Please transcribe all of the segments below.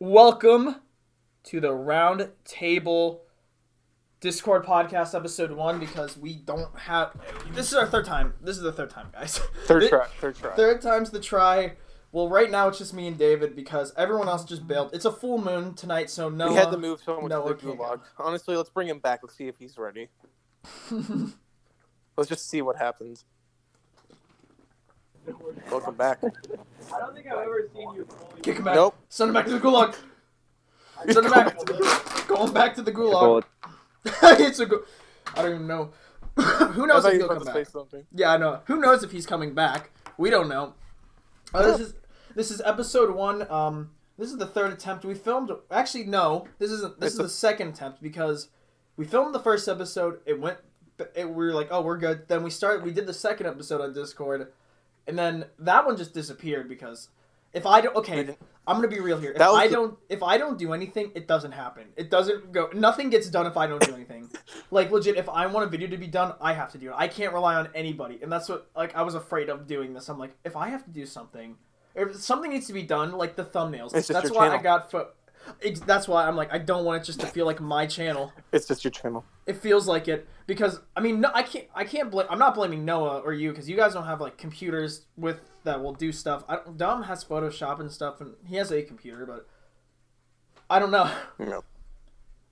Welcome to the RoundTable Discord podcast episode 1 because we don't have... This is our third time. This is the third time, guys. Third try. Third time's the try. Well, right now it's just me and David because everyone else just bailed. It's a full moon tonight, so Noah... We had to move someone Noah to the gulag. Honestly, let's bring him back. Let's see if he's ready. Let's just see what happens. Welcome back. I don't think I've ever seen you fully. Kick him back. Nope. Send him back to the gulag. Send him back. Going back to the gulag. It's a I don't even know. Who knows if he'll come back? Yeah, I know. Who knows if he's coming back? We don't know. This is episode 1. This is the third attempt. We filmed. Actually, no. This isn't. This is the second attempt because we filmed the first episode. We were like, oh, we're good. Then we did the second episode on Discord, and then that one just disappeared because if I don't. Okay, I'm gonna be real here. If I don't do anything, it doesn't happen. It doesn't go. Nothing gets done if I don't do anything. Like legit, if I want a video to be done, I have to do it. I can't rely on anybody, and that's what I was afraid of doing this. I'm like, if I have to do something, if something needs to be done, like the thumbnails. That's why I got. That's why I'm like, I don't want it just to feel like my channel. It's just your channel. It feels like it because I mean, no, I can't blame. I'm not blaming Noah or you because you guys don't have like computers that will do stuff. Dom has Photoshop and stuff, and he has a computer, but I don't know. No.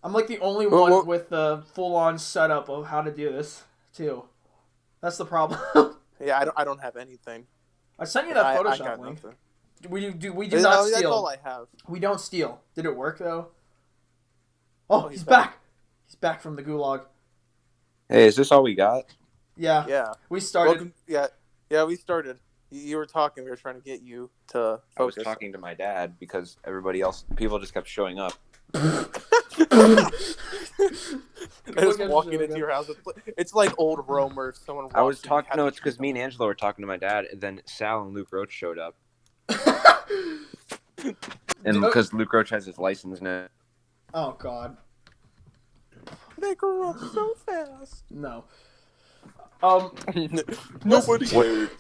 I'm like the only one with the full-on setup of how to do this too. That's the problem. Yeah, I don't have anything. I sent you that Photoshop link. Nothing. We do not steal. That's all I have. We don't steal. Did it work though? Oh, he's back. He's back from the gulag. Hey, is this all we got? Yeah. Yeah. We started. Yeah, we started. You were talking. We were trying to get you to focus. I was talking to my dad because people just kept showing up. I was walking into your house. It's like old Romer. Someone. I was talking. No, it's because me and Angela were talking to my dad, and then Sal and Luke Roach showed up. And because Luke Roach has his license now. Oh God. They grew up so fast. No. Nobody.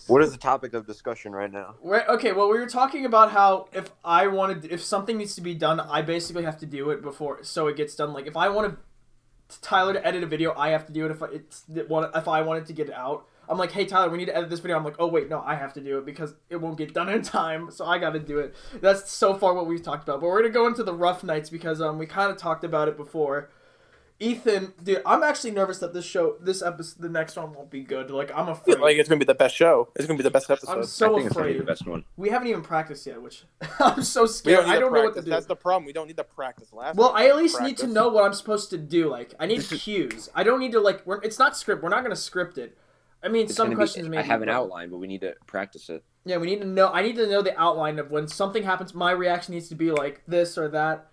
What is the topic of discussion right now? Okay, well, we were talking about how if something needs to be done, I basically have to do it before so it gets done. Like if I want Tyler to edit a video, I have to do it if I want it to get out. I'm like, hey Tyler, we need to edit this video. I'm like, oh wait, no, I have to do it because it won't get done in time, so I got to do it. That's so far what we've talked about. But we're gonna go into the rough nights because we kind of talked about it before. Ethan, dude, I'm actually nervous that this episode, the next one won't be good. Like, I'm afraid. Like, it's gonna be the best show. It's gonna be the best episode. I'm so I think afraid. It's gonna be the best one. We haven't even practiced yet, which I'm so scared. I don't know what to do. That's the problem. We don't need to practice. I at least need to know what I'm supposed to do. Like, I need cues. I don't need to it's not script. We're not gonna script it. I mean, some questions maybe. I have an outline, but we need to practice it. Yeah, we need to know. I need to know the outline of when something happens. My reaction needs to be like this or that,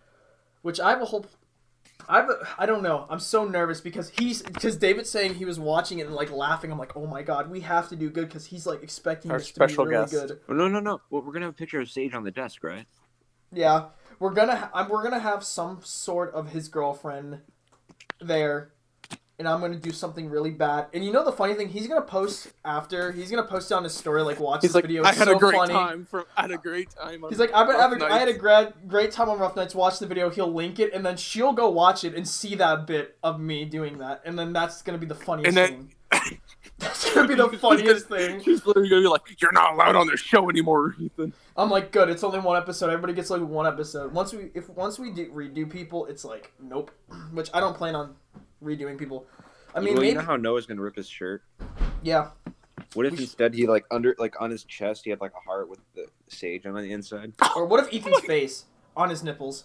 which I don't know. I'm so nervous because David's saying he was watching it and like laughing. I'm like, oh my God, we have to do good because he's like expecting our this to be really guest. good. Well, no. Well, we're gonna have a picture of Sage on the desk, right? Yeah, we're gonna have some sort of his girlfriend there, and I'm gonna do something really bad. And you know the funny thing, he's gonna post after. He's gonna post on his story like, watch this video. It's I had so a great funny. time. I had a great time. He's like, I had a great time on Rough Nights. Watch the video. He'll link it, and then she'll go watch it and see that bit of me doing that, and then that's gonna be the funniest thing. That's gonna be the funniest thing. She's literally gonna be like, "You're not allowed on this show anymore, Ethan." I'm like, good. It's only one episode. Everybody gets like one episode. Once we redo people, it's like nope. Which I don't plan on redoing people. I mean, maybe... you know how Noah's gonna rip his shirt? Yeah. What if instead he on his chest he had like a heart with the sage on the inside? Or what if Ethan's face on his nipples,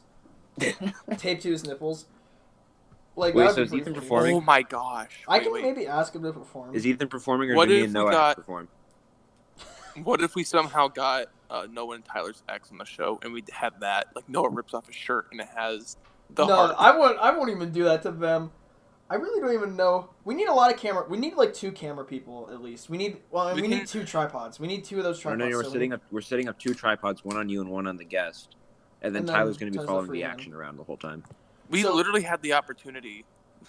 taped to his nipples? Like, wait, so is Ethan performing? Oh my gosh! I can maybe ask him to perform. Is Ethan performing, or do me and Noah have to perform? What if we somehow got Noah and Tyler's ex on the show, and we had that like Noah rips off his shirt and it has the heart? No, I won't even do that to them. I really don't even know. We need a lot of camera. We need like 2 camera people at least. We need 2 tripods. We need 2 of those tripods. No, we're setting up 2 tripods, one on you and one on the guest, and then Tyler's going to be following the action around the whole time. We literally had the opportunity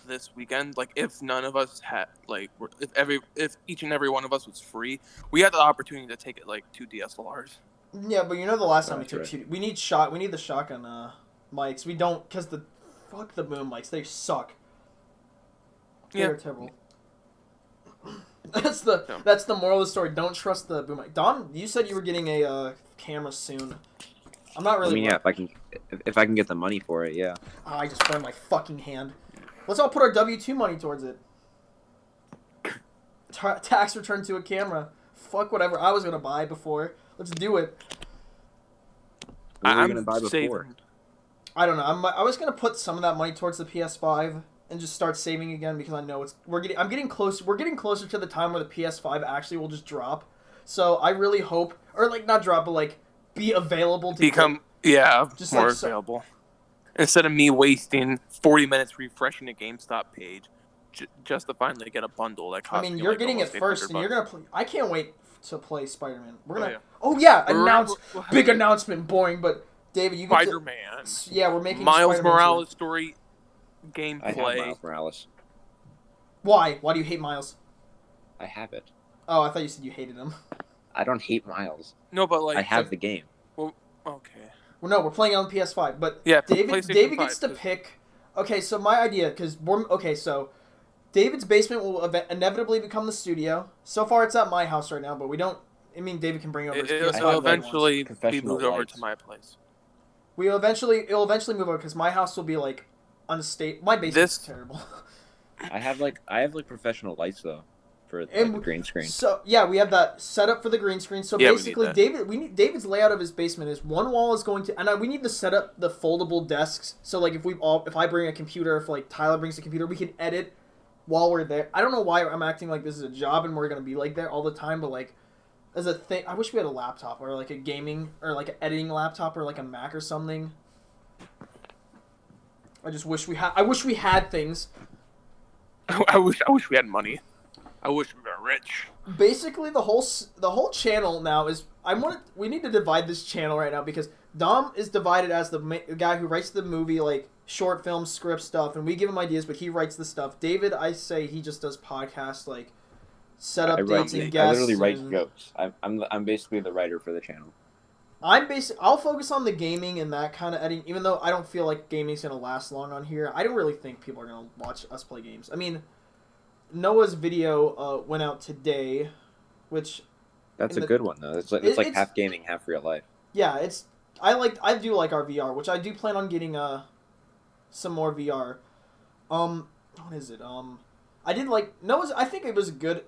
this weekend. Like, if none of us had if each and every one of us was free, we had the opportunity to take it like 2 DSLRs. Yeah, but you know the last time we took shooting, we need the shotgun mics. We don't because fuck the boom mics. They suck. They're terrible. That's the moral of the story. Don't trust the boom mic. Dom, you said you were getting a camera soon. I'm not really. I mean, yeah, if I can get the money for it, yeah. Oh, I just burned my fucking hand. Let's all put our W-2 money towards it. Tax return to a camera. Fuck whatever I was gonna buy before. Let's do it. What were you gonna buy before? I don't know. I was gonna put some of that money towards the PS5 and just start saving again because I know I'm getting close. We're getting closer to the time where the PS5 actually will just drop. So I really hope, or like not drop, but like be available to just more available. Instead of me wasting 40 minutes refreshing a GameStop page, just to finally get a bundle that costs. I mean, you're getting it first, and you're gonna play. I can't wait to play Spider-Man. We're gonna. Big announcement. Boring, but David, you get Spider-Man. Yeah, we're making Miles Spider-Man Morales story gameplay. I have Miles Morales. Why? Why do you hate Miles? I have it. Oh, I thought you said you hated him. I don't hate Miles. No, but like I have the game. Well, okay. Well, no, we're playing on the PS5, but yeah, David gets to pick. Okay, so my idea, so David's basement will inevitably become the studio. So far, it's at my house right now, but we don't. I mean, David can bring over his PS5. It'll eventually be moved over to my place. It'll eventually move over because my house will be like unstable. My basement's terrible. I have professional lights though for the green screen. So yeah, we have that set up for the green screen. So basically, David's layout of his basement is one wall is going to, and we need to set up the foldable desks. So like if I bring a computer, if like Tyler brings a computer, we can edit while we're there. I don't know why I'm acting like this is a job and we're gonna be like there all the time, but like as a thing, I wish we had a laptop or like a gaming or like an editing laptop or like a Mac or something. I just wish we had. I wish we had things. I wish we had money. I wish we were rich. Basically, the whole channel now is. We need to divide this channel right now because Dom is divided as the guy who writes the movie, like short film script stuff, and we give him ideas, but he writes the stuff. David, I say he just does podcasts, like set up dates and guests. I literally write jokes. I'm basically the writer for the channel. I'll focus on the gaming and that kind of editing, even though I don't feel like gaming's gonna last long on here. I don't really think people are gonna watch us play games. I mean, Noah's video went out today, which that's a good one though. It's like half gaming, half real life. Yeah, I do like our VR, which I do plan on getting some more VR. What is it? I did like Noah's. I think it was good.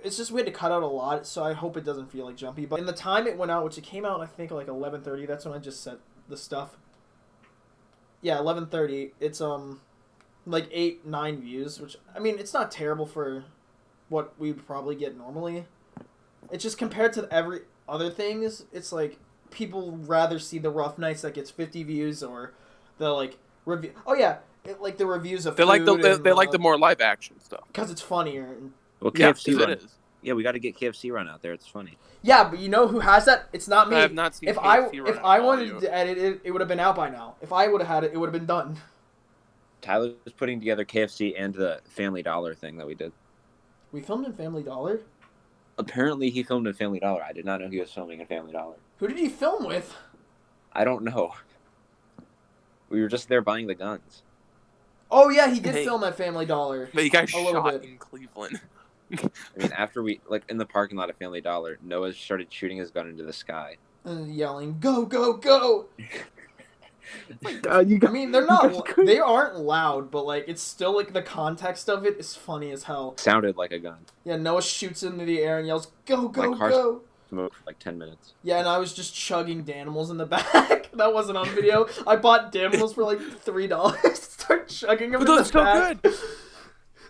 It's just we had to cut out a lot, so I hope it doesn't feel like jumpy. But in the time it went out, which it came out I think like 11:30. That's when I just set the stuff. Yeah, 11:30. It's like 8-9 views, which I mean it's not terrible for what we'd probably get normally. It's just compared to every other things, it's like people rather see the Rough Nights that gets 50 views or the like review. Oh yeah, like the reviews of they like the more live action stuff because it's funnier. Well, KFC run. It is. Yeah, we got to get KFC run out there. It's funny. Yeah, but you know who has that? It's not me. I have not seen if KFC run. If I wanted to edit it, it would have been out by now. If I would have had it, it would have been done. Tyler was putting together KFC and the Family Dollar thing that we did. We filmed in Family Dollar? Apparently he filmed in Family Dollar. I did not know he was filming in Family Dollar. Who did he film with? I don't know. We were just there buying the guns. Oh, yeah, he did film at Family Dollar. But you guys shot in Cleveland. I mean, after we, like, in the parking lot of Family Dollar, Noah started shooting his gun into the sky. And yelling, go, go, go! God, I mean, they aren't loud, but, like, it's still, like, the context of it is funny as hell. Sounded like a gun. Yeah, Noah shoots into the air and yells, go, go, My car go! Smoked for, like, 10 minutes. Yeah, and I was just chugging Danimals in the back. That wasn't on video. I bought Danimals for, like, $3. Start chugging them in the back. So good!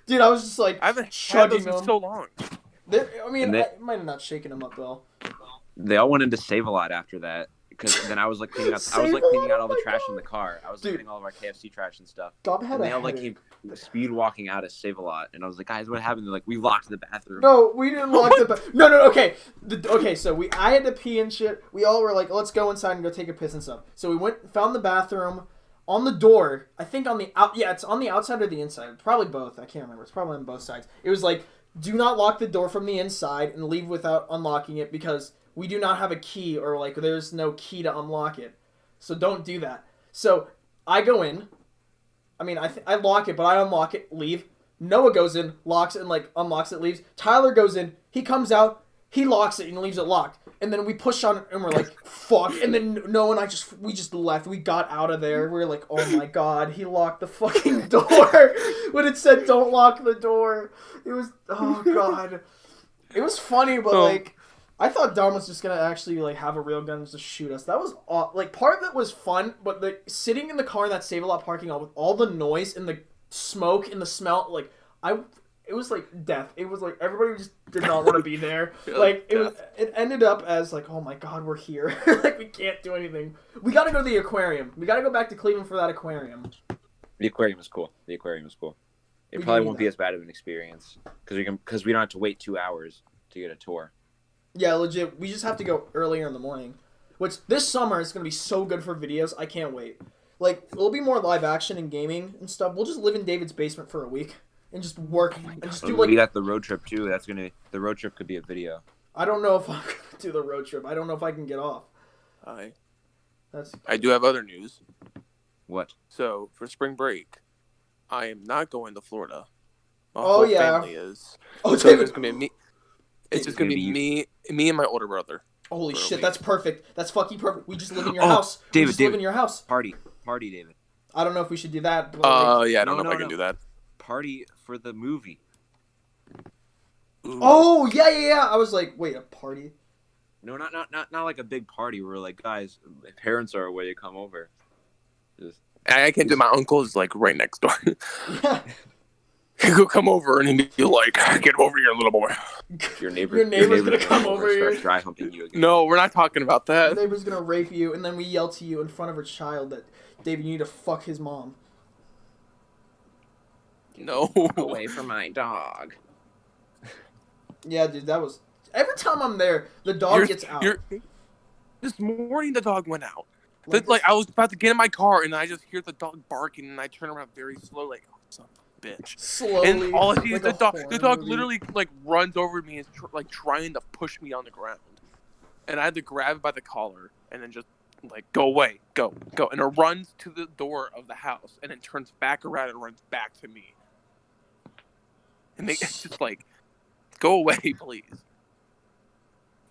Dude, I was just like, I haven't had those in so long. I might have not shaken them up though. They all went into Save-A-Lot after that, because then I was like cleaning out all the trash in the car. I was getting all of our KFC trash and stuff. And they all like came speed walking out of Save-A-Lot, and I was like, guys, what happened? They're like, we locked the bathroom. No, we didn't lock the bathroom. No, okay. So I had to pee and shit. We all were like, let's go inside and go take a piss and stuff. So we found the bathroom. On the door, I think on the it's on the outside or the inside. Probably both. I can't remember. It's probably on both sides. It was like, do not lock the door from the inside and leave without unlocking it because we do not have a key, or like there's no key to unlock it. So don't do that. So I go in. I mean, I lock it, but I unlock it, leave. Noah goes in, locks it, and like unlocks it, leaves. Tyler goes in, he comes out, he locks it and leaves it locked. And then we push on it and we're like, fuck. And then Noah and we just left. We got out of there. We were like, oh my god, he locked the fucking door. When it said don't lock the door. It was, oh god. It was funny, but like, I thought Dom was just gonna actually like have a real gun and just shoot us. That was like part of it was fun, but the sitting in the car in that Save-A-Lot parking lot with all the noise and the smoke and the smell, like it was like death. It was like everybody just did not want to be there. Like it ended up as like, oh my god, we're here. Like we can't do anything. We gotta go to the aquarium. We gotta go back to Cleveland for that aquarium. The aquarium is cool. It probably won't be as bad of an experience because we don't have to wait 2 hours to get a tour. Yeah, legit. We just have to go earlier in the morning. Which, this summer is going to be so good for videos. I can't wait. Like, it'll be more live action and gaming and stuff. We'll just live in David's basement for a week. And just work. And just do, like... We got the road trip, too. The road trip could be a video. I don't know if I'm going to do the road trip. I don't know if I can get off. I do have other news. What? So, for spring break, I am not going to Florida. My whole family is. Oh, so David. It's going to be me. It's just going to be me and my older brother. Holy shit, that's perfect. That's fucking perfect. We just live in your house. David, we just live in your house. Party, David. I don't know if we should do that. Yeah, I don't know if I can do that. Party for the movie. Ooh. Oh, yeah. I was like, wait, a party? No, not like a big party where like, guys, my parents are away, come over. I can't do. My uncle's like right next door. Yeah. He'll come over and he'll be like, "Get over here, little boy." Your neighbor's gonna come over here, start dry humping you again. No, we're not talking about that. Your neighbor's gonna rape you, and then we yell to you in front of her child that, David, you need to fuck his mom. No, away from my dog. Yeah, dude, that was. Every time I'm there, the dog gets out. This morning, the dog went out. Like I was about to get in my car, and I just hear the dog barking, and I turn around very slow, like, "Oh, son of a bitch!" Slowly, and all I see is like the dog. The dog literally like runs over me and is like trying to push me on the ground, and I had to grab it by the collar and then just like, "Go away, go!" And it runs to the door of the house, and then turns back around and runs back to me, and it's just like, "Go away, please."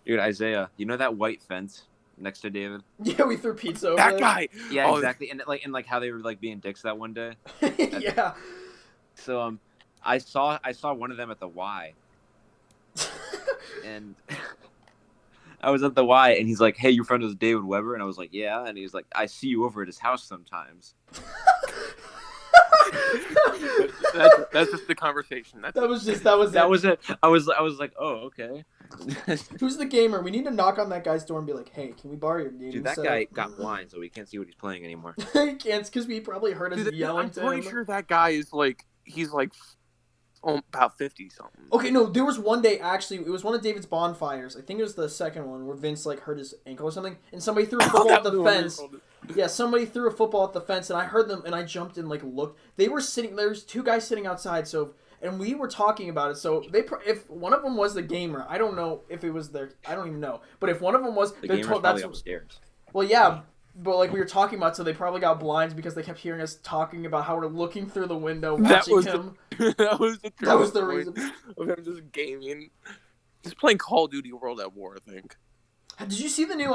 Dude, Isaiah, you know that white fence next to David? Yeah, we threw pizza over that there. guy. Yeah, exactly. And like how they were like being dicks that one day. Yeah. So I saw one of them at the Y, and I was at the Y, and he's like, "Hey, your friend is David Weber," and I was like, "Yeah," and he's like, "I see you over at his house sometimes." That's just the conversation. That was it. I was like, "Oh, okay." Who's the gamer? We need to knock on that guy's door and be like, "Hey, can we borrow your game?" Dude, that guy got blind, so we can't see what he's playing anymore. He can't, because we probably heard us yelling to him. I'm pretty sure that guy is like, he's like about 50 something. Okay, no, there was one day, actually, it was one of David's bonfires. I think it was the second one where Vince like hurt his ankle or something, and somebody threw a football at the fence. Yeah, somebody threw a football at the fence, and I heard them, and I jumped and like looked. They were sitting. There was two guys sitting outside, and we were talking about it. So if one of them was the gamer, I don't know if it was their. I don't even know. But if one of them was, the gamer's probably upstairs. Well, yeah, but like we were talking about, so they probably got blinds because they kept hearing us talking about how we're looking through the window watching him. That was the reason of him just gaming. He's playing Call of Duty World at War, I think. Did you see the new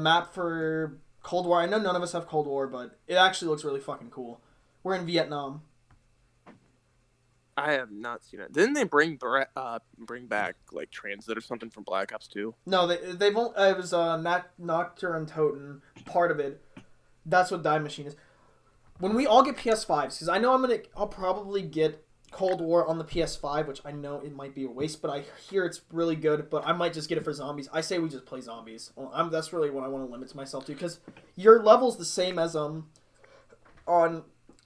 map for Cold War? I know none of us have Cold War, but it actually looks really fucking cool. We're in Vietnam. I have not seen it. Didn't they bring back like Transit or something from Black Ops 2? No, they've only, it was Nocturne and Toten, part of it. That's what Die Machine is. When we all get PS5s, because I know I'll probably get Cold War on the PS5, which I know it might be a waste, but I hear it's really good. But I might just get it for zombies. I say we just play zombies. That's really what I want to limit myself to, because your level's the same as on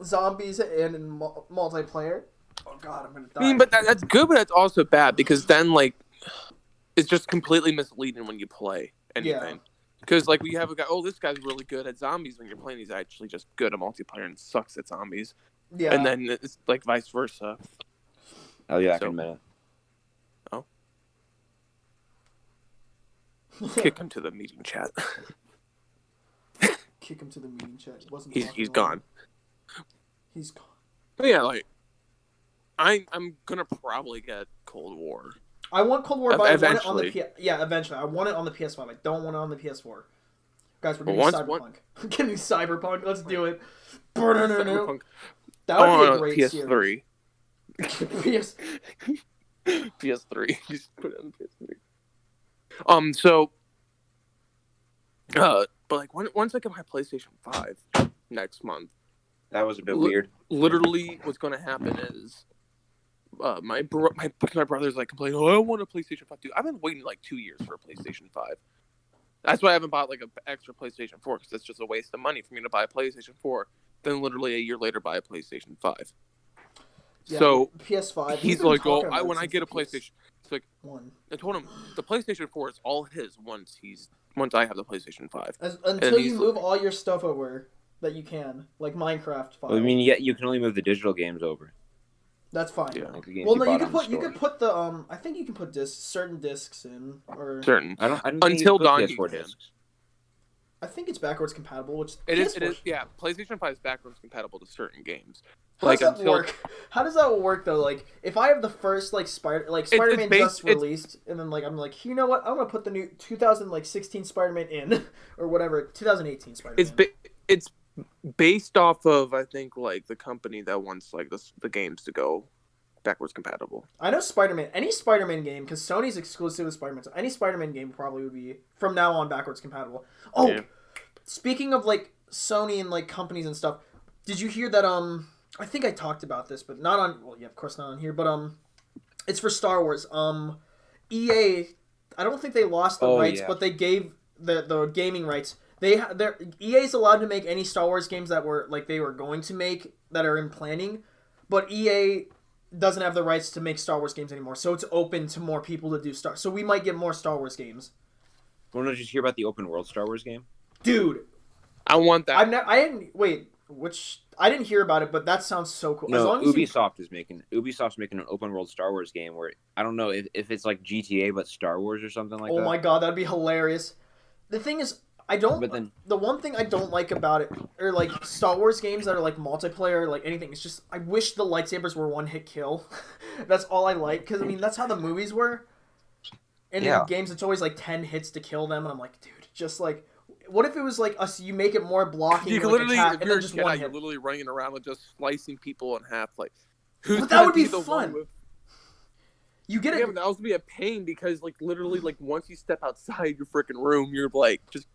zombies and in multiplayer. Oh god, I'm gonna die. I mean, but that's good, but that's also bad, because then like it's just completely misleading when you play anything. Because like we have a guy, this guy's really good at zombies. When you're playing, he's actually just good at multiplayer and sucks at zombies. Yeah. And then it's like vice versa. Oh yeah, I can admit it. Oh. Kick him to the meeting chat. Kick him to the meeting chat. He's gone. He's gone. But yeah, like I'm gonna probably get Cold War. I want Cold War, but eventually. I want it on the eventually. I want it on the PS5. I don't want it on the PS4. Guys, we're getting Cyberpunk. We're getting Cyberpunk. Let's do it. Cyberpunk. That would be a great PS3. series. PS3. Just put it on PS3. But like once I get my PlayStation 5 next month. That was a bit weird. Literally, what's going to happen is, my brother's like complaining, "Oh, I want a PlayStation 5." Dude, I've been waiting like 2 years for a PlayStation 5. That's why I haven't bought like an extra PlayStation 4, because that's just a waste of money for me to buy a PlayStation 4. Then literally a year later buy a PlayStation 5. Yeah, So PS5. he's like, "Oh, when I get a PlayStation," it's like, one. I told him the PlayStation 4 is all his once I have the PlayStation 5. Until you move all your stuff over that you can, like Minecraft files. I mean, yeah, you can only move the digital games over. That's fine. Yeah. Like the games Well, no, you could put the I think you can put certain discs in, or certain. I don't Until dawn, PS4 you can. discs. I think it's backwards compatible, which It is. Yeah, PlayStation 5 is backwards compatible to certain games. How does that work? How does that work though? Like, if I have the first Spider-Man just released, and then I'm like, you know what? I'm gonna put the new 2016 Spider-Man in, or whatever, 2018 Spider-Man. It's based off of, I think, like the company that wants like the games to go backwards compatible. I know Spider-Man. Any Spider-Man game, because Sony's exclusive with Spider-Man, so any Spider-Man game probably would be from now on backwards compatible. Oh, yeah. Speaking of like Sony and like companies and stuff, did you hear that? I think I talked about this, but not on. Well, yeah, of course not on here. But it's for Star Wars. EA. I don't think they lost the rights, but they gave the gaming rights. EA's allowed to make any Star Wars games that were like they were going to make that are in planning, but EA doesn't have the rights to make Star Wars games anymore. So it's open to more people to do So we might get more Star Wars games. Want to just hear about the open world Star Wars game? Dude, I want that. I didn't hear about it, but that sounds so cool. No, Ubisoft's making an open world Star Wars game where I don't know if it's like GTA but Star Wars or something like that. Oh my god, that'd be hilarious. The thing is, the one thing I don't like about it, or like Star Wars games that are like multiplayer, like anything, it's just I wish the lightsabers were one hit kill. That's all I like, because I mean that's how the movies were. And in games, it's always like 10 hits to kill them, and I'm like, dude, just like. What if it was like us? You make it more blocking. You can like literally, attack, if and you're then just one hit. You're literally running around and just slicing people in half. Like, who's but that would be fun. You get it. Yeah, but that would be a pain because, like, literally, like once you step outside your freaking room, you're like just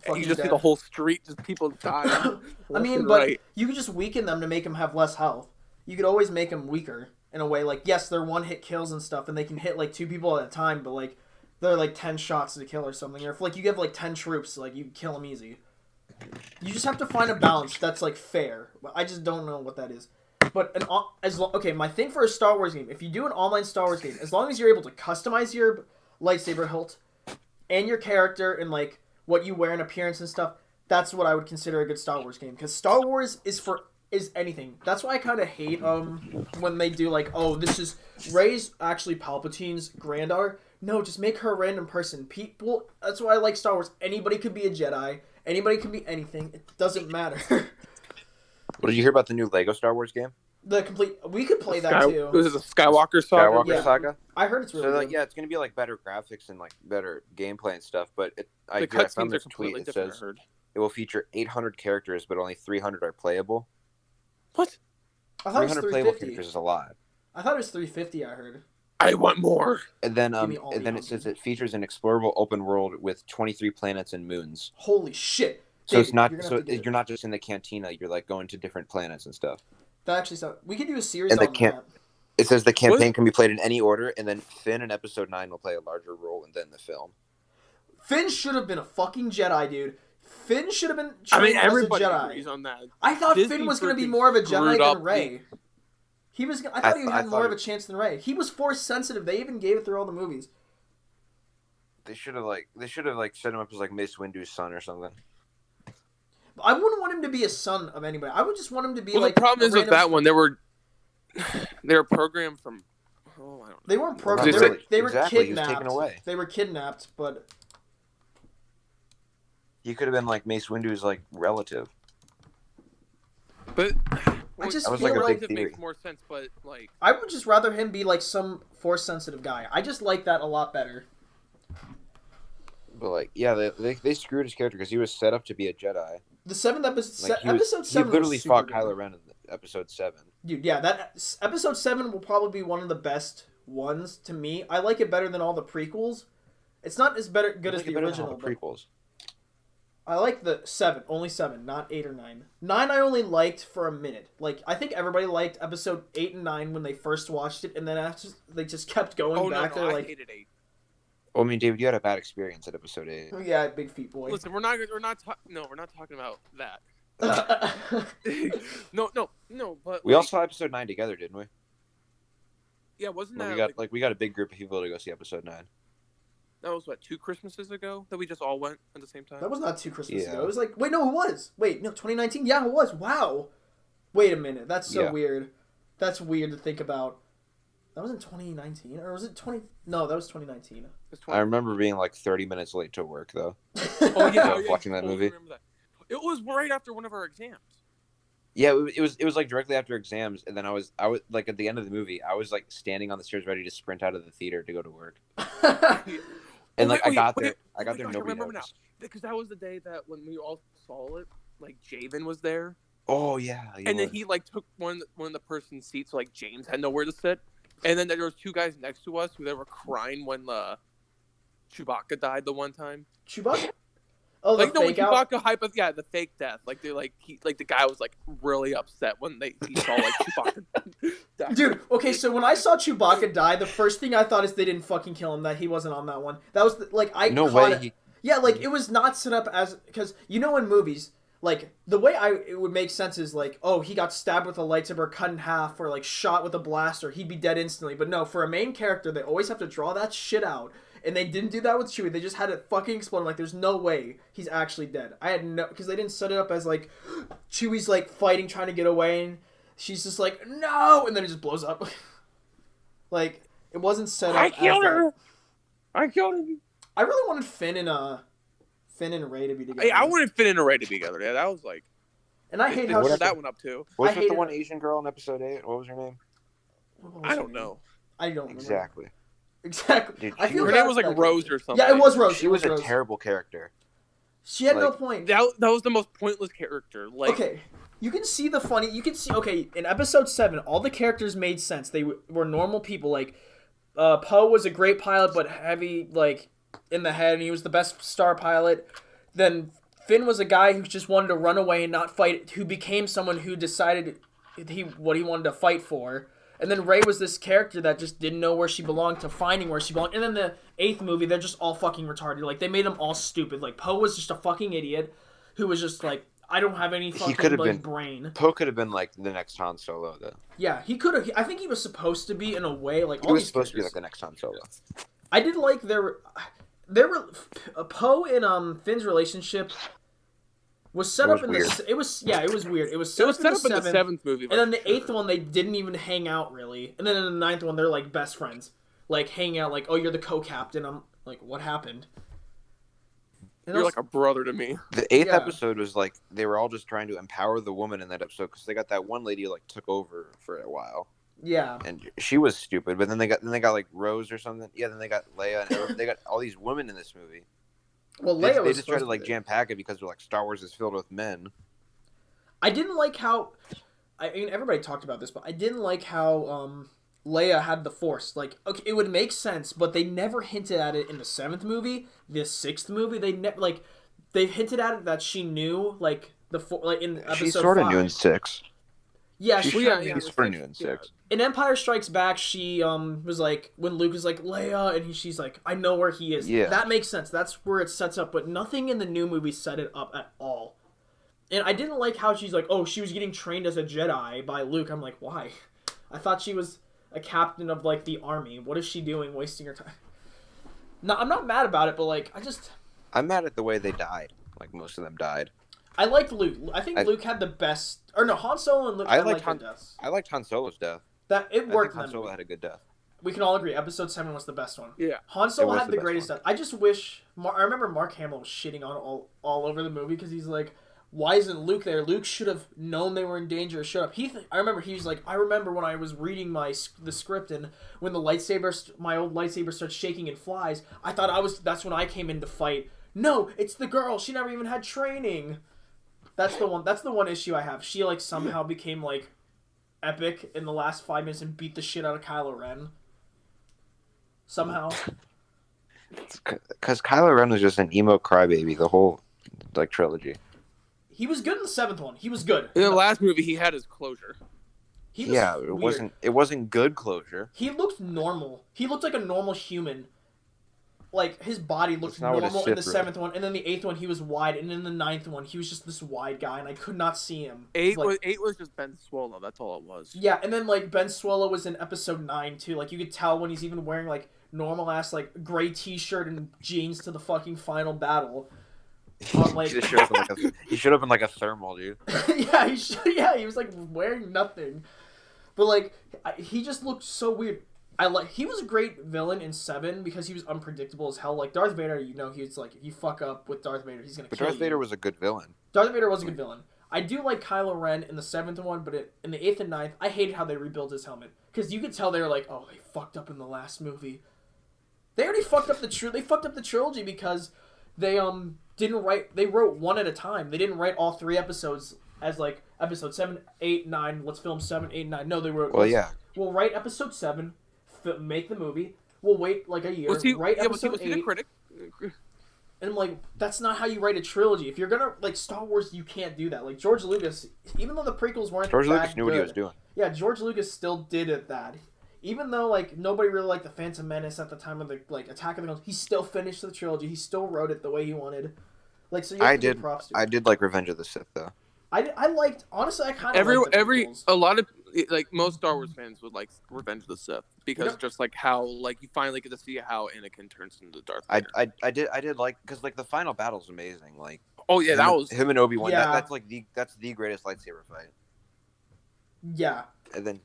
you just see the whole street, just people dying. I mean, but you could just weaken them to make them have less health. You could always make them weaker in a way. Like, yes, they're one hit kills and stuff, and they can hit like 2 people at a time, but like. They're like 10 shots to kill or something. Or if like you have like 10 troops, like you kill them easy. You just have to find a balance that's like fair. I just don't know what that is. But my thing for a Star Wars game, if you do an online Star Wars game, as long as you're able to customize your lightsaber hilt and your character and like what you wear in appearance and stuff, that's what I would consider a good Star Wars game. Because Star Wars is anything. That's why I kind of hate when they do like, oh, this is Rey's actually Palpatine's granddaughter. No, just make her a random person. People, that's why I like Star Wars. Anybody could be a Jedi. Anybody can be anything. It doesn't matter. What did you hear about the new Lego Star Wars game? We could play that too. This is a Skywalker Saga. Saga. I heard it's really good. Yeah, it's gonna be like better graphics and like better gameplay and stuff. But I found this tweet. It says it will feature 800 characters, but only 300 are playable. What? I thought 300 playable characters is a lot. I thought it was 350. I heard. I want more. And then it says it features an explorable open world with 23 planets and moons. Holy shit! So David, it's not you're not just in the cantina. You're like going to different planets and stuff. That actually sounds. We could do a series on that. It says the campaign can be played in any order, and then Finn in Episode 9 will play a larger role than the film. Finn should have been a fucking Jedi, dude. Finn should have been trained as a Jedi. Agrees on that. I thought Finn was going to be more of a Jedi than Rey. He was. I thought he had more of a chance than Rey. He was force sensitive. They even gave it through all the movies. They should have set him up as like Mace Windu's son or something. I wouldn't want him to be a son of anybody. I would just want him to be like. The problem is with that one, they were programmed from. Oh, I don't know. They weren't programmed. They were kidnapped. They were kidnapped, but He could have been like Mace Windu's like relative. But I just was feel like it makes more sense. But like, I would just rather him be like some force sensitive guy. I just like that a lot better. But like, yeah, they screwed his character because he was set up to be a Jedi. The 7th episode, Like episode 7. He literally was fought good. Kylo Ren in episode 7. Dude, yeah, that episode 7 will probably be one of the best ones to me. I like it better than all the prequels. It's not as good as the original. The prequels. I like the 7, only 7, not 8 or 9. 9 I only liked for a minute. Like, I think everybody liked episode 8 and 9 when they first watched it, and then after they just kept going back. No, I hated 8. Well, I mean, David, you had a bad experience at episode 8. Yeah, big feet boy. Listen, we're not talking about that. No, but we all saw episode 9 together, didn't we? Yeah, wasn't well, that we got a big group of people to go see episode 9. That was what, 2 Christmases ago that we just all went at the same time? That was not 2 Christmases ago. It was like, wait, no, it was. Wait, no, 2019. Yeah, it was. Wow. Wait a minute. That's so weird. That's weird to think about. That was in 2019, or was it 20? No, that was 2019. I remember being like 30 minutes late to work though. Oh yeah, watching that movie. That. It was right after one of our exams. Yeah, it was like directly after exams, and then I was like at the end of the movie, I was like standing on the stairs ready to sprint out of the theater to go to work. And I got there. Nobody noticed. Because that was the day that when we all saw it, like Javen was there. Oh yeah. And then he like took one of the person's seats, so like James had nowhere to sit. And then there was 2 guys next to us who they were crying when Chewbacca died the one time. Chewbacca? Oh, like the no, fake when out? Chewbacca, the fake death. Like they the guy was like really upset when he saw like Chewbacca die. Dude, okay, so when I saw Chewbacca die, the first thing I thought is they didn't fucking kill him. That he wasn't on that one. That was no way. Yeah, like it was not set up as because you know in movies. Like, the way it would make sense is, like, oh, he got stabbed with a lightsaber, cut in half, or, like, shot with a blaster. He'd be dead instantly. But no, for a main character, they always have to draw that shit out. And they didn't do that with Chewie. They just had it fucking explode. I'm like, there's no way he's actually dead. I had no... Because they didn't set it up as, like, Chewie's, like, fighting, trying to get away, and she's just like, no! And then it just blows up. Like, it wasn't set up I killed her! I killed him! I really wanted Finn and Rey to be together. I wanted Finn and Rey to be together. Yeah, that was like. And I hate how what that one up too. What's with the one Asian girl in episode 8? What was her name? I don't know. I don't remember. Exactly. I feel her name was like Rose or something. Yeah, it was Rose. She was a terrible character. She had no point. That was the most pointless character. Like, okay, you can see the funny. You can see. Okay, in episode 7, all the characters made sense. They were normal people. Like, Poe was a great pilot, but heavy like in the head, and he was the best star pilot. Then Finn was a guy who just wanted to run away and not fight. Who became someone who decided what he wanted to fight for. And then Rey was this character that just didn't know where she belonged to finding where she belonged. And then the 8th movie, they're just all fucking retarded. Like, they made them all stupid. Like, Poe was just a fucking idiot who was just like, I don't have any fucking brain. Poe could have been like the next Han Solo, though. Yeah, he could have. I think he was supposed to be in a way. Like, he was supposed to be like the next Han Solo. I did like there were Poe and Finn's relationship was set up in weird. it was weird. It was set up in the 7th movie. And then the 8th one they didn't even hang out really. And then in the 9th one they're like best friends. Like hanging out like, "Oh, you're the co-captain." I'm like, "What happened?" And you're like a brother to me. The 8th episode was like they were all just trying to empower the woman in that episode cuz they got that one lady who like took over for a while. Yeah. And she was stupid, but then they got like Rose or something. Yeah, then they got Leia and they got all these women in this movie. Well, Leia they just tried to like jam pack it because they're like Star Wars is filled with men. I didn't like how I mean everybody talked about this, but I didn't like how Leia had the Force. Like, okay, it would make sense, but they never hinted at it in the 7th movie, the 6th movie. They hinted at it that she knew like in episode 5. She sort of knew in 6. Yeah, she sort of knew in 6. In Empire Strikes Back, she was like, when Luke is like, Leia, and she's like, I know where he is. Yeah. That makes sense. That's where it sets up, but nothing in the new movie set it up at all. And I didn't like how she's like, oh, she was getting trained as a Jedi by Luke. I'm like, why? I thought she was a captain of, like, the army. What is she doing wasting her time? No, I'm not mad about it, but, like, I'm mad at the way they died. Like, most of them died. I liked Luke. I think Luke had the best... Or no, Han Solo and Luke had their deaths. I liked Han Solo's death. It worked. Han Solo had a good death. we can all agree Episode 7 was the best one. Yeah. Han Solo had the greatest death. I just wish... I remember Mark Hamill was shitting on all over the movie because he's like, why isn't Luke there? Luke should have known they were in danger or showed up. I remember he was like, I remember when I was reading the script and when the my old lightsaber starts shaking and flies, I thought that's when I came in to fight. No, it's the girl. She never even had training. That's the one issue I have. She like somehow became like epic in the last 5 minutes and beat the shit out of Kylo Ren. Somehow. Because Kylo Ren was just an emo crybaby the whole like trilogy. He was good in the 7th one. He was good. In the last movie, he had his closure. It wasn't good closure. He looked normal. He looked like a normal human. Like his body looked normal in the 7th one, and then the 8th one he was wide, and in the 9th one he was just this wide guy, and I could not see him. 8 was just Ben Swallow. That's all it was. Yeah, and then like Ben Swallow was in Episode 9 too. Like you could tell when he's even wearing like normal ass like gray T-shirt and jeans to the fucking final battle. Like... he should have been like a thermal, dude. Yeah, he was like wearing nothing, but like he just looked so weird. He was a great villain in 7 because he was unpredictable as hell. Like Darth Vader, he was like, if you fuck up with Darth Vader, he's gonna kill you. But Darth Vader was a good villain. Darth Vader was a good villain. I do like Kylo Ren in the 7th one, but in the 8th and 9th, I hated how they rebuilt his helmet because you could tell they were like, oh, they fucked up in the last movie. They already fucked up the trilogy because they didn't write. They wrote one at a time. They didn't write all 3 episodes as like episode 7, 8, 9. Let's film 7, 8, 9. No, they wrote. Well, yeah. We'll write episode 7. Make the movie. We'll wait like a year. Write episode 8. The critic. And I'm like, that's not how you write a trilogy. If you're gonna like Star Wars, you can't do that. Like George Lucas, even though the prequels weren't George Lucas knew what he was doing. Yeah, George Lucas still did it that. Even though like nobody really liked the Phantom Menace at the time of the like Attack of the Clones, he still finished the trilogy. He still wrote it the way he wanted. Like so, you have to give props to I did like Revenge of the Sith though. I liked honestly. I kind of a lot of like most Star Wars fans would like Revenge of the Sith because just like how like you finally get to see how Anakin turns into Darth Vader. I did like because like the final battle's amazing. Like that was him and Obi-Wan. Yeah. That's the greatest lightsaber fight. Yeah. And then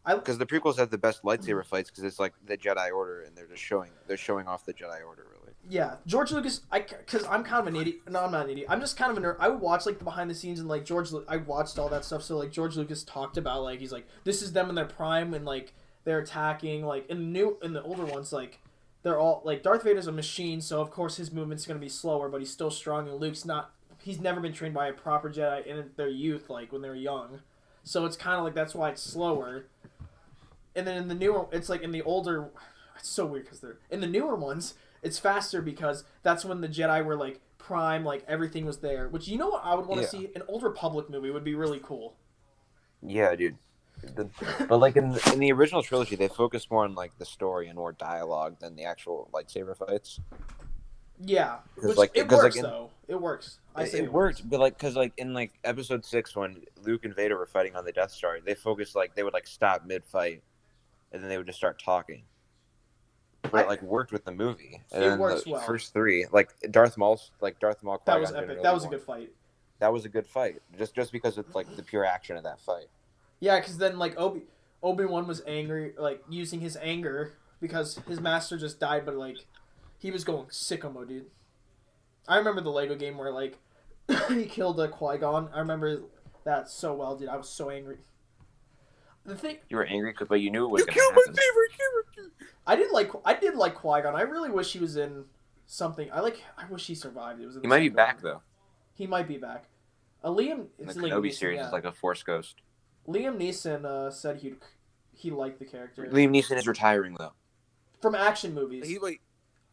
because the prequels have the best lightsaber fights because it's like the Jedi Order and they're showing off the Jedi Order really. Yeah, George Lucas. Because I'm kind of an idiot. No, I'm not an idiot. I'm just kind of a nerd. I would watch like the behind the scenes and like I watched all that stuff. So like George Lucas talked about like he's like this is them in their prime and like they're attacking like in the older ones like they're all like Darth Vader's a machine. So of course his movement's gonna be slower, but he's still strong. And Luke's not. He's never been trained by a proper Jedi in their youth, like when they were young. So it's kind of like that's why it's slower. And then in the newer, it's like in the older. It's so weird because they're in the newer ones. It's faster because that's when the Jedi were like prime, like everything was there. Which you know what I would want to see? An Old Republic movie would be really cool. Yeah, dude. But like in the original trilogy, they focused more on like the story and more dialogue than the actual lightsaber fights. Yeah, because it works though. It works. It worked, but like because like in like Episode 6 when Luke and Vader were fighting on the Death Star, they focused like they would like stop mid fight, and then they would just start talking. But it like worked with the movie. And it works well. First 3, like Darth Maul. That was epic. That was a good fight. That was a good fight, just because it's like the pure action of that fight. Yeah, because then like Obi-Wan was angry, like using his anger because his master just died, but like he was going sicko mode, dude. I remember the Lego game where like he killed Qui-Gon. I remember that so well, dude. I was so angry. The thing you were angry but you knew it was going to happen. You killed my favorite character. I did like Qui-Gon. I really wish he was in something. I wish he survived. It was. He might be back though. He might be back. Liam. The Kenobi series is like a Force ghost. Liam Neeson said he liked the character. Liam Neeson is retiring though. From action movies.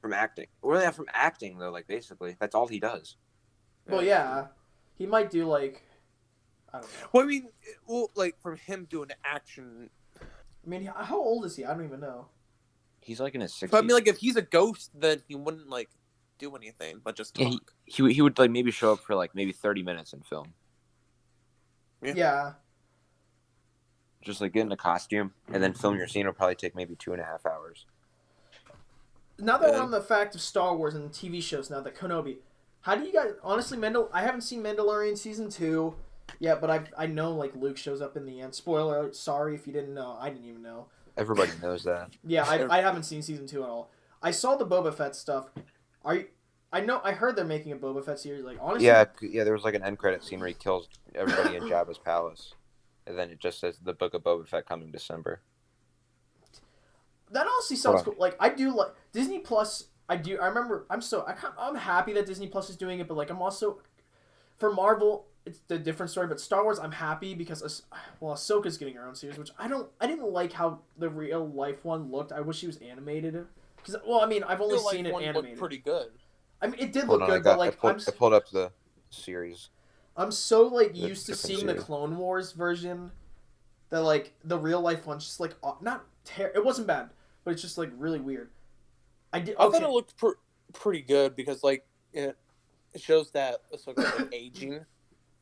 From acting. Well, yeah, from acting though. Like basically, that's all he does. Well, yeah, he might do like. I don't know. Well, I mean, like from him doing action. I mean, how old is he? I don't even know. He's like in his 60s. But I mean, like if he's a ghost, then he wouldn't like do anything, but just talk. Yeah, he would like maybe show up for like maybe 30 minutes in film. Yeah. Just like get in a costume and then film your scene will probably take maybe 2.5 hours. Now that we're on the fact of Star Wars and TV shows now, that Kenobi, how do you guys honestly I haven't seen Mandalorian season 2 yet, but I know like Luke shows up in the end. Spoiler alert, sorry if you didn't know. I didn't even know. Everybody knows that. Yeah, I haven't seen season 2 at all. I saw the Boba Fett stuff. I heard they're making a Boba Fett series. Like, honestly. Yeah. There was like an end credit scene where he kills everybody in Jabba's palace, and then it just says the Book of Boba Fett coming December. That honestly sounds cool. Like, I do like Disney Plus. I remember. I'm happy that Disney Plus is doing it, but like, I'm also for Marvel. It's a different story, but Star Wars, I'm happy because Ahsoka's getting her own series, which I didn't like how the real life one looked. I wish she was animated. Because I've only seen it animated. Looked pretty good. I mean, it did look good, but like I pulled up the series. I'm so like used to seeing the Clone Wars version that like the real life one's just like it wasn't bad, but it's just like really weird. I thought it looked pretty good because like it shows that Ahsoka's like aging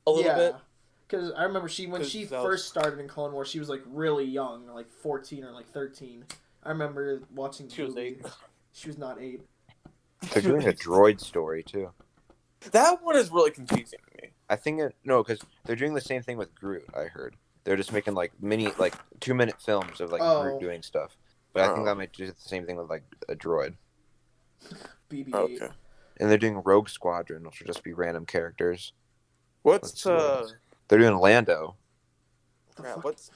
a little bit. Because I remember when she first started in Clone Wars, she was like really young, like 14 or like 13. I remember watching. She was 8. She was not 8. They're doing a droid story too. That one is really confusing to me. I think because they're doing the same thing with Groot. I heard they're just making like mini 2-minute films of like Groot doing stuff. But I think that might do the same thing with like a droid. BB-8. Okay. And they're doing Rogue Squadron, which will just be random characters. What's They're doing Lando. What's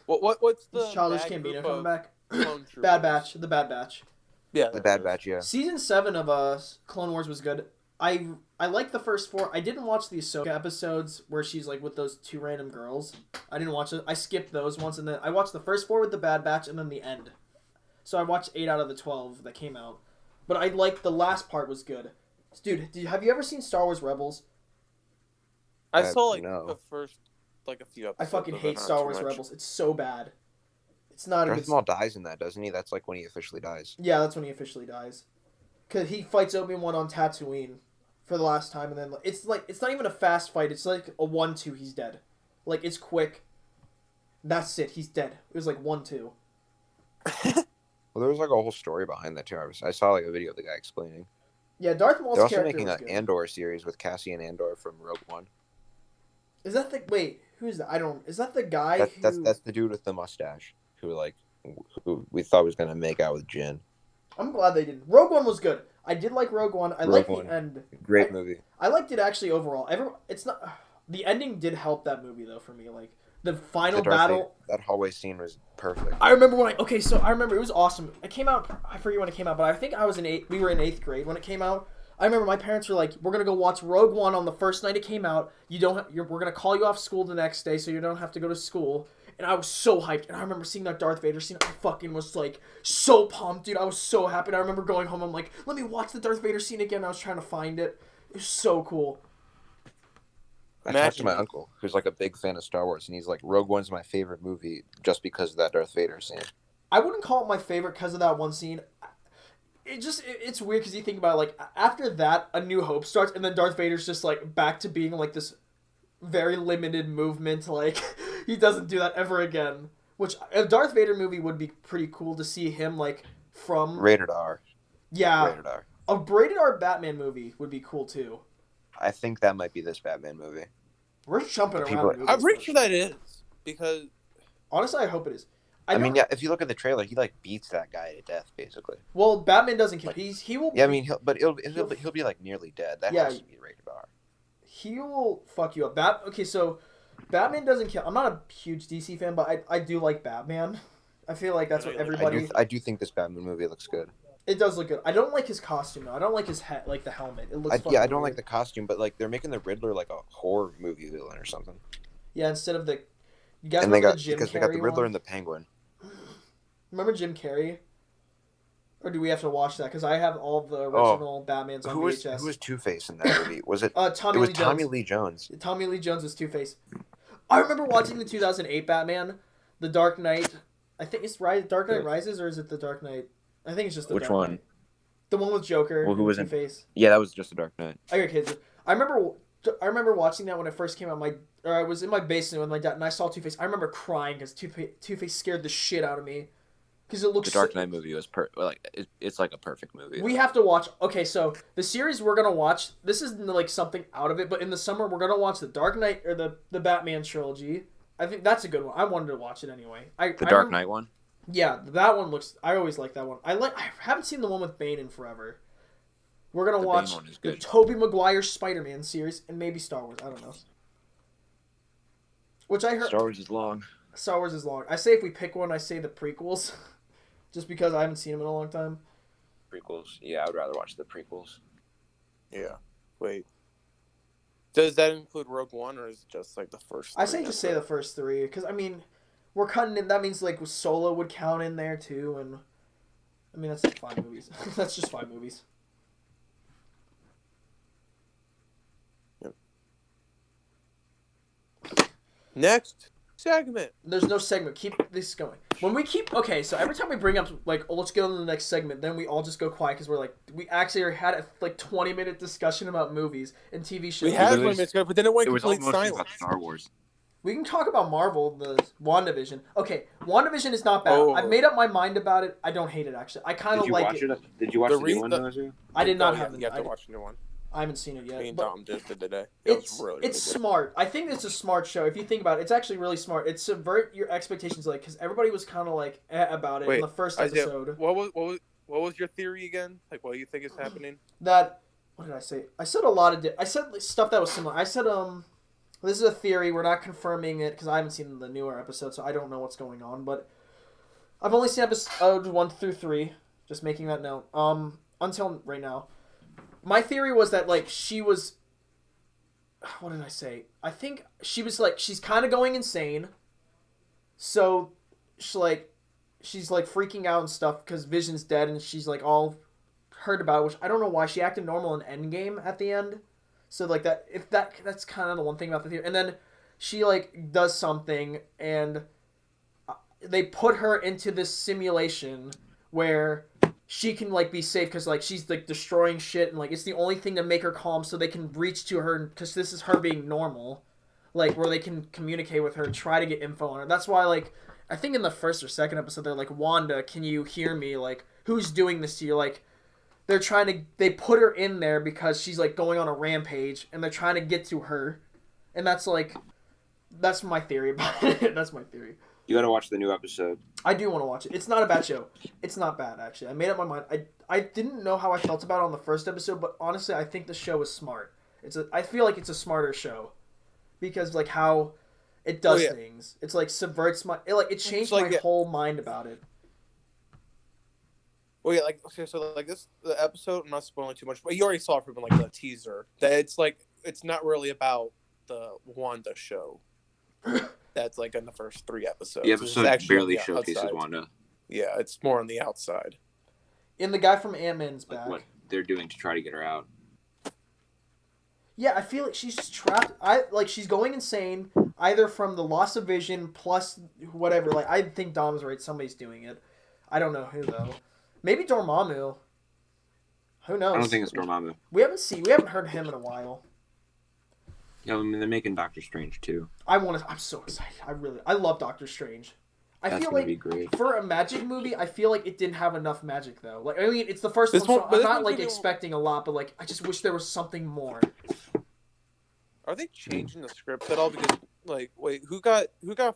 the Childish Gambino coming back? The Bad Batch. Yeah, the Bad Batch. Yeah. Season 7 of Clone Wars was good. I liked the first 4. I didn't watch the Ahsoka episodes where she's like with those 2 random girls. I didn't watch it. I skipped those once, and then I watched the first 4 with the Bad Batch, and then the end. So I watched 8 out of the 12 that came out. But I liked the last part was good. Dude, have you ever seen Star Wars Rebels? I saw the first a few episodes. I fucking hate Star Wars Rebels. It's so bad. It's not Darth Maul dies in that, doesn't he? That's like when he officially dies. Yeah, that's when he officially dies. Cause he fights Obi-Wan on Tatooine for the last time, and then it's not even a fast fight. It's like a 1-2. He's dead. Like, it's quick. That's it. He's dead. It was like 1-2. Well, there was like a whole story behind that too. I saw like a video of the guy explaining. Yeah, Darth Maul's They're character also making was an good. Andor series with Cassian Andor from Rogue One. Is that who is that? Is that the guy That's the dude with the mustache who we thought was gonna make out with Jin. I'm glad they didn't. Rogue One was good. I did like Rogue One. I liked the end. Great movie. I liked it actually overall. It's not. The ending did help that movie though for me. Like the final battle. That hallway scene was perfect. I remember I remember it was awesome. It came out. I forget when it came out, but I think I was we were in 8th grade when it came out. I remember my parents were like, "We're gonna go watch Rogue One on the first night it came out. We're gonna call you off school the next day, so you don't have to go to school." And I was so hyped. And I remember seeing that Darth Vader scene. I fucking was like so pumped, dude. I was so happy. And I remember going home. I'm like, let me watch the Darth Vader scene again. I was trying to find it. It was so cool. I talked to my uncle, who's like a big fan of Star Wars, and he's like, Rogue One's my favorite movie just because of that Darth Vader scene. I wouldn't call it my favorite because of that one scene. It's weird because you think about it, like after that, A New Hope starts, and then Darth Vader's just like back to being like this very limited movement. Like he doesn't do that ever again. Which a Darth Vader movie would be pretty cool to see him like from Rated R. Yeah, Rated R. A rated R Batman movie would be cool too. I think that might be this Batman movie. We're jumping around. I'm pretty sure that is because honestly, I hope it is. I mean, yeah. If you look at the trailer, he like beats that guy to death, basically. Well, Batman doesn't kill. He will. Yeah, I mean, he'll be like nearly dead. That has to be rated R. He will fuck you up. Okay, so Batman doesn't kill. I'm not a huge DC fan, but I do like Batman. I feel like that's what everybody. I do think this Batman movie looks good. It does look good. I don't like his costume though. I don't like his hat, like the helmet. It looks. I don't like the costume, but like they're making the Riddler like a horror movie villain or something. Yeah, instead of the. You guys and remember they got the Riddler and the Penguin. Remember Jim Carrey? Or do we have to watch that? Because I have all the original Batmans on VHS. Who was Two-Face in that movie? Was it? Tommy Lee Jones. Tommy Lee Jones. Tommy Lee Jones was Two-Face. I remember watching the 2008 Batman, The Dark Knight. I think it's Dark Knight Rises, or is it The Dark Knight? I think it's just The Dark Knight. Which one? The one with Joker. Well, who was Two-Face. Yeah, that was just The Dark Knight. I got kids. I remember watching that when it first came out. I was in my basement with my dad, and I saw Two-Face. I remember crying because Two-Face scared the shit out of me. Because it looks. The Dark Knight movie was it's like a perfect movie. We have to watch. Okay, so the series we're gonna watch. This is like something out of it, but in the summer we're gonna watch the Dark Knight or the Batman trilogy. I think that's a good one. I wanted to watch it anyway. The Dark Knight one. Yeah, that one looks. I always like that one. I haven't seen the one with Bane in forever. We're gonna watch the Tobey Maguire Spider-Man series and maybe Star Wars. I don't know. Which I heard. Star Wars is long. Star Wars is long. I say if we pick one, I say the prequels, just because I haven't seen them in a long time. Prequels. Yeah, I would rather watch the prequels. Yeah. Wait. Does that include Rogue One, or is it just like the first? I say just say the first three, because I mean, we're cutting in. That means like Solo would count in there too, and I mean that's like 5 movies. That's just 5 movies. Yep. Next segment. There's no segment. Keep this going. When we keep so every time we bring up like, oh, let's get on to the next segment, then we all just go quiet because we're like, we actually had a like 20-minute discussion about movies and TV shows. We had 20 minutes ago, but then it went complete silence. About Star Wars. We can talk about Marvel, the WandaVision. Okay, WandaVision is not bad. I've made up my mind about it. I don't hate it actually. I kind of like it. Did you watch the new one? I did not have. You have to watch the new one. I haven't seen it yet. Me and Dom just did today. It's smart. I think it's a smart show. If you think about it, it's actually really smart. It subvert your expectations, like, because everybody was kind of like about it in the first episode. What was your theory again? Like, what do you think is happening? What did I say? I said a lot of. I said stuff that was similar. I said this is a theory. We're not confirming it because I haven't seen the newer episode, so I don't know what's going on. But I've only seen episodes 1 through 3. Just making that note. Until right now. My theory was that, like, she was... What did I say? I think she was, like, she's kind of going insane. So, she's, like, freaking out and stuff because Vision's dead and she's, like, all hurt about it, which I don't know why. She acted normal in Endgame at the end. So, like, that's kind of the one thing about the theory. And then she, like, does something and they put her into this simulation where... she can, like, be safe because, like, she's, like, destroying shit and, like, it's the only thing to make her calm so they can reach to her because this is her being normal, like, where they can communicate with her, try to get info on her. That's why, like, I think in the first or second episode, they're like, Wanda, can you hear me? Like, who's doing this to you? Like, they put her in there because she's, like, going on a rampage and they're trying to get to her. And that's, like, that's my theory about it. That's my theory. You gotta watch the new episode. I do want to watch it. It's not a bad show. It's not bad, actually. I made up my mind. I didn't know how I felt about it on the first episode, but honestly, I think the show is smart. I feel like it's a smarter show because, like, how it does things. It's, like, subverts it changed my whole mind about it. Well, yeah, like, okay, so, like, the episode, I'm not spoiling too much, but you already saw it from, like, the teaser, that it's, like, it's not really about the Wanda show. That's, like, in the first 3 episodes. The episode barely showcases Wanda. Yeah, it's more on the outside. And the guy from Ant-Man's back. What they're doing to try to get her out. Yeah, I feel like she's trapped. She's going insane, either from the loss of vision plus whatever. Like, I think Dom's right. Somebody's doing it. I don't know who, though. Maybe Dormammu. Who knows? I don't think it's Dormammu. We haven't heard him in a while. Yeah, I mean, they're making Doctor Strange, too. I'm so excited. I love Doctor Strange. That's feel gonna like be great. For a magic movie, I feel like it didn't have enough magic, though. Like, I mean, it's the first one, so I'm not, like, expecting a lot, but, like, I just wish there was something more. Are they changing the script at all? Because, like, wait, who got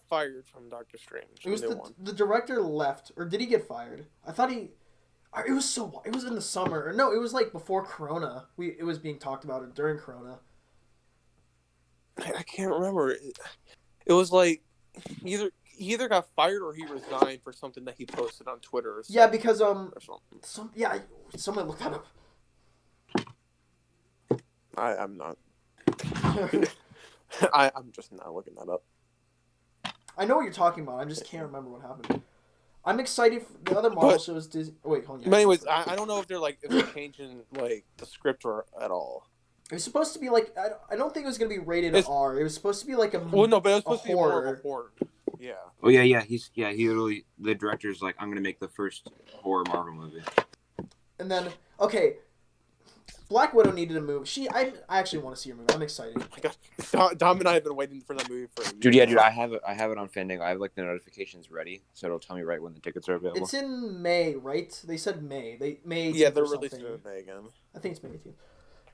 fired from Doctor Strange? It was the director left, or did he get fired? I thought he... It was in the summer. Or no, it was, like, before Corona. It was being talked about during Corona. I can't remember. It was like he either got fired or he resigned for something that he posted on Twitter. Or yeah, because someone looked that up. I'm not. I'm just not looking that up. I know what you're talking about. I just can't remember what happened. I'm excited for the other Marvel shows. Wait, hold on. But anyways, I don't know if they're changing like the script at all. It was supposed to be like I don't think it was gonna be rated R. It was supposed to be like a but it was supposed to be more of a horror. Yeah. Oh yeah. He literally, the director's like, I'm gonna make the first horror Marvel movie. And then Black Widow needed a movie. I actually want to see her movie. I'm excited. Oh my god, Dom and I have been waiting for that movie for a year. Dude, I have it on Fandango. I have like the notifications ready, so it'll tell me right when the tickets are available. It's in May, right? They said May. May 18th. Yeah, they're releasing it in May again. I think it's May 18th.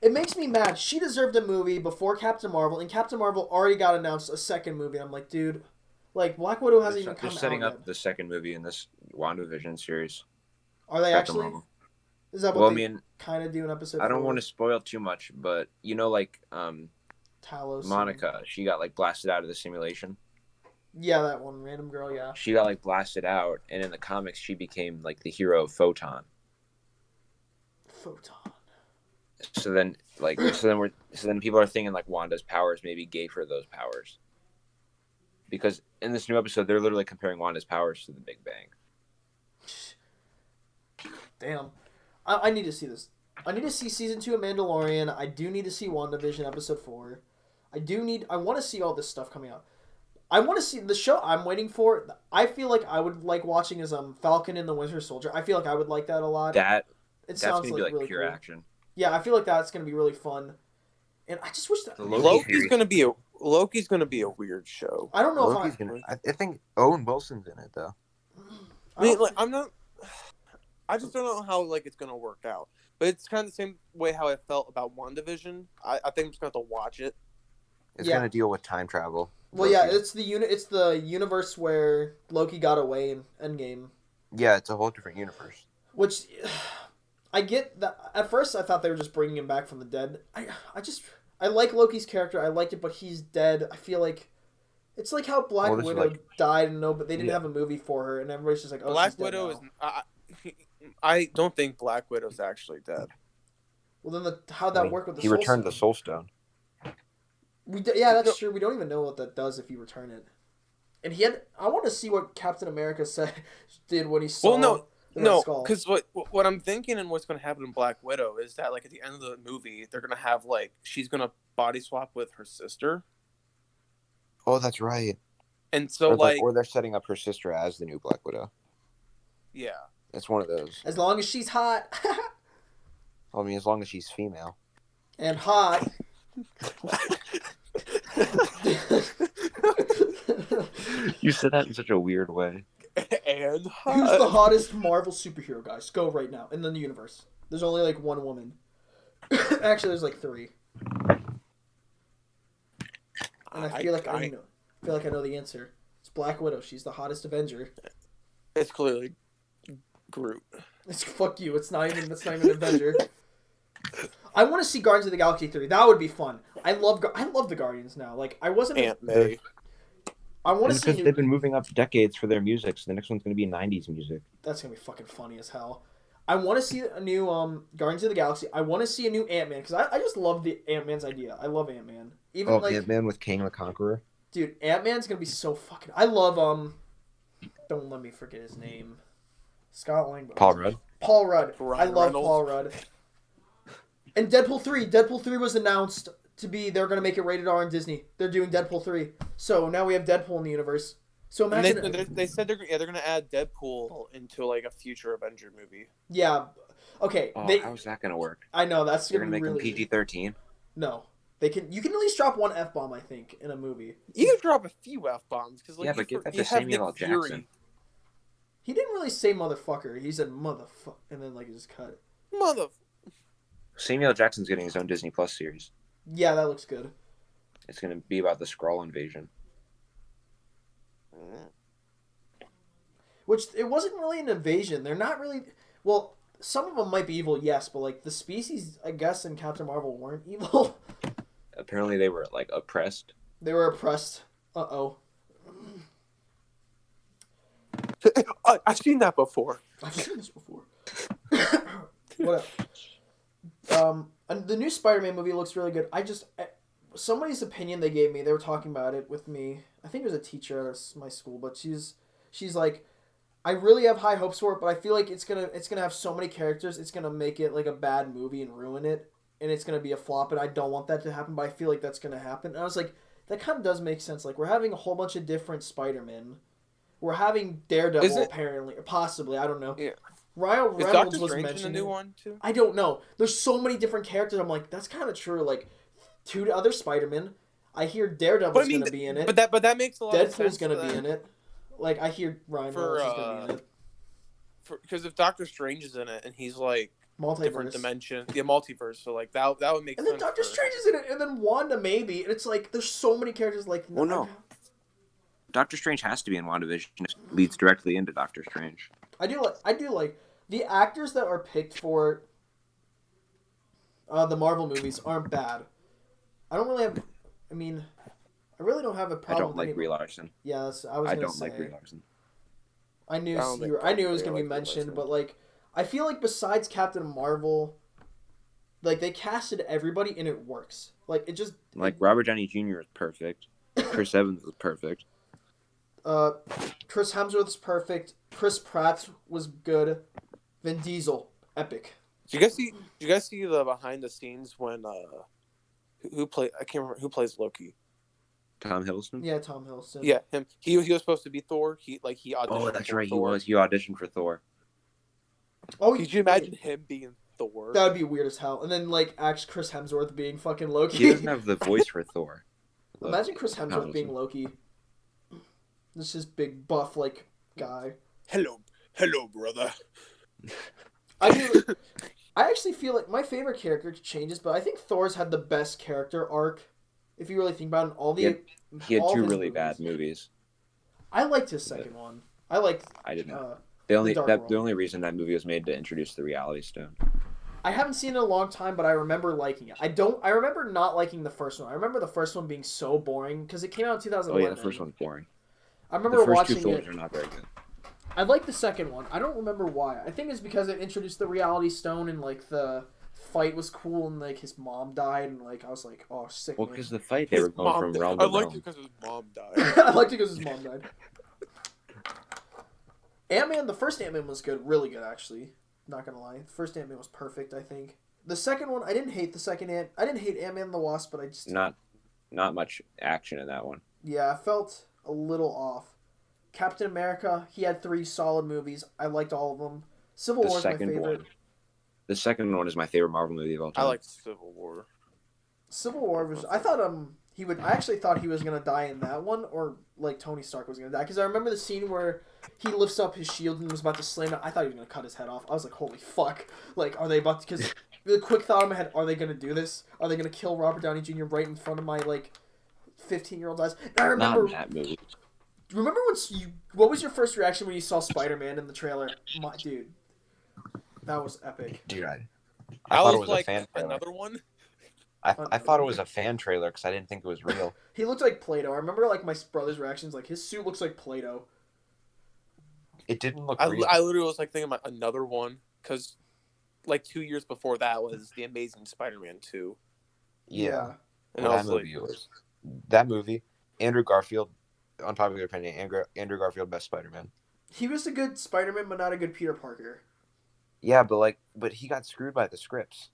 It makes me mad. She deserved a movie before Captain Marvel, and Captain Marvel already got announced a second movie. I'm like, dude, like, Black Widow hasn't even come out yet. They're setting up the second movie in this WandaVision series. Are they Captain actually? Marvel. Is that what they kind of do in episode 4? I don't want to spoil too much, but like Talos Monica, she got like blasted out of the simulation. Yeah, that one random girl. Yeah. She got like blasted out, and in the comics, she became like the hero Photon. Photon. So then people are thinking like Wanda's powers maybe gave her those powers. Because in this new episode, they're literally comparing Wanda's powers to the Big Bang. Damn. I need to see this. I need to see season 2 of Mandalorian. I do need to see WandaVision episode 4. I want to see all this stuff coming out. I want to see the show I'm waiting for. I feel like I would like watching is Falcon and the Winter Soldier. I feel like I would like that a lot. That's gonna be like really pure cool. Action. Yeah, I feel like that's gonna be really fun. And I just wish that Loki's gonna be a weird show. I don't know Loki's I think Owen Wilson's in it though. I just don't know how like it's gonna work out. But it's kind of the same way how I felt about WandaVision. I think I'm just gonna have to watch it. It's gonna deal with time travel. Well, yeah, it's the universe where Loki got away in Endgame. Yeah, it's a whole different universe. Which I get that. At first, I thought they were just bringing him back from the dead. I like Loki's character. I like it, but he's dead. I feel like it's like how Black Widow died, but they didn't have a movie for her, and everybody's just like, "Oh, Black she's dead Widow now." I don't think Black Widow's actually dead. Well, then how'd that work with the Soul He returned Stone? the Soul Stone. That's true. We don't even know what that does if you return it. And I want to see what Captain America did when he saw. Well, no, because what I'm thinking and what's going to happen in Black Widow is that like at the end of the movie they're going to have like she's going to body swap with her sister. Oh, that's right. And so or they're setting up her sister as the new Black Widow. Yeah, it's one of those. As long as she's hot. I mean, as long as she's female. And hot. You said that in such a weird way. And who's the hottest Marvel superhero, guys? Go right now in the universe. There's only like one woman. Actually, there's like 3. And I feel like I know the answer. It's Black Widow. She's the hottest Avenger. It's clearly Groot. It's fuck you. That's not even an Avenger. I want to see Guardians of the Galaxy 3. That would be fun. I love the Guardians now. Like I wasn't. Aunt May. I want to see. Because they've been moving up decades for their music, so the next one's going to be 90s music. That's going to be fucking funny as hell. I want to see a new Guardians of the Galaxy. I want to see a new Ant-Man because I just love the Ant-Man's idea. I love Ant-Man. Ant-Man with King the Conqueror. Dude, Ant-Man's going to be so fucking. I love Don't let me forget his name. Scott Lang. Paul Rudd. Paul Rudd. Ryan I love Reynolds. Paul Rudd. And Deadpool 3. Deadpool 3 was announced to be. They're going to make it rated R on Disney. They're doing Deadpool 3. So now we have Deadpool in the universe. So imagine. They said they're going to add Deadpool into like a future Avenger movie. Yeah. Okay. How's that going to work? I know that's going to be make really him PG-13. No. You can at least drop one F-bomb, I think, in a movie. You can drop a few F-bombs because like but give that to Samuel L. Jackson. He didn't really say motherfucker. He said motherfucker, and then like he just cut it. Samuel Jackson's getting his own Disney Plus series. Yeah, that looks good. It's going to be about the Skrull invasion. Which it wasn't really an invasion. They're not really. Well, some of them might be evil, yes, but like the species, I guess, in Captain Marvel weren't evil. Apparently, they were like oppressed. They were oppressed. Uh-oh. I've seen that before. I've seen this before. What else? The new Spider-Man movie looks really good. Somebody's opinion they gave me, they were talking about it with me. I think it was a teacher at my school, but she's like, I really have high hopes for it, but I feel like it's gonna have so many characters, it's gonna make it like a bad movie and ruin it, and it's gonna be a flop, and I don't want that to happen, but I feel like that's gonna happen. And I was like, that kind of does make sense. Like, we're having a whole bunch of different Spider-Men. We're having Daredevil, apparently. Possibly, I don't know. Yeah. Ryan Reynolds was mentioned. In the new one, too? I don't know. There's so many different characters. I'm like, that's kind of true. Like, 2 other Spider-Men. I hear Daredevil's going to be in it. But that makes a lot of sense. Deadpool's going to be in it. Like, I hear Ryan Reynolds is going to be in it. Because if Doctor Strange is in it, and he's, like, different dimension. Yeah, multiverse. So, like, that would make sense. And then Doctor Strange is in it, and then Wanda maybe. And it's like, there's so many characters like... Well, no. Doctor Strange has to be in WandaVision. It leads directly into Doctor Strange. I do like the actors that are picked for the Marvel movies aren't bad. I don't really have. I mean, I really don't have a I problem don't with like Brie Larson. Yeah, I was I gonna don't say. like Brie Larson. I knew it was gonna be mentioned, but like, I feel like besides Captain Marvel, like they casted everybody and it works. Like it just Robert Downey Jr. is perfect. Chris Evans is perfect. Chris Hemsworth's perfect. Chris Pratt was good. Vin Diesel, epic. Did you guys see the behind the scenes when who play? I can't remember who plays Loki. Tom Hiddleston. Yeah, Tom Hiddleston. Yeah, him. He was supposed to be Thor. He auditioned. Oh, that's right. Thor. He auditioned for Thor. Oh, could you imagine him being Thor? That would be weird as hell. And then actually Chris Hemsworth being fucking Loki. He doesn't have the voice for Thor. Imagine Chris Hemsworth being Loki. This is big buff guy. Hello, brother. I actually feel like my favorite character changes, but I think Thor's had the best character arc. If you really think about it, he had 2 really bad movies. I liked his second one. I didn't. The only reason that movie was made to introduce the Reality Stone. I haven't seen it in a long time, but I remember liking it. I remember not liking the first one. I remember the first one being so boring because it came out in 2011. Oh yeah, the first one's boring. I remember watching it. The first 2 Thors are not very good. I like the second one. I don't remember why. I think it's because it introduced the Reality Stone and the fight was cool and his mom died and I was like, oh, sick. Well, because the fight they were going from realm to realm. I liked it because his mom died. I liked it because his mom died. Ant-Man, the first Ant-Man was good, really good actually. Not gonna lie, the first Ant-Man was perfect. I think the second one, I didn't hate the second I didn't hate Ant-Man and the Wasp, but I just not much action in that one. Yeah, I felt a little off. Captain America, he had 3 solid movies. I liked all of them. Civil War is my favorite. The second one is my favorite Marvel movie of all time. I like Civil War. Civil War was. I thought he would. I actually thought he was gonna die in that one, or Tony Stark was gonna die, because I remember the scene where he lifts up his shield and was about to slam it. I thought he was gonna cut his head off. I was like, holy fuck! Are they about to? Because the quick thought in my head, are they gonna do this? Are they gonna kill Robert Downey Jr. right in front of my 15-year-old eyes? And I remember. Not in that movie. Remember what was your first reaction when you saw Spider-Man in the trailer? Dude, that was epic. Dude, I thought it was a fan trailer. Another one? I thought it was a fan trailer because I didn't think it was real. He looked like Play-Doh. I remember my brother's reactions, his suit looks like Play-Doh. It didn't look real. I literally was thinking about another one because 2 years before that was The Amazing Spider-Man 2. Yeah. And that movie, Andrew Garfield, unpopular opinion, Andrew Garfield, best Spider-Man. He was a good Spider-Man, but not a good Peter Parker. Yeah, but he got screwed by the scripts.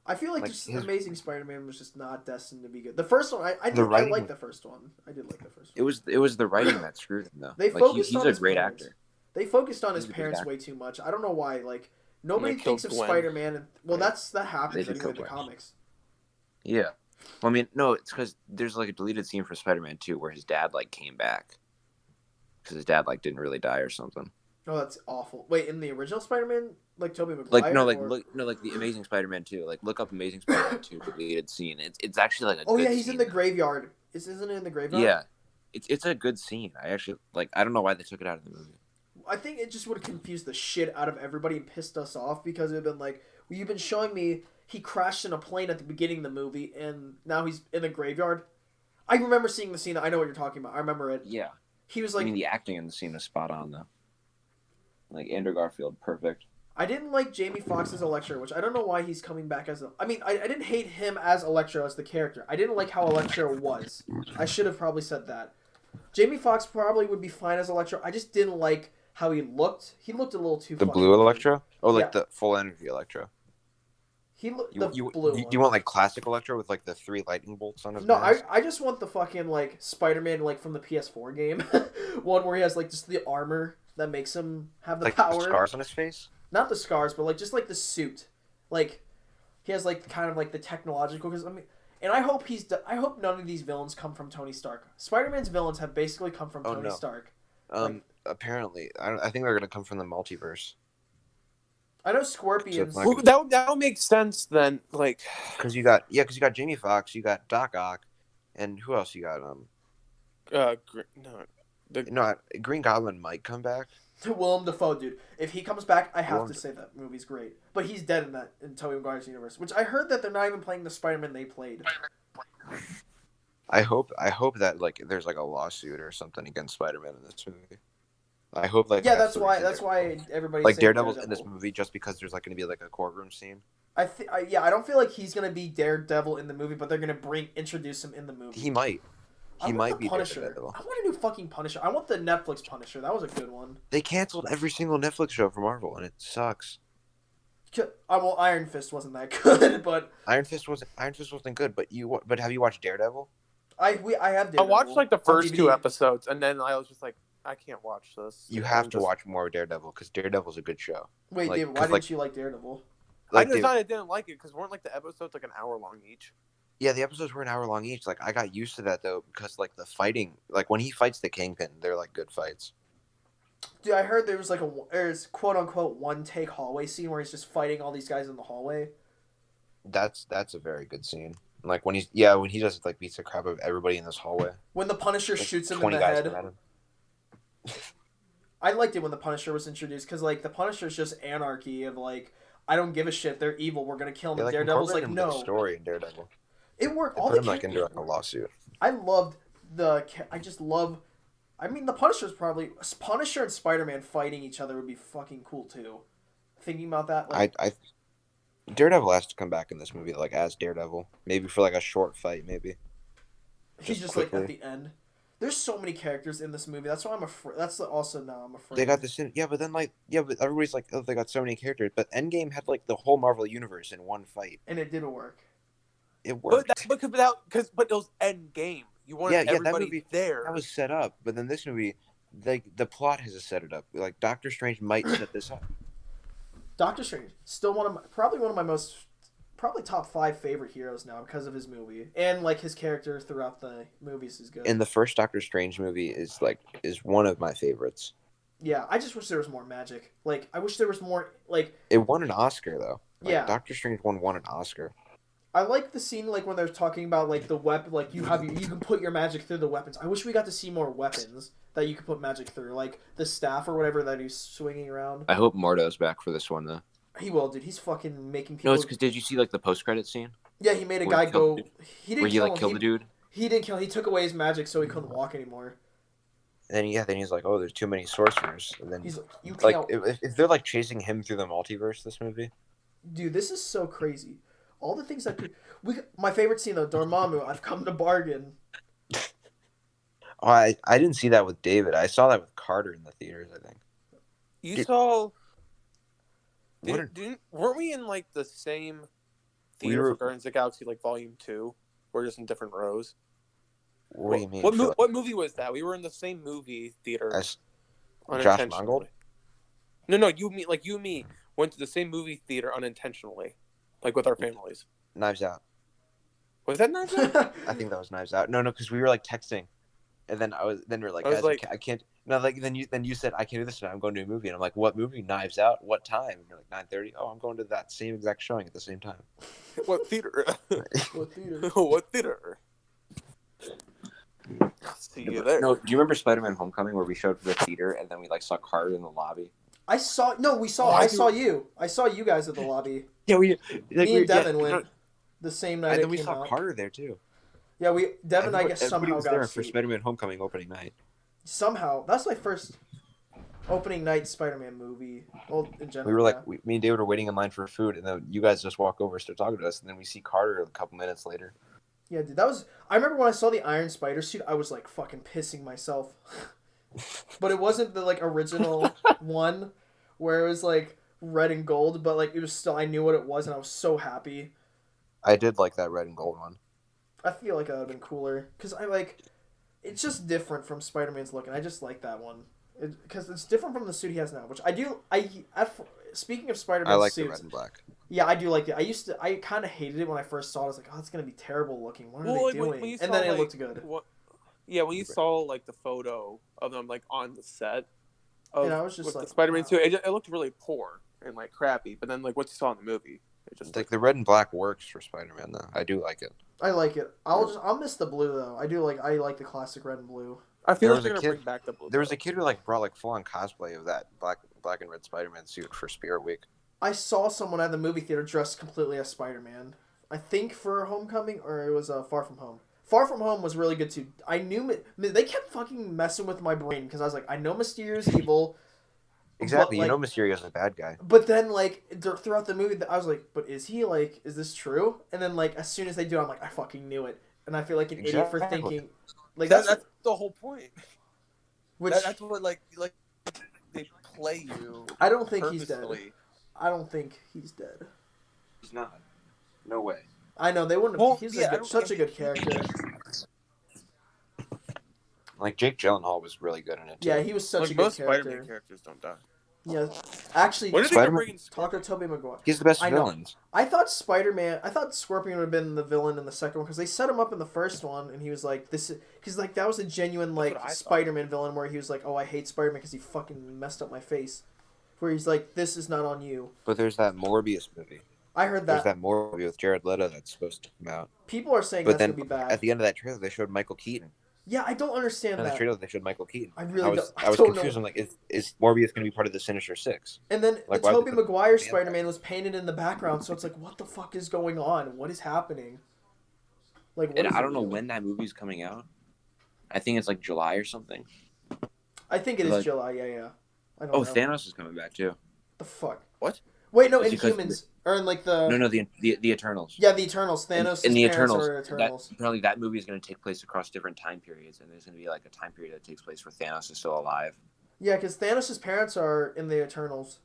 I feel like Amazing Spider-Man was just not destined to be good. The first one, I liked the first one. I did like the first one. It was the writing that screwed him, though. They focused he's on a great actor. They focused on his parents way too much. I don't know why. Nobody thinks of Spider-Man. That happens anyway in the comics. Yeah. Well, I mean, no, it's because there's a deleted scene for Spider-Man 2 where his dad came back because his dad didn't really die or something. Oh, that's awful. Wait, in the original Spider-Man, Tobey Maguire? The Amazing Spider-Man 2. Look up Amazing Spider-Man 2 deleted scene. It's actually Oh yeah, he's scene. In the graveyard. Isn't it in the graveyard? Yeah, it's a good scene. I actually I don't know why they took it out of the movie. I think it just would have confused the shit out of everybody and pissed us off because it would have been well, you've been showing me he crashed in a plane at the beginning of the movie and now he's in a graveyard. I remember seeing the scene. I know what you're talking about. I remember it. Yeah. He was I mean, the acting in the scene is spot on, though. Andrew Garfield, perfect. I didn't like Jamie Foxx as Electro, which I don't know why he's coming back as I didn't hate him as Electro, as the character. I didn't like how Electro was. I should have probably said that. Jamie Foxx probably would be fine as Electro. I just didn't like how he looked. He looked a little too. The blue Electro? Oh, the full energy Electro. He looked you blue one. You want classic Electro with the 3 lightning bolts on his mask? I just want the fucking Spider-Man from the PS4 game. One where he has just the armor that makes him have the power. The scars on his face? Not the scars, but just the suit. He has kind of the technological, because and I hope I hope none of these villains come from Tony Stark. Spider-Man's villains have basically come from Tony Stark. Apparently, I think they're gonna come from the multiverse. I know Scorpions. That would make sense then, because you got Jamie Foxx, you got Doc Ock, and who else you got? No, Green Goblin might come back. Willem Dafoe, dude. If he comes back, I have to say that movie's great. But he's dead in Tobey Maguire's universe, which I heard that they're not even playing the Spider-Man they played. I hope that like there's like a lawsuit or something against Spider-Man in this movie. I hope like that's why everybody's like Daredevil's in this movie just because there's like going to be like a courtroom scene. I don't feel like he's going to be Daredevil in the movie, but they're going to introduce him in the movie. He might. He might be Punisher. Daredevil. I want a new fucking Punisher. I want the Netflix Punisher. That was a good one. They canceled every single Netflix show for Marvel, and it sucks. Well, Iron Fist wasn't that good, but Iron Fist wasn't good. But have you watched Daredevil? I have Daredevil. I watched like the first 2 episodes, and then I was just like, I can't watch this. You have to watch more Daredevil because Daredevil's a good show. Wait, like, David, why didn't you like Daredevil? Like, I decided I didn't like it because weren't like the episodes like an hour long each. Yeah, the episodes were an hour long each. Like I got used to that though because like the fighting, like when he fights the Kingpin, they're like good fights. Dude, I heard there was like there's quote unquote one take hallway scene where he's just fighting all these guys in the hallway. That's a very good scene. Like when he just like beats the crap out of everybody in this hallway. When the Punisher like shoots him in the head. I liked it when the Punisher was introduced because like the Punisher's just anarchy of like I don't give a shit, they're evil, we're gonna kill them. Like, Daredevil's like no. Story in Daredevil. It worked. All put him like into like a lawsuit. I loved I just love. I mean, the Punisher and Spider-Man fighting each other would be fucking cool too. Thinking about that, like, Daredevil has to come back in this movie, like as Daredevil, maybe for like a short fight, maybe. He's just quickly. Like at the end. There's so many characters in this movie. That's why I'm afraid. That's also now I'm afraid. They got this in, but then but everybody's like, oh, they got so many characters. But Endgame had like the whole Marvel universe in one fight, and it didn't work. It worked. But it was Endgame. You wanted everybody that movie, there. That was set up, but then this movie, like the plot has to set it up. Like Doctor Strange might set this up. Doctor Strange, still probably one of my most, probably top 5 favorite heroes now because of his movie and like his character throughout the movies is good. And the first Doctor Strange movie is one of my favorites. Yeah, I just wish there was more magic. Like I wish there was more like. It won an Oscar though. Like, yeah, Doctor Strange won an Oscar. I like the scene like when they're talking about like the weapon, like you can put your magic through the weapons. I wish we got to see more weapons that you could put magic through, like the staff or whatever that he's swinging around. I hope Mordo's back for this one though. He will, dude. He's fucking making people. No, it's because did you see like the post-credit scene? Yeah, he made a guy go. He didn't kill the dude. He didn't kill him. He took away his magic so he couldn't walk anymore. And then he's like, oh, there's too many sorcerers. And then he's like, you can't. Like if they're like chasing him through the multiverse, this movie. Dude, this is so crazy. All the things that my favorite scene though, Dormammu, I've come to bargain. Oh, I didn't see that with David. I saw that with Carter in the theaters, I think. Saw... weren't we in like the same theater for Guardians of the Galaxy, like Volume 2? We're just in different rows. What do you mean? What movie was that? We were in the same movie theater. As Josh Mangold? No, you and me went to the same movie theater unintentionally, like with our families. Knives Out. Was that Knives Out? I think that was Knives Out. No, because we were like texting, and then we were like, guys, I can't. No, like then you said I can't do this tonight. I'm going to a movie, and I'm like, what movie? Knives Out. What time? And you're like 9:30. Oh, I'm going to that same exact showing at the same time. What theater? What theater? What theater? I'll see you there. No, do you remember Spider-Man: Homecoming where we showed for the theater and then we like saw Carter in the lobby? I saw you. I saw you guys at the lobby. Yeah, me and Devin went the same night. And then we saw Carter there too. Yeah, Devin I guess somehow was got there for Spider-Man: Homecoming opening night. Somehow, that's my first opening night Spider-Man movie. Well, in general, we were like, me and David were waiting in line for food, and then you guys just walk over, and start talking to us, and then we see Carter a couple minutes later. Yeah, dude, that was. I remember when I saw the Iron Spider suit, I was like fucking pissing myself. But it wasn't the like original one, where it was like red and gold, but like it was still. I knew what it was, and I was so happy. I did like that red and gold one. I feel like that would have been cooler because I like. It's just different from Spider-Man's look, and I just like that one because it's different from the suit he has now, which I do. Speaking of Spider-Man's I like suits, the red and black. Yeah, I do like it. I kind of hated it when I first saw it. I was like, oh, it's gonna be terrible looking. What are they doing? And then it looked good. When you saw like the photo of them like on the set, and I was just with like, the Spider-Man wow. suit, it looked really poor and like crappy. But then like what you saw in the movie, it just like the red and black works for Spider-Man though. I do like it. I like it. I'll miss the blue though. I like the classic red and blue. I feel like they're gonna bring back the blue. There was a kid who like brought like full on cosplay of that black and red Spider-Man suit for Spirit Week. I saw someone at the movie theater dressed completely as Spider-Man. I think for Homecoming, or it was Far From Home. Far From Home was really good too. I knew they kept fucking messing with my brain because I was like, I know Mysterio's evil. Exactly, you know Mysterio's a bad guy. But then, like, throughout the movie, I was like, but is he, like, is this true? And then, like, as soon as they do it, I'm like, I fucking knew it. And I feel like an idiot for thinking... Like, that's the whole point. That's what, like, they play you. I don't think he's dead. I don't think he's dead. He's not. No way. I know, they wouldn't have... He's such a good character. Like, Jake Gyllenhaal was really good in it, too. Yeah, he was such a good most character. Spider-Man characters don't die. Yeah. Actually, talk to Tobey Maguire. He's the best villains. I thought Scorpion would have been the villain in the second one, because they set him up in the first one, and he was like, because, like, that was a genuine, like, Spider-Man villain, where he was like, oh, I hate Spider-Man because he fucking messed up my face. Where he's like, this is not on you. But there's that Morbius movie. I heard that. There's that movie with Jared Leto that's supposed to come out. People are saying that's going to be bad. At the end of that trailer, they showed Michael Keaton. Yeah, I don't understand that. In the trailer, they showed Michael Keaton. I was confused. I'm like, is Morbius going to be part of the Sinister Six? And then like, the Tobey Maguire Spider-Man was painted in the background, so it's like, what the fuck is going on? What is happening? Like, and I don't know when that movie's coming out. I think it's like July or something. I think it is July. Yeah. I don't know. Thanos is coming back too. The fuck? What? Wait, no, Inhumans. Or in like the... No, the Eternals. Yeah, the Eternals. Thanos' in the Eternals. Apparently that movie is going to take place across different time periods, and there's going to be like a time period that takes place where Thanos is still alive. Yeah, because Thanos' parents are in the Eternals,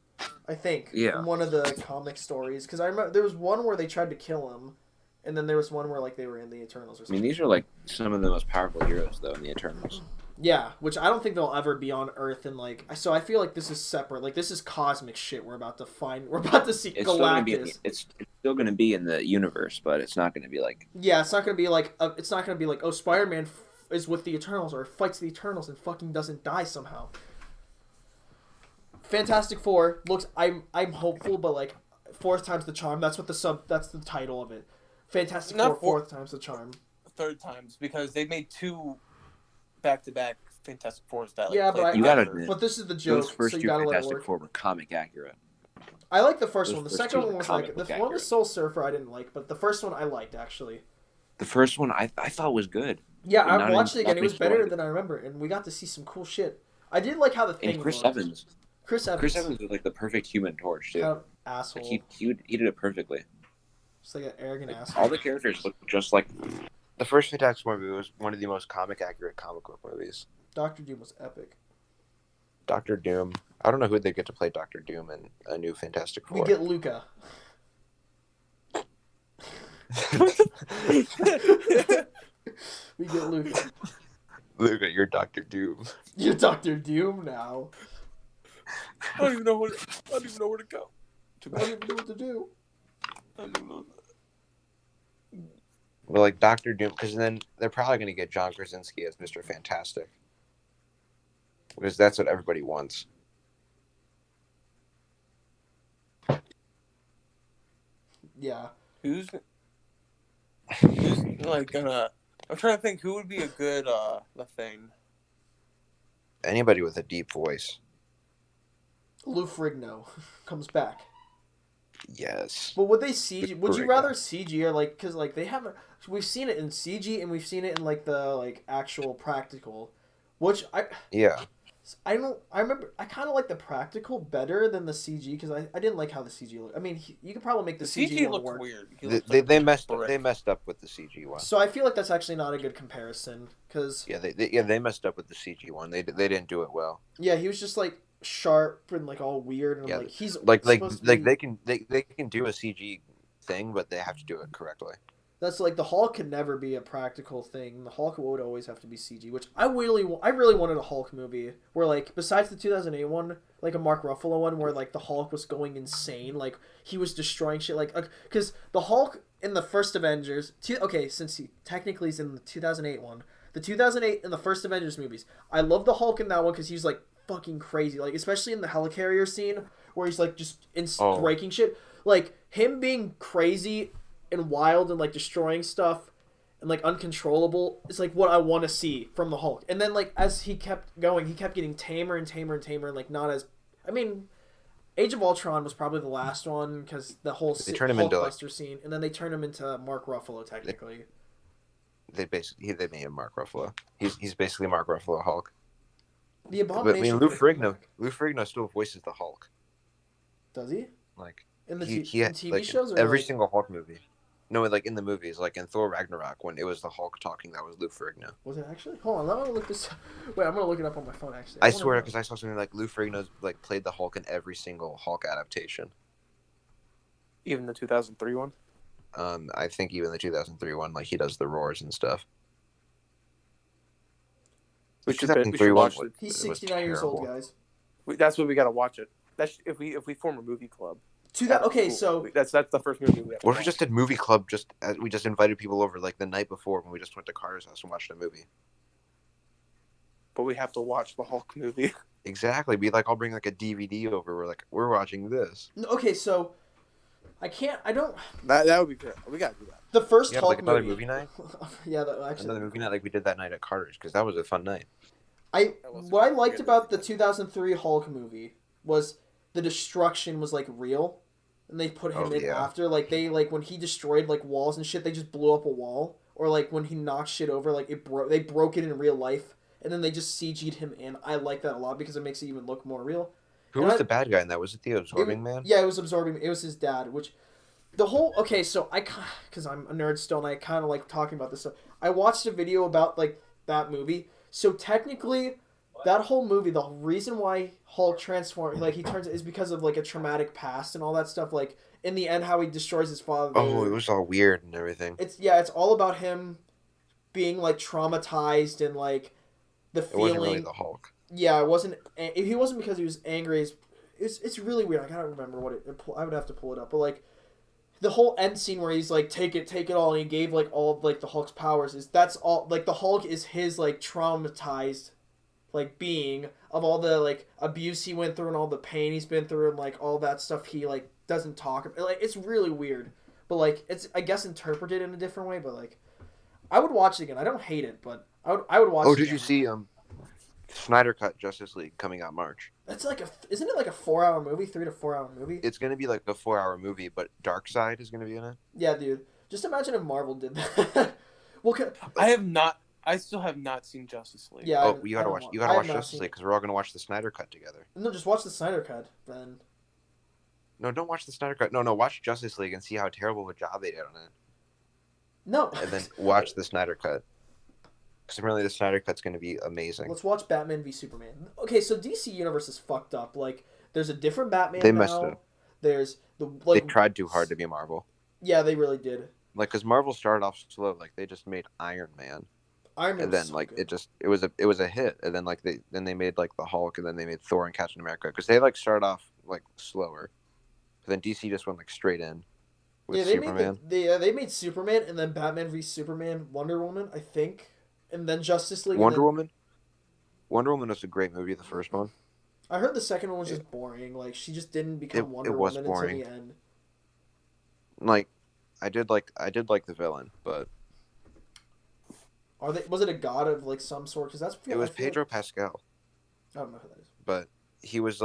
I think. Yeah. In one of the comic stories. Because I remember there was one where they tried to kill him, and then there was one where like they were in the Eternals or something. I mean, these are like some of the most powerful heroes, though, in the Eternals. Yeah, which I don't think they'll ever be on Earth, and like, so I feel like this is separate. Like, this is cosmic shit we're about to find. We're about to see Galactus. It's still going to be in the universe, but it's not going to be like. Yeah, it's not going to be like. It's not going to be like, oh, Spider-Man is with the Eternals or fights the Eternals and fucking doesn't die somehow. Fantastic Four looks. I'm hopeful, but like, fourth time's the charm. That's what That's the title of it. Fantastic Four. Fourth time's the charm. Third times because they made two back-to-back Fantastic Fours that. Like, yeah, but you gotta admit, but this is the joke. Those first so you two gotta Fantastic Four were comic accurate. I like the first one. The second one was like the one with Soul Surfer. I didn't like, but the first one I liked actually. The first one I thought was good. Yeah, I watched it again. It was better than I remember, and we got to see some cool shit. I did like how the thing. And Chris looked. Evans. Chris Evans was like the perfect Human Torch too. Asshole. Like he did it perfectly. Just like an arrogant asshole. All the characters look just like. The first Fantastic Four movie was one of the most comic accurate comic book movies. Doctor Doom was epic. Doctor Doom. I don't know who they get to play Doctor Doom in a new Fantastic Four. We get Luca. We get Luca. Luca, you're Doctor Doom. You're Doctor Doom now. I don't even know where to go. I don't even know what to do. I don't know. Well, like Doctor Doom, because then they're probably going to get John Krasinski as Mr. Fantastic. Because that's what everybody wants. Yeah. Who's like gonna? I'm trying to think who would be a good the Thing. Anybody with a deep voice. Lou Ferrigno comes back. Yes. But would they CG? Would you rather CG or like? Because like they haven't. We've seen it in CG and we've seen it in like the like actual practical, which I remember I kind of like the practical better than the CG because I didn't like how the CG looked. I mean, you could probably make the CG look work. Weird. They messed up with the CG one. So I feel like that's actually not a good comparison because they messed up with the CG one. They didn't do it well. Yeah, he was just like sharp and like all weird and like he's like they can do a CG thing, but they have to do it correctly. That's like the Hulk can never be a practical thing. The Hulk would always have to be CG, which I really wanted a Hulk movie where like besides the 2008 one, like a Mark Ruffalo one where like the Hulk was going insane, like he was destroying shit, like because the Hulk in the first Avengers, since he technically is in the 2008 one, the 2008 and the first Avengers movies, I love the Hulk in that one because he's like fucking crazy, like especially in the helicarrier scene where he's like just breaking shit, like him being crazy and wild and like destroying stuff and like uncontrollable is like what I want to see from the Hulk. And then like as he kept going, he kept getting tamer and tamer and tamer, and like not as. I mean, Age of Ultron was probably the last one because the whole Hulkbuster scene, and then they turned him into Mark Ruffalo technically. They made him Mark Ruffalo. He's basically Mark Ruffalo Hulk. The Abomination. But I mean, Lou Ferrigno still voices the Hulk. Does he? Like in the in TV like, shows, or every like... single Hulk movie. No, like in the movies, like in Thor Ragnarok, when it was the Hulk talking, that was Lou Ferrigno. Was it actually? Hold on, I'm gonna look this. Wait, I'm gonna look it up on my phone. Actually, I swear, because I saw something like Lou Ferrigno like played the Hulk in every single Hulk adaptation. Even the 2003 one. I think even the 2003 one, like he does the roars and stuff. We should watch it. He's 69 years old, guys. That's what we gotta watch it. That's if we form a movie club. Okay, cool. So that's the first movie we have. What if we just did movie club? We just invited people over like the night before when we just went to Carter's house and watched a movie. But we have to watch the Hulk movie. Exactly. I'll bring like a DVD over. We're watching this. Okay, so I don't. That would be good. We gotta do that. The first Hulk like another movie night. Yeah, actually another movie night like we did that night at Carter's because that was a fun night. What I liked about the 2003 Hulk movie was the destruction was like real, and they put him in after when he destroyed like walls and shit, they just blew up a wall, or like when he knocked shit over, like they broke it in real life, and then they just CG'd him in. I like that a lot because it makes it even look more real. Who was the bad guy in that? Was it the Absorbing Man? Yeah, it was Absorbing. It was his dad, which the whole so because I'm a nerd still, and I kind of like talking about this stuff. I watched a video about like that movie. So technically, that whole movie, the reason why Hulk transforms, like he turns, is because of like a traumatic past and all that stuff. Like in the end, how he destroys his father. Oh, it was all weird and everything. It's all about him being like traumatized and like the feeling. It wasn't really the Hulk. Yeah, it wasn't. He wasn't because he was angry. It's really weird. I gotta remember I would have to pull it up, but like. The whole end scene where he's like, take it all, and he gave like all of, like the Hulk's powers that's all like the Hulk is his like traumatized like being of all the like abuse he went through and all the pain he's been through and like all that stuff he like doesn't talk about. Like it's really weird, but like it's I guess interpreted in a different way. But like I would watch it again. I don't hate it, but I would watch. Oh, it did again. you see Snyder Cut Justice League coming out March? That's isn't it like a 4-hour movie, 3 to 4 hour movie? It's gonna be like a 4-hour movie, but Darkseid is gonna be in it. Yeah, dude. Just imagine if Marvel did that. Well, I still have not seen Justice League. Yeah. Oh, you gotta watch Justice League because we're all gonna watch the Snyder Cut together. No, just watch the Snyder Cut then. No, don't watch the Snyder Cut. No, watch Justice League and see how terrible of a job they did on it. No. And then watch the Snyder Cut. Because apparently the Snyder Cut's going to be amazing. Let's watch Batman v Superman. Okay, so DC Universe is fucked up. Like, there's a different Batman They now. messed it. There's they tried too hard to be Marvel. Yeah, they really did. Like, because Marvel started off slow. Like, they just made Iron Man. And then, like, good. it was a hit. And then, like, they made, like, the Hulk. And then they made Thor and Captain America. Because they, like, started off, like, slower. But then DC just went, like, straight in. With Superman. They made Superman and then Batman v Superman, Wonder Woman, I think. And then Justice League. Wonder Woman was a great movie, the first one. I heard the second one was just boring. Like, she just didn't become Wonder Woman until the end. Like, I did like the villain, but was it a god of like some sort? Because that's it was Pedro Pascal. I don't know who that is. But he was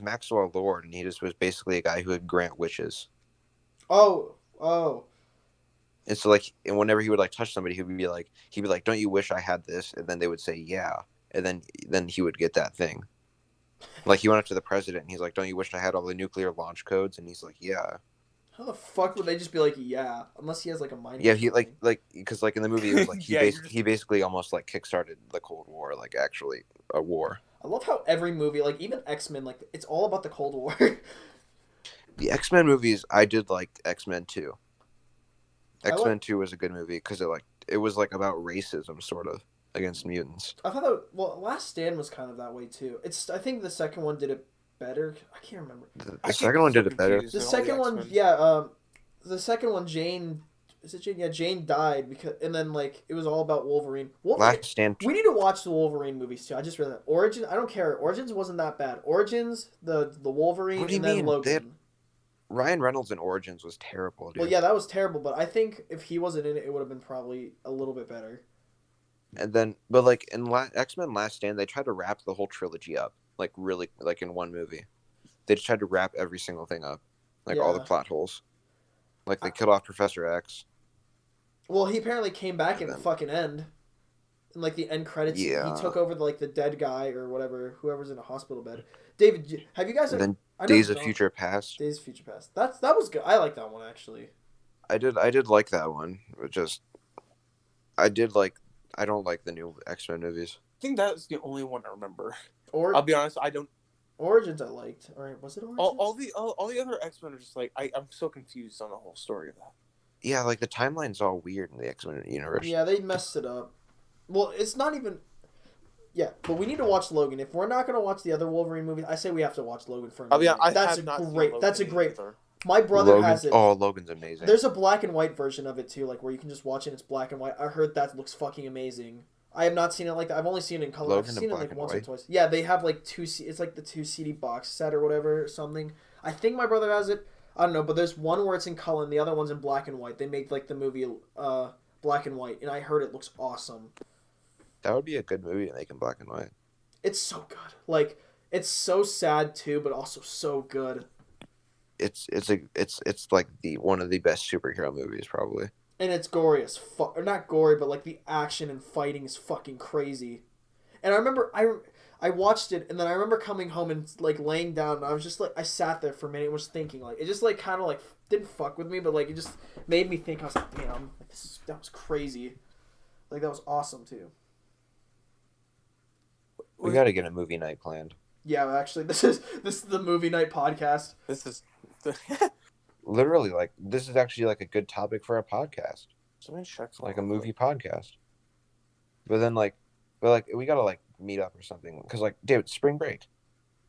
Maxwell Lord, and he just was basically a guy who would grant wishes. Oh. And so, like, and whenever he would like touch somebody, he'd be like, "Don't you wish I had this?" And then they would say, "Yeah," and then he would get that thing. Like, he went up to the president, and he's like, "Don't you wish I had all the nuclear launch codes?" And he's like, "Yeah." How the fuck would they just be like, "Yeah"? Unless he has like a mind. Yeah, he like because like in the movie, it was like he basically almost like kickstarted the Cold War, like actually a war. I love how every movie, like even X-Men, like it's all about the Cold War. The X-Men movies, I did like X-Men 2. X-Men 2 was a good movie because it was about racism sort of against mutants. I thought that Last Stand was kind of that way too. I think the second one did it better. I can't remember. The second one did it better. The second one, yeah. The second one, Jane. Is it Jane? Yeah, Jane died and then like it was all about Wolverine. Last Stand. We need to watch the Wolverine movies too. I just read that. Origins. I don't care. Origins wasn't that bad. Origins, the Wolverine, and then Logan. Ryan Reynolds in Origins was terrible, dude. Well, yeah, that was terrible, but I think if he wasn't in it, it would have been probably a little bit better. And then, but like in X-Men Last Stand, they tried to wrap the whole trilogy up, like really, like in one movie. They just tried to wrap every single thing up, like all the plot holes. Like they killed off Professor X. Well, he apparently came back in the fucking end. In like the end credits, he took over the dead guy or whatever, whoever's in a hospital bed. David, have you guys? And then Days of Future Past. Days of Future Past. That was good. I like that one actually. I did like that one. It just, I don't like the new X-Men movies. I think that's the only one I remember. Or I'll be honest, I don't. Origins I liked. All right, was it Origins? All the other X-Men are just like I'm so confused on the whole story of that. Yeah, like the timeline's all weird in the X-Men universe. Yeah, they messed it up. Well, it's not even. Yeah, but we need to watch Logan. If we're not gonna watch the other Wolverine movies, I say we have to watch Logan for. I'll be honest, That's a great. My brother has it. Oh, Logan's amazing. There's a black and white version of it too, like where you can just watch it. It's black and white. I heard that looks fucking amazing. I have not seen it like that. I've only seen it in color. Logan I've seen it like once or white? twice. Yeah, they have like it's like the 2 CD box set or whatever or something. I think my brother has it. I don't know, but there's one where it's in color and the other one's in black and white. They make like the movie black and white, and I heard it looks awesome. That would be a good movie to make in black and white. It's so good. Like it's so sad too, but also so good. It's like one of the best superhero movies probably. And it's gory as fuck. Or not gory, but like the action and fighting is fucking crazy. And I remember I watched it, and then I remember coming home and like laying down, and I was just like, I sat there for a minute and was thinking, like, it just like kind of like didn't fuck with me, but like it just made me think. I was like, damn, that was crazy. Like that was awesome too. We got to get a movie night planned. Yeah, actually, this is the movie night podcast. This is literally like this is actually like a good topic for a podcast. Somebody checks like a movie podcast. But then we gotta like meet up or something because like David, spring break.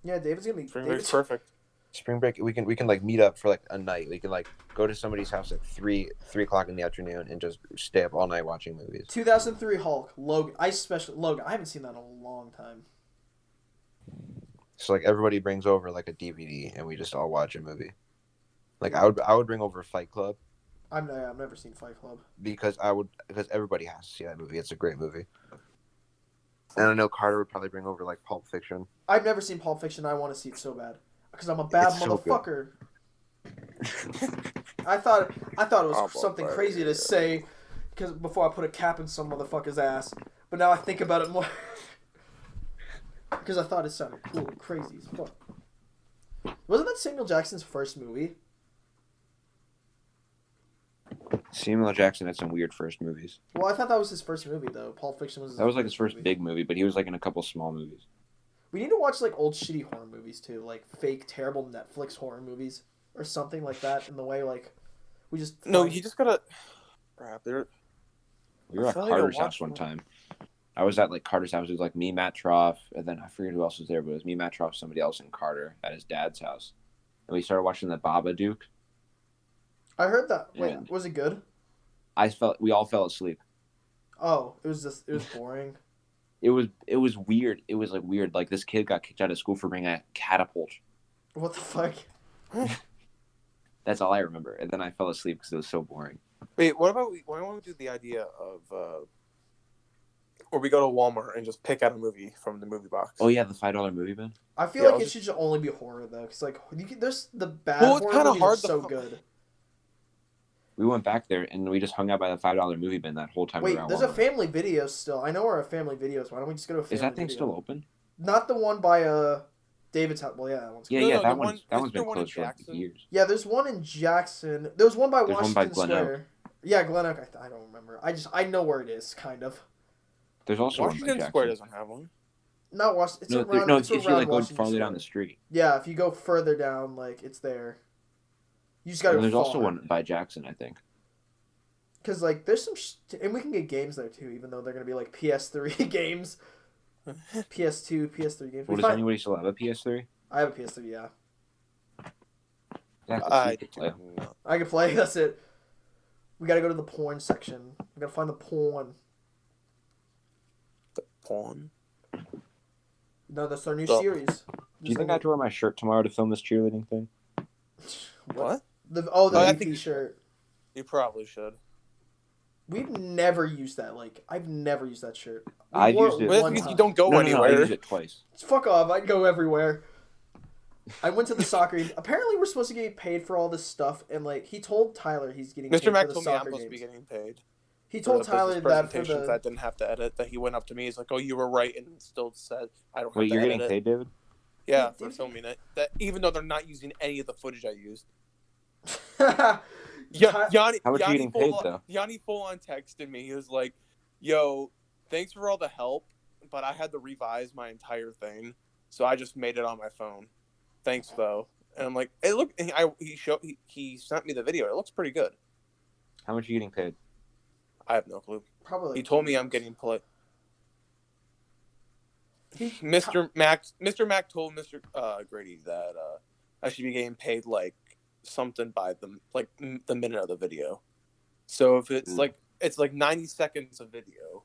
Yeah, David's gonna be spring break's perfect. Spring break, we can like meet up for like a night. We can like go to somebody's house at 3 o'clock in the afternoon and just stay up all night watching movies. 2003 Hulk, Logan. Logan. I haven't seen that in a long time. So like everybody brings over like a DVD and we just all watch a movie. Like I would bring over Fight Club. I've never seen Fight Club. Because everybody has to see that movie. It's a great movie. And I know Carter would probably bring over like Pulp Fiction. I've never seen Pulp Fiction. I want to see it so bad because I'm a bad motherfucker. I thought it was something crazy to say because before I put a cap in some motherfucker's ass, but now I think about it more because I thought it sounded cool and crazy as fuck. Wasn't that Samuel Jackson's first movie? Samuel Jackson had some weird first movies. Well, I thought that was his first movie though. Pulp Fiction was. That was like his first big movie, but he was like in a couple small movies. We need to watch like old shitty horror movies too, like fake terrible Netflix horror movies or something like that. In the way like we just you just gotta. We were at Carter's house one time. I was at like Carter's house. It was like me, Matt Troff, and then I forget who else was there, but it was me, Matt Troff, somebody else, and Carter at his dad's house. And we started watching the Babadook. I heard that. Wait, was it good? We all fell asleep. Oh, it was boring. It was weird. It was like weird. Like this kid got kicked out of school for bringing a catapult. What the fuck? That's all I remember. And then I fell asleep because it was so boring. Wait, why don't we do the idea of or we go to Walmart and just pick out a movie from the movie box? Oh yeah, the $5 movie bin. I feel like it should only be horror though, because like there's the bad horror movies are so good. We went back there and we just hung out by the $5 movie bin that whole time. Wait, there's Walmart. A Family Video still. I know where a Family Video is. Why don't we just go to a Family Is that thing video? still open? Not the one by David's house. Well, yeah, that one's. That one's been closed for like years. Yeah, there's one in Jackson. There was one by Washington Glen Square. Oak. Yeah, Glen Oak. I don't remember. I know where it is, kind of. There's also Washington Square doesn't have one. Not Washington. It's around. It's if you like go farther down the street. Yeah, if you go further down, like it's there. You just gotta. There's also one by Jackson, I think. Because like there's some, and we can get games there too, even though they're gonna be like PS3 games, PS2, PS3 games. Well, does anybody still have a PS3? I have a PS3. Yeah. I can play. That's it. We gotta go to the porn section. We gotta find the porn. The porn? No, that's our new series. Do you think I have to wear my shirt tomorrow to film this cheerleading thing? What? The VP shirt. You probably should. We've never used that. Like, I've never used that shirt. I used it one because time. you don't go anywhere. No, I used it twice. Fuck off. I'd go everywhere. I went to the soccer games. Apparently, we're supposed to get paid for all this stuff, and like he told Tyler he's getting paid Mr. Mac for the told me I'm soccer supposed to games. be getting paid. He told Tyler that for presentations I didn't have to edit. That he went up to me. He's like, "Oh, you were right," and still said, "I don't have to edit it." Wait, you're getting paid, David? Yeah, for filming it. That even though they're not using any of the footage I used. Yanni, how much are you getting paid though? Yanni full on texted me. He was like, "Yo, thanks for all the help, but I had to revise my entire thing, so I just made it on my phone. Thanks though." And I'm like, "Hey, look!" He sent me the video. It looks pretty good. How much are you getting paid? I have no clue. Probably. He told me I'm getting paid. Mr. Mac told Mr. Grady that I should be getting paid like something by the minute of the video. So if it's like 90 seconds of video.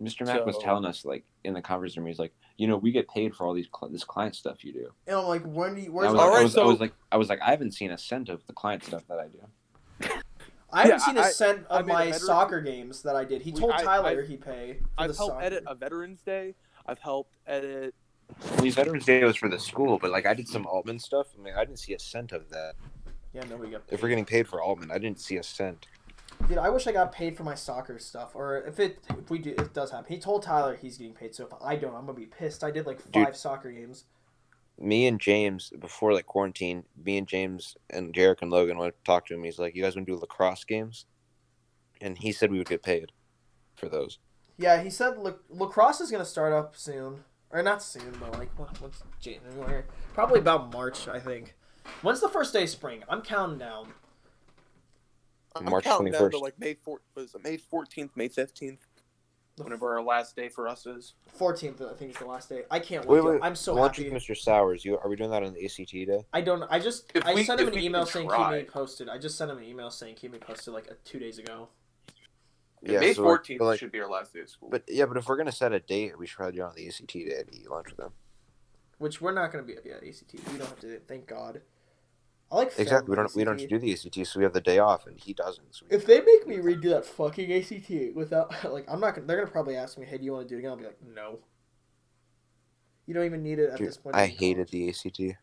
Mr. Mac was telling us like in the conference room, he's like, we get paid for all this client stuff you do. And I'm like, I was like, I haven't seen a cent of the client stuff that I do. I haven't seen a cent of my soccer games that I did. He told Tyler he'd pay. I've helped edit a Veterans Day. I've helped edit. Well, Veterans Day was for the school, but like I did some Altman stuff. I mean, I didn't see a cent of that. Yeah, no, we got paid. If we're getting paid for Altman, I didn't see a cent. Dude, I wish I got paid for my soccer stuff, or if we do, it does happen. He told Tyler he's getting paid, so if I don't, I'm gonna be pissed. I did like 5 soccer games. Me and James, before like quarantine, me and James and Jarek and Logan went to talk to him. He's like, "You guys want to do lacrosse games?" And he said we would get paid for those. Yeah, he said lacrosse is gonna start up soon, or not soon, but like what's January? Probably about March, I think. When's the first day of spring? I'm counting down. March counting 21st. down to like May 14th, May 15th. Whenever our last day for us is 14th, I think is the last day. I can't wait. I'm so happy. Mr. Sowers, are we doing that on the ACT day? I don't. I sent him an email saying keep me posted. I just sent him an email saying keep me posted like 2 days ago. Yeah, May 14th should be our last day of school. But if we're gonna set a date, we should probably do it on the ACT day to eat lunch with them. Which we're not gonna be at ACT. We don't have to. Thank God. I like exactly. We don't have to do the ACT, so we have the day off, and he doesn't. So if they make me redo that fucking ACT without I'm not gonna. They're gonna probably ask me, "Hey, do you want to do it again?" I'll be like, "No." You don't even need it at this point. I hated the ACT.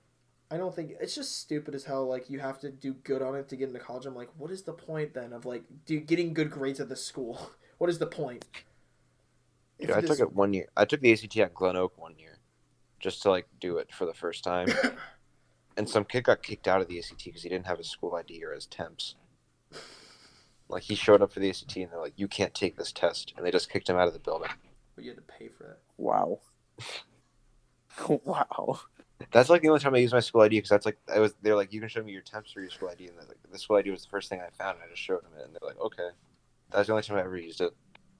I don't think it's just stupid as hell. Like you have to do good on it to get into college. I'm like, what is the point then of like getting good grades at this school? What is the point? Dude, I took it 1 year. I took the ACT at Glen Oak 1 year, just to like do it for the first time. And some kid got kicked out of the ACT because he didn't have his school ID or his temps. Like he showed up for the ACT and they're like, "You can't take this test," and they just kicked him out of the building. But you had to pay for that. Wow. Wow. That's like the only time I used my school ID because that's like they're like, "You can show me your temps or your school ID," and they're like, the school ID was the first thing I found, and I just showed them it, and they're like, "Okay." That's the only time I ever used it.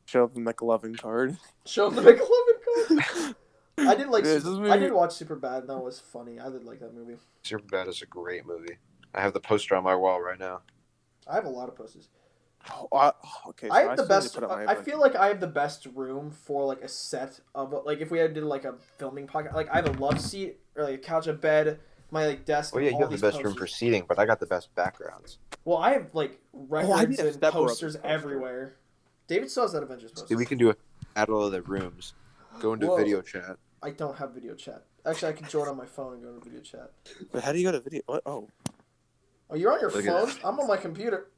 Show them the McLovin card. Show them the McLovin card. I did I did watch Superbad, and that was funny. I did like that movie. Superbad is a great movie. I have the poster on my wall right now. I have a lot of posters. Okay. So I have the best. I feel like I have the best room for like a set of like if we had did like a filming podcast. Like I have a love seat or like a couch, a bed, my like desk. Well, yeah, you have the best room for seating, but I got the best backgrounds. Well, I have like records and posters everywhere. David still has that Avengers poster. See, we can do it at all of the rooms. Go into video chat. I don't have video chat. Actually, I can join on my phone and go to video chat. But how do you go to video? What? Oh, you're on your phone? I'm on my computer.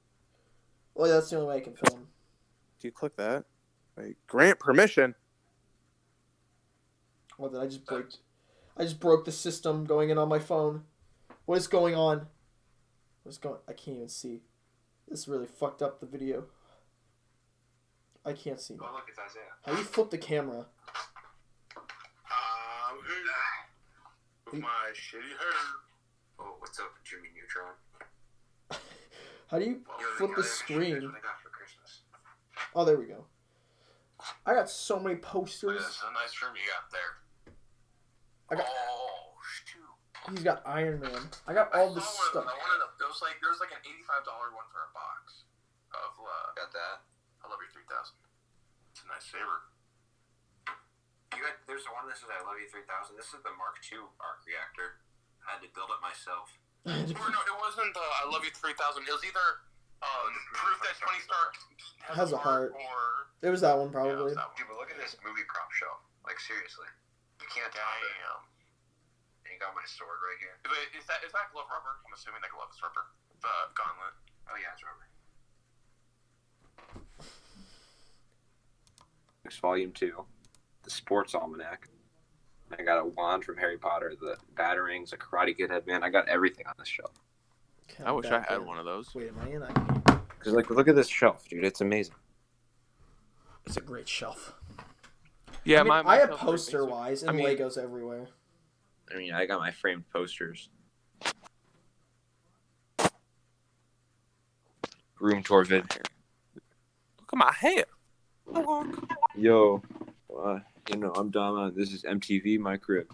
Well, yeah, that's the only way I can film. Do you click that? Wait, grant permission. What did I just break? I just broke the system going in on my phone. What is going on? I can't even see. This really fucked up the video. I can't see. Oh, look, it's Isaiah. How do you flip the camera? With my shitty hair. Oh, what's up, Jimmy Neutron? How do you flip the screen? Oh, there we go. I got so many posters. That's a nice room you got there. Oh, shoot. He's got Iron Man. I got all this stuff. There was like an $85 one for a box of got that. I love your 3000. It's a nice saber. There's one that says I love you 3000. This is the Mark II arc reactor. I had to build it myself. Or no, it wasn't the I Love You 3000. It was either proof that Tony Stark has a heart, or it was that one probably. Yeah, dude, but look at this movie prop show. Like seriously, you can't top it. And you got my sword right here. But is that glove rubber? I'm assuming that glove is rubber. The gauntlet. Oh yeah, it's rubber. Volume 2, the Sports Almanac. I got a wand from Harry Potter, the Batarangs, a Karate Kid headband. I got everything on this shelf. I wish I had one of those. Wait, am I in? Because look at this shelf, dude. It's amazing. It's a great shelf. Yeah, I mean, I have poster-wise and Legos everywhere. I mean, I got my framed posters. Room tour vid. Look at my hair. Yo, I'm Dama. This is MTV, my crib.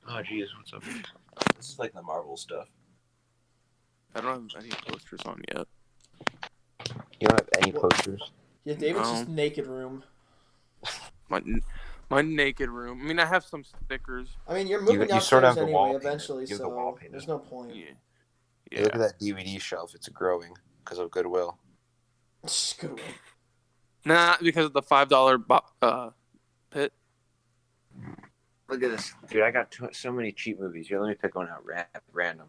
Oh, jeez, what's up? This is like the Marvel stuff. I don't have any posters on yet. You don't have any posters? Yeah, David's just naked room. My naked room. I mean, I have some stickers. I mean, you're moving downstairs anyway eventually, so the there's no point. Yeah. Look at that DVD shelf. It's growing because of Goodwill. Goodwill. Nah, because of the $5 pit. Look at this. Dude, I got so many cheap movies. Here, let me pick one out random.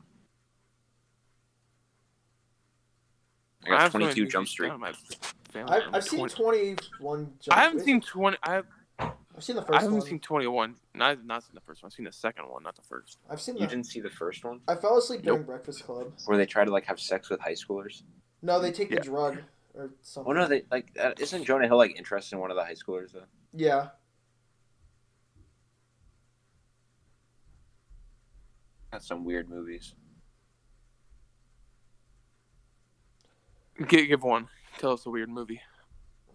I got 22 Jump Street. I've seen 21 Jump Street. I haven't seen 20. I've seen the first one. I haven't seen 21. I've not seen the first one. I've seen the second one, not the first. You didn't see the first one? I fell asleep during Breakfast Club. Where they try to like have sex with high schoolers? No, they take the drug or something. Oh no, they like isn't Jonah Hill like interested in one of the high schoolers though? Yeah. Got some weird movies. Give one. Tell us a weird movie.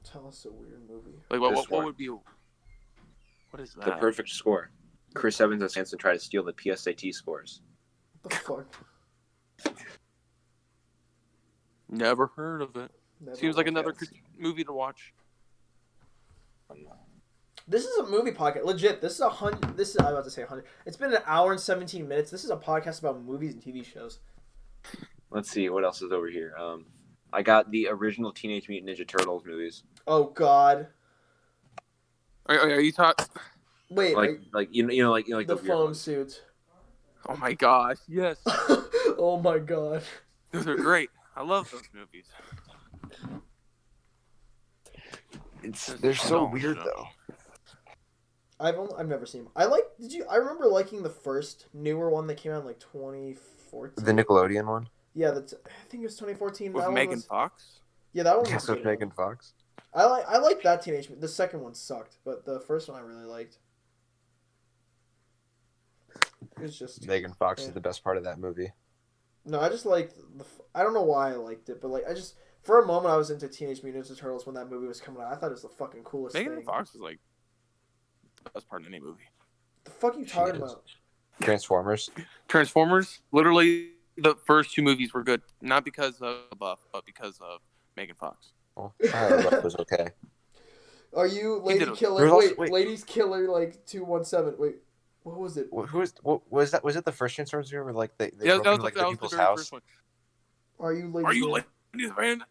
Tell us a weird movie. Like what would be? What is that? The Perfect Score. Chris Evans and Sanson try to steal the PSAT scores. What the fuck? Never heard of it. Seems like another movie to watch. This is a movie podcast. Legit. This is I was about to say 100. It's been an hour and 17 minutes. This is a podcast about movies and TV shows. Let's see what else is over here. I got the original Teenage Mutant Ninja Turtles movies. Oh God. Are you talking? Wait, like you know like the foam suits. Oh my gosh! Yes. Oh my God. Those are great. I love those movies. They're so weird though. I've never seen them. I remember liking the first newer one that came out in like 2014. The Nickelodeon one? Yeah, I think it was 2014. With Megan Fox? Yeah, that one was good. With Megan Fox? I like that Teenage Mutant. The second one sucked, but the first one I really liked. It's just Megan Fox is the best part of that movie. No, I just liked I don't know why I liked it, but like I just for a moment I was into Teenage Mutant Ninja Turtles when that movie was coming out. I thought it was the fucking coolest thing. Megan Fox is like the best part of any movie. The fuck are you talking about? Transformers. Literally the first two movies were good, not because of Buff, but because of Megan Fox. Well, Buff was okay. Are you Lady Killer? Wait, Ladies Killer like 217. Wait, what was it? What was that? Was it the first Transformers movie where like they broke into like the people's house? First one. Are you Ladies Man?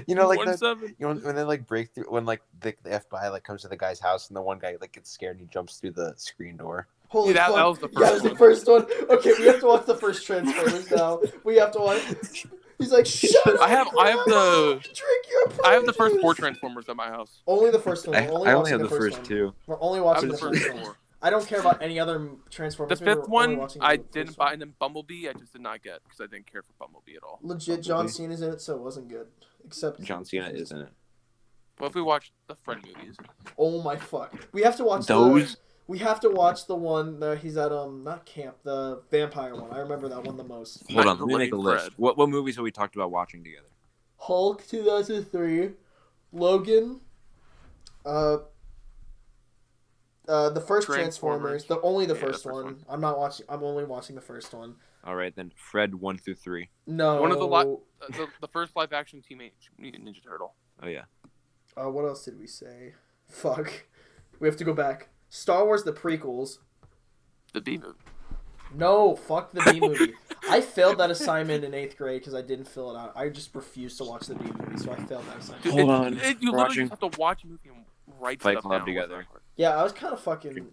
You know, like when they like break through when like the FBI like comes to the guy's house and the one guy like gets scared and he jumps through the screen door. Holy fuck! That was the first one. That was the first one. Okay, we have to watch the first Transformers now. We have to watch. He's like, shut up! I have the first 4 Transformers at my house. Only the first one. I only have the first 2. We're only watching the first 4. I don't care about any other Transformers. The 5th one, I didn't buy, and then Bumblebee, I just did not get because I didn't care for Bumblebee at all. Legit, John Cena's in it, so it wasn't good. Except John Cena is in it. What if we watch the Fred movies? Oh my fuck! We have to watch those. We have to watch the one that he's at not camp, the vampire one. I remember that one the most. Hold on, let me make a list. What movies have we talked about watching together? Hulk 2003, Logan, the first Transformers, the first one. I'm not watching. I'm only watching the first one. All right, then Fred 1 through 3. No, one of the first live action Teenage Mutant Ninja Turtle. Oh yeah. What else did we say? Fuck, we have to go back. Star Wars: The Prequels. The B movie. No, fuck the B movie. I failed that assignment in 8th grade because I didn't fill it out. I just refused to watch the B movie, so I failed that assignment. Hold on. You literally just have to watch a movie and write Fight stuff Club down. together. Yeah, I was kind of fucking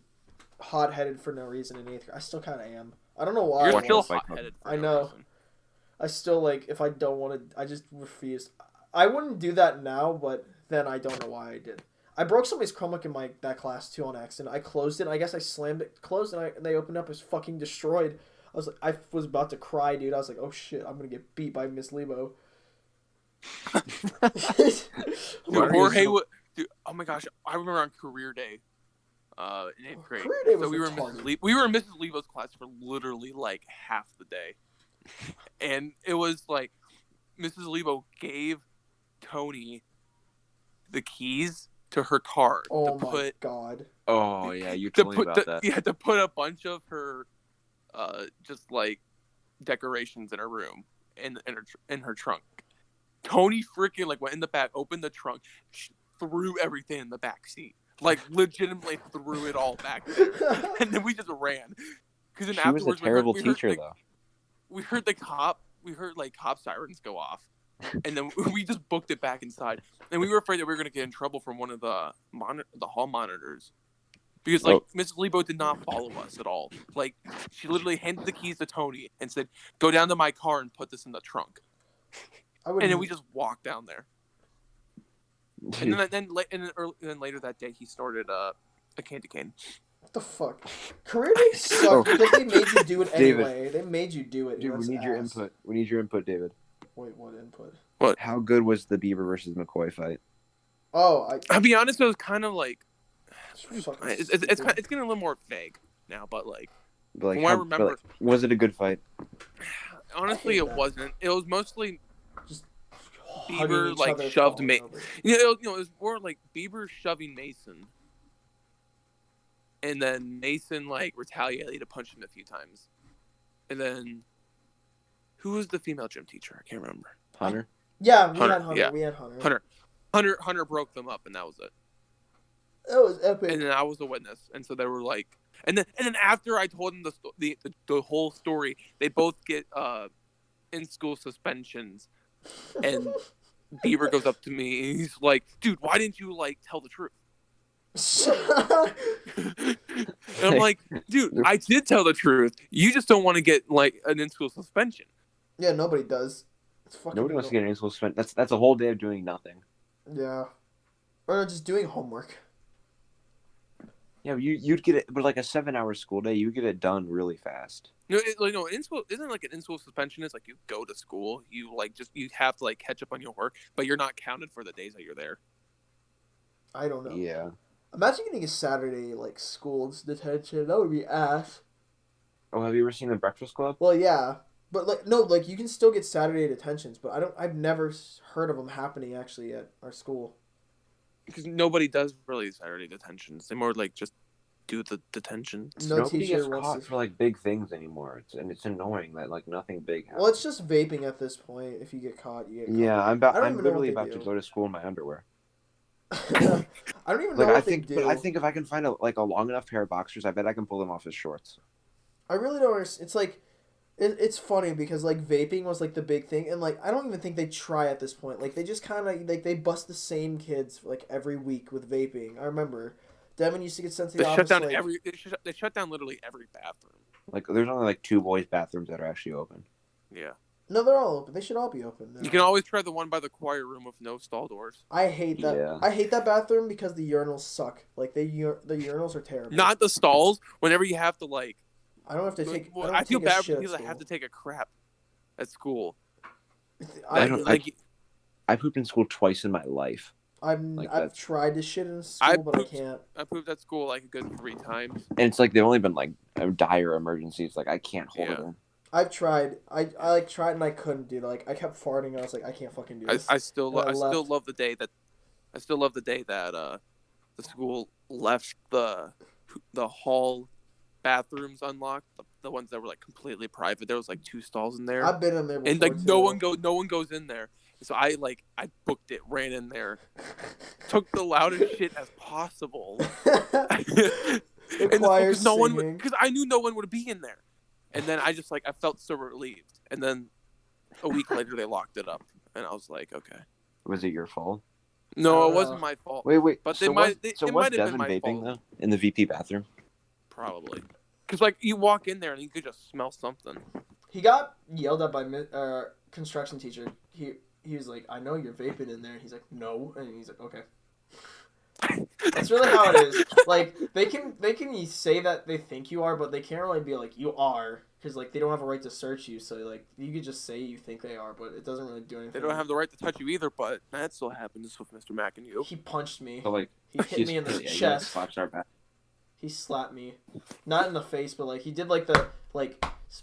hot-headed for no reason in 8th grade. I still kind of am. I don't know why. You're still hot-headed for I no know. reason. I still, like, if I don't want to, I just refuse. I wouldn't do that now, but then I don't know why I did. I broke somebody's Chromebook in that class too on accident. I closed it. I guess I slammed it closed, and they opened up. It was fucking destroyed. I was about to cry, dude. I was like, oh shit, I'm gonna get beat by Miss Lebo. Dude, Jorge, dude, oh my gosh, I remember on career day, in 8th grade. Career day was so we were in Mrs. Lebo's class for literally like half the day, and it was like Mrs. Lebo gave Tony the keys to her car. Oh my god. Oh yeah, you told me about that. Yeah, to put a bunch of her, just like decorations in her room in her trunk. Tony freaking like went in the back, opened the trunk, threw everything in the back seat, like legitimately threw it all back there, and then we just ran. Because then She afterwards, was a terrible teacher, though. We heard cop sirens go off, and then we just booked it back inside, and we were afraid that we were gonna get in trouble from one of the hall monitors. Because, like, Mrs. Lebo did not follow us at all. Like, she literally handed the keys to Tony and said, go down to my car and put this in the trunk. And then we just walked down there. And then later that day, he started a candy cane. What the fuck? Career days suck because they made you do it anyway. David, they made you do it. Dude, we need your input. We need your input, David. Wait, what input? What? How good was the Bieber versus McCoy fight? Oh, I'll be honest, it was kind of like... It's getting a little more vague now, but like from what I remember, was it a good fight? Honestly, it wasn't. It was mostly just Bieber like shoved Mason. It was more like Bieber shoving Mason, and then Mason like retaliated to punch him a few times, and then who was the female gym teacher? I can't remember. Hunter. Yeah, we had Hunter. Yeah. We had Hunter. Hunter broke them up, and that was it. That was epic. And then I was a witness, and so they were like, and then after I told them the whole story, they both get in school suspensions, and Bieber goes up to me and he's like, "Dude, why didn't you like tell the truth?" And I'm like, "Dude, I did tell the truth. You just don't want to get like an in school suspension." Yeah, nobody does. Nobody wants to get an in school suspension. That's a whole day of doing nothing. Yeah, or just doing homework. Yeah, you'd get it, but like a 7-hour school day, you get it done really fast. In school isn't like an in school suspension. It's like you go to school, you have to like catch up on your work, but you're not counted for the days that you're there. I don't know. Yeah. Imagine getting a Saturday like school detention. That would be ass. Oh, have you ever seen The Breakfast Club? Well, yeah, but like you can still get Saturday detentions, but I've never heard of them happening actually at our school. Because nobody does really Saturday detentions. They more like just do the detentions. Nobody gets caught for like big things anymore. It's annoying that like nothing big happens. Well, it's just vaping at this point. If you get caught, you get caught. Yeah, I'm literally about to go to school in my underwear. I don't even know what they do. But I think if I can find a long enough pair of boxers, I bet I can pull them off as shorts. I really don't understand. It's like, it's funny because like vaping was like the big thing, and like I don't even think they try at this point. Like they just kind of like they bust the same kids like every week with vaping. I remember Devin used to get sent to the office. They shut down literally every bathroom. Like there's only like 2 boys' bathrooms that are actually open. Yeah. No, they're all open. They should all be open now. You can always try the one by the choir room with no stall doors. I hate that. Yeah. I hate that bathroom because the urinals suck. Like the urinals are terrible. Not the stalls. Whenever you have to like. I don't have to take. I feel bad because I have to take a crap at school. I pooped in school twice in my life. I've tried to shit in school, but I can't. I pooped at school like a good 3 times. And it's like they've only been like dire emergencies. Like I can't hold it in. I've tried. I like tried and I couldn't do it. Like I kept farting. And I was like, I can't fucking do this. I still love the day that the school left the hall bathrooms unlocked, the ones that were like completely private. There was like 2 stalls in there. I've been in there before, and like too. no one goes in there. So I booked it, ran in there, took the loudest shit as possible. Because I knew no one would be in there. And then I felt so relieved. And then a week later, they locked it up. And I was like, okay. Was it your fault? No, it wasn't my fault. Wait. But so it might have Devin been my vaping fault. though in the VP bathroom? Probably. Because, you walk in there and you could just smell something. He got yelled at by construction teacher. He was like, I know you're vaping in there. And he's like, no. And he's like, okay. That's really how it is. They can say that they think you are, but they can't really be like, you are. Because, they don't have a right to search you. So, you could just say you think they are, but it doesn't really do anything. They don't have the right to touch you either, but that still happens with Mr. Mack and you. He punched me. So, he hit me in the chest. Slaps our back. He slapped me. Not in the face, but, he did, the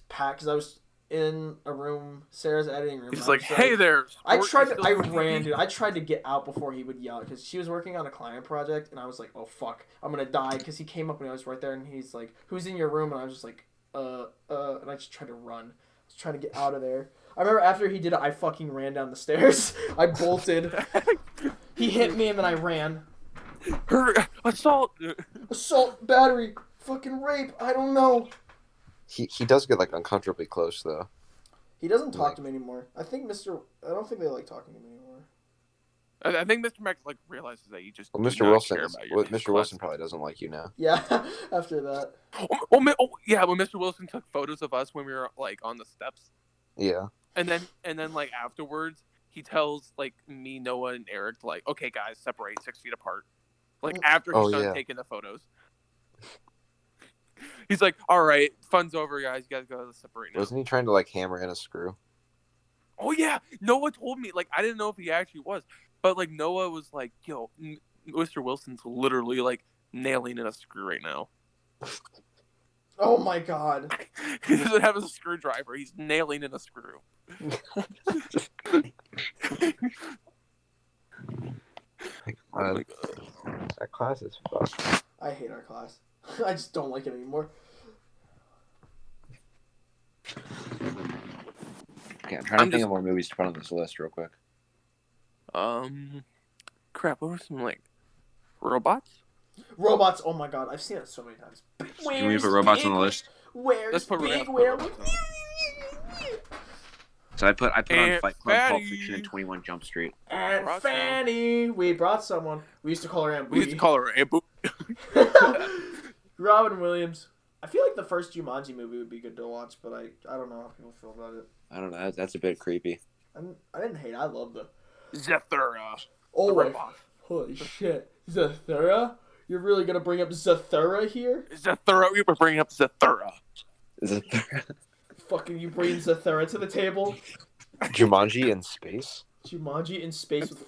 pat, because I was in a room, Sarah's editing room. He's like, hey there. I ran, dude. I tried to get out before he would yell, because she was working on a client project, and I was like, oh, fuck, I'm going to die, because he came up and I was right there, and he's like, who's in your room? And I was just like, and I just tried to run. I was trying to get out of there. I remember after he did it, I fucking ran down the stairs. I bolted. He hit me, and then I ran. Assault, battery, fucking rape, I don't know. He does get, uncomfortably close, though. He doesn't talk to me anymore. I don't think they like talking to me anymore. I think Mr. Mack realizes that you just. Well, Mr. Wilson probably doesn't like you now. Yeah, after that. Yeah, when Mr. Wilson took photos of us when we were on the steps. Yeah. And then afterwards, he tells me, Noah, and Eric okay, guys, separate 6 feet apart. After he's done taking the photos. He's like, all right, fun's over, guys. You guys go separate now. Wasn't he trying to hammer in a screw? Oh yeah, Noah told me. I didn't know if he actually was. But Noah was like, yo, Mr. Wilson's literally nailing in a screw right now. Oh my god. He doesn't have a screwdriver. He's nailing in a screw. Oh my god. That class is fucked. I hate our class. I just don't like it anymore. Okay, I'm trying to think of more movies to put on this list real quick. Crap, what were some robots? Robots, oh my god, I've seen it so many times. Can we put robots on the list? Let's put robots. So I put on Fight Club, Pulp Fiction, and 21 Jump Street. And Fanny, we brought someone. We used to call her Aunt Booty. We used to call her Aunt Booty. Robin Williams. I feel like the first Jumanji movie would be good to watch, but I don't know how people feel about it. I don't know. That's a bit creepy. I didn't hate it. I loved it. Zathura. Oh my! Holy shit! Zathura? You're really gonna bring up Zathura here? Zathura? We were bringing up Zathura. Zathura. Fucking you bring Zathura to the table? Jumanji in space? Jumanji in space with...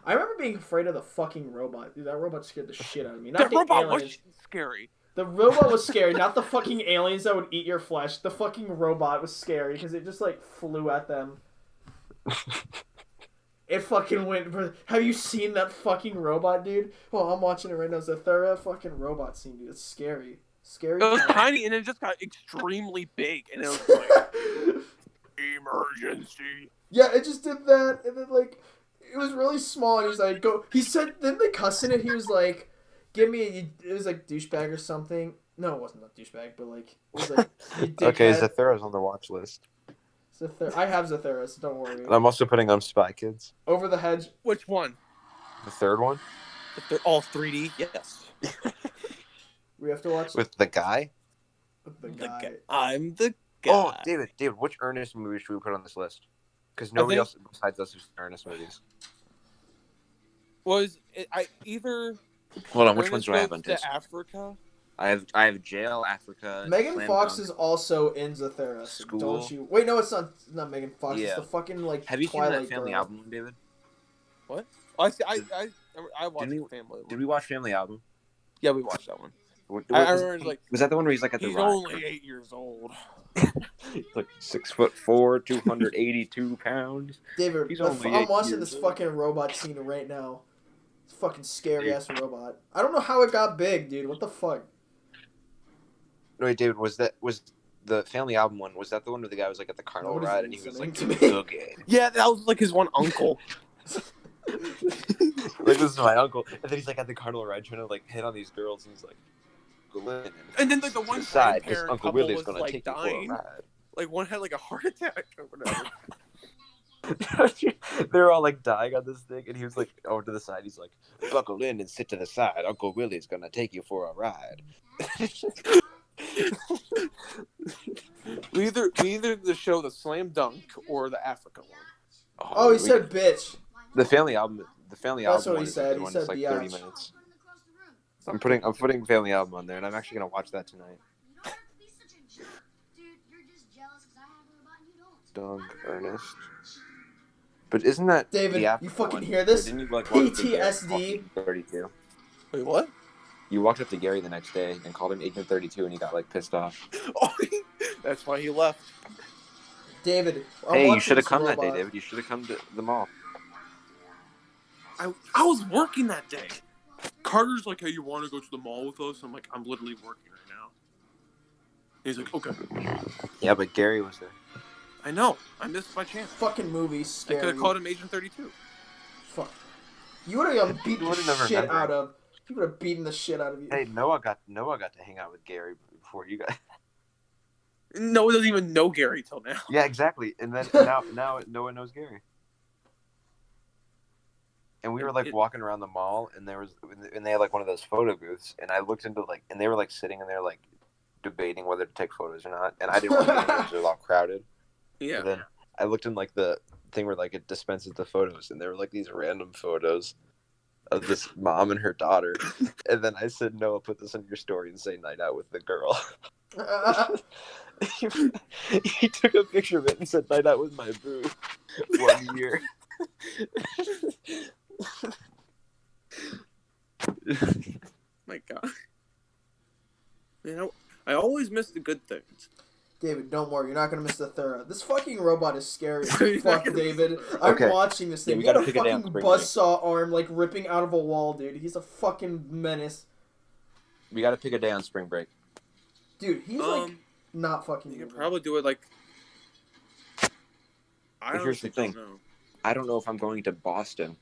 I remember being afraid of the fucking robot. Dude, that robot scared the shit out of me. Not that robot was scary. The robot was scary, not the fucking aliens that would eat your flesh. The fucking robot was scary because it just flew at them. It fucking went. Have you seen that fucking robot, dude? Oh, I'm watching it right now. Zathura fucking robot scene, dude. It's scary. Scary. It was tiny and it just got extremely big, and it was like emergency. Yeah, it just did that, and then it was really small, and he was like, "Go." He said, didn't they cuss in it? He was like, "Give me." It was like douchebag or something. No, it wasn't a douchebag, but it was like. Okay, Zathura's on the watch list. I have Zathura, so don't worry. And I'm also putting on Spy Kids. Over the Hedge. Which one? The third one. They're all 3D. Yes. We have to watch with the guy. With the guy. I'm the guy. Oh, David, which Ernest movie should we put on this list? Because nobody else besides us has Ernest movies. Was it, either? Hold on, which ones do I have on this? Africa. I have Jail, Africa. Megan Fox is also in Zathura. So School. Don't you? Wait, no, it's not Megan Fox. Yeah. It's the fucking Have you Twilight seen that Family girl. Album, David? What? I watched Family. Did we watch Family Album? Yeah, we watched that one. I remember, was that the one where he's at the He's rock? only 8 years old. He's 6'4", 282 pounds. David, I'm watching this fucking robot scene right now. It's fucking scary ass robot. I don't know how it got big, dude. What the fuck? No, wait, David, was the Family Album one? Was that the one where the guy was at the carnival ride and he was to me? Okay. Yeah, that was his one uncle. This is my uncle, and then he's at the carnival ride trying to hit on these girls, and he's like, Uncle Lynn. And then like the one side because grandparent Uncle couple Willie's was gonna like take dying. you for a ride. Like one had like a heart attack or whatever. They're all like dying on this thing, and he was like over to the side. He's like, "Buckle in and sit to the side. Uncle Willie's gonna take you for a ride." we either the show the Slam Dunk or the Africa one. Oh, he said bitch. The family album. The family That's album what he is said. the He one said that's like biatch. 30 minutes. I'm putting family album on there, and I'm actually gonna watch that tonight. Dung Ernest. But isn't that David? the You fucking one? hear this? Didn't you like walk up to Gary and PTSD. call him 32? Wait, what? You walked up to Gary the next day and called him Agent 32, and he got like pissed off. Oh, that's why he left. David, hey, you should have come that day, David. You should have come to the mall. I was working that day. Carter's like, hey, you want to go to the mall with us? I'm like, I'm literally working right now. He's like, okay. Yeah, but Gary was there. I know. I missed my chance. Fucking movie I scary. could have called him Agent 32. Fuck. You would have beaten the shit remembered. out of. He would have beaten the shit out of you. Hey, Noah got to hang out with Gary before you got. Noah doesn't even know Gary till now. Yeah, exactly. And then now Noah knows Gary. And we were like walking around the mall, and they had like one of those photo booths, and I looked into like, and they were like sitting in there like debating whether to take photos or not, and I didn't want to get in because it was all crowded. Yeah. And then I looked in like the thing where like it dispenses the photos, and there were like these random photos of this mom and her daughter, and then I said, Noah, put this on your story and say night out with the girl. He took a picture of it and said night out with my boo 1 year. My God. You know, I always miss the good things. David, don't worry. You're not going to miss the thorough. This fucking robot is scary as fuck, David. I'm watching this thing. Yeah, he got a fucking buzzsaw arm, like, ripping out of a wall, dude. He's a fucking menace. We got to pick a day on spring break. Dude, he's, like, not fucking You moving. could probably do it, like... Here's the thing. I don't know if I'm going to Boston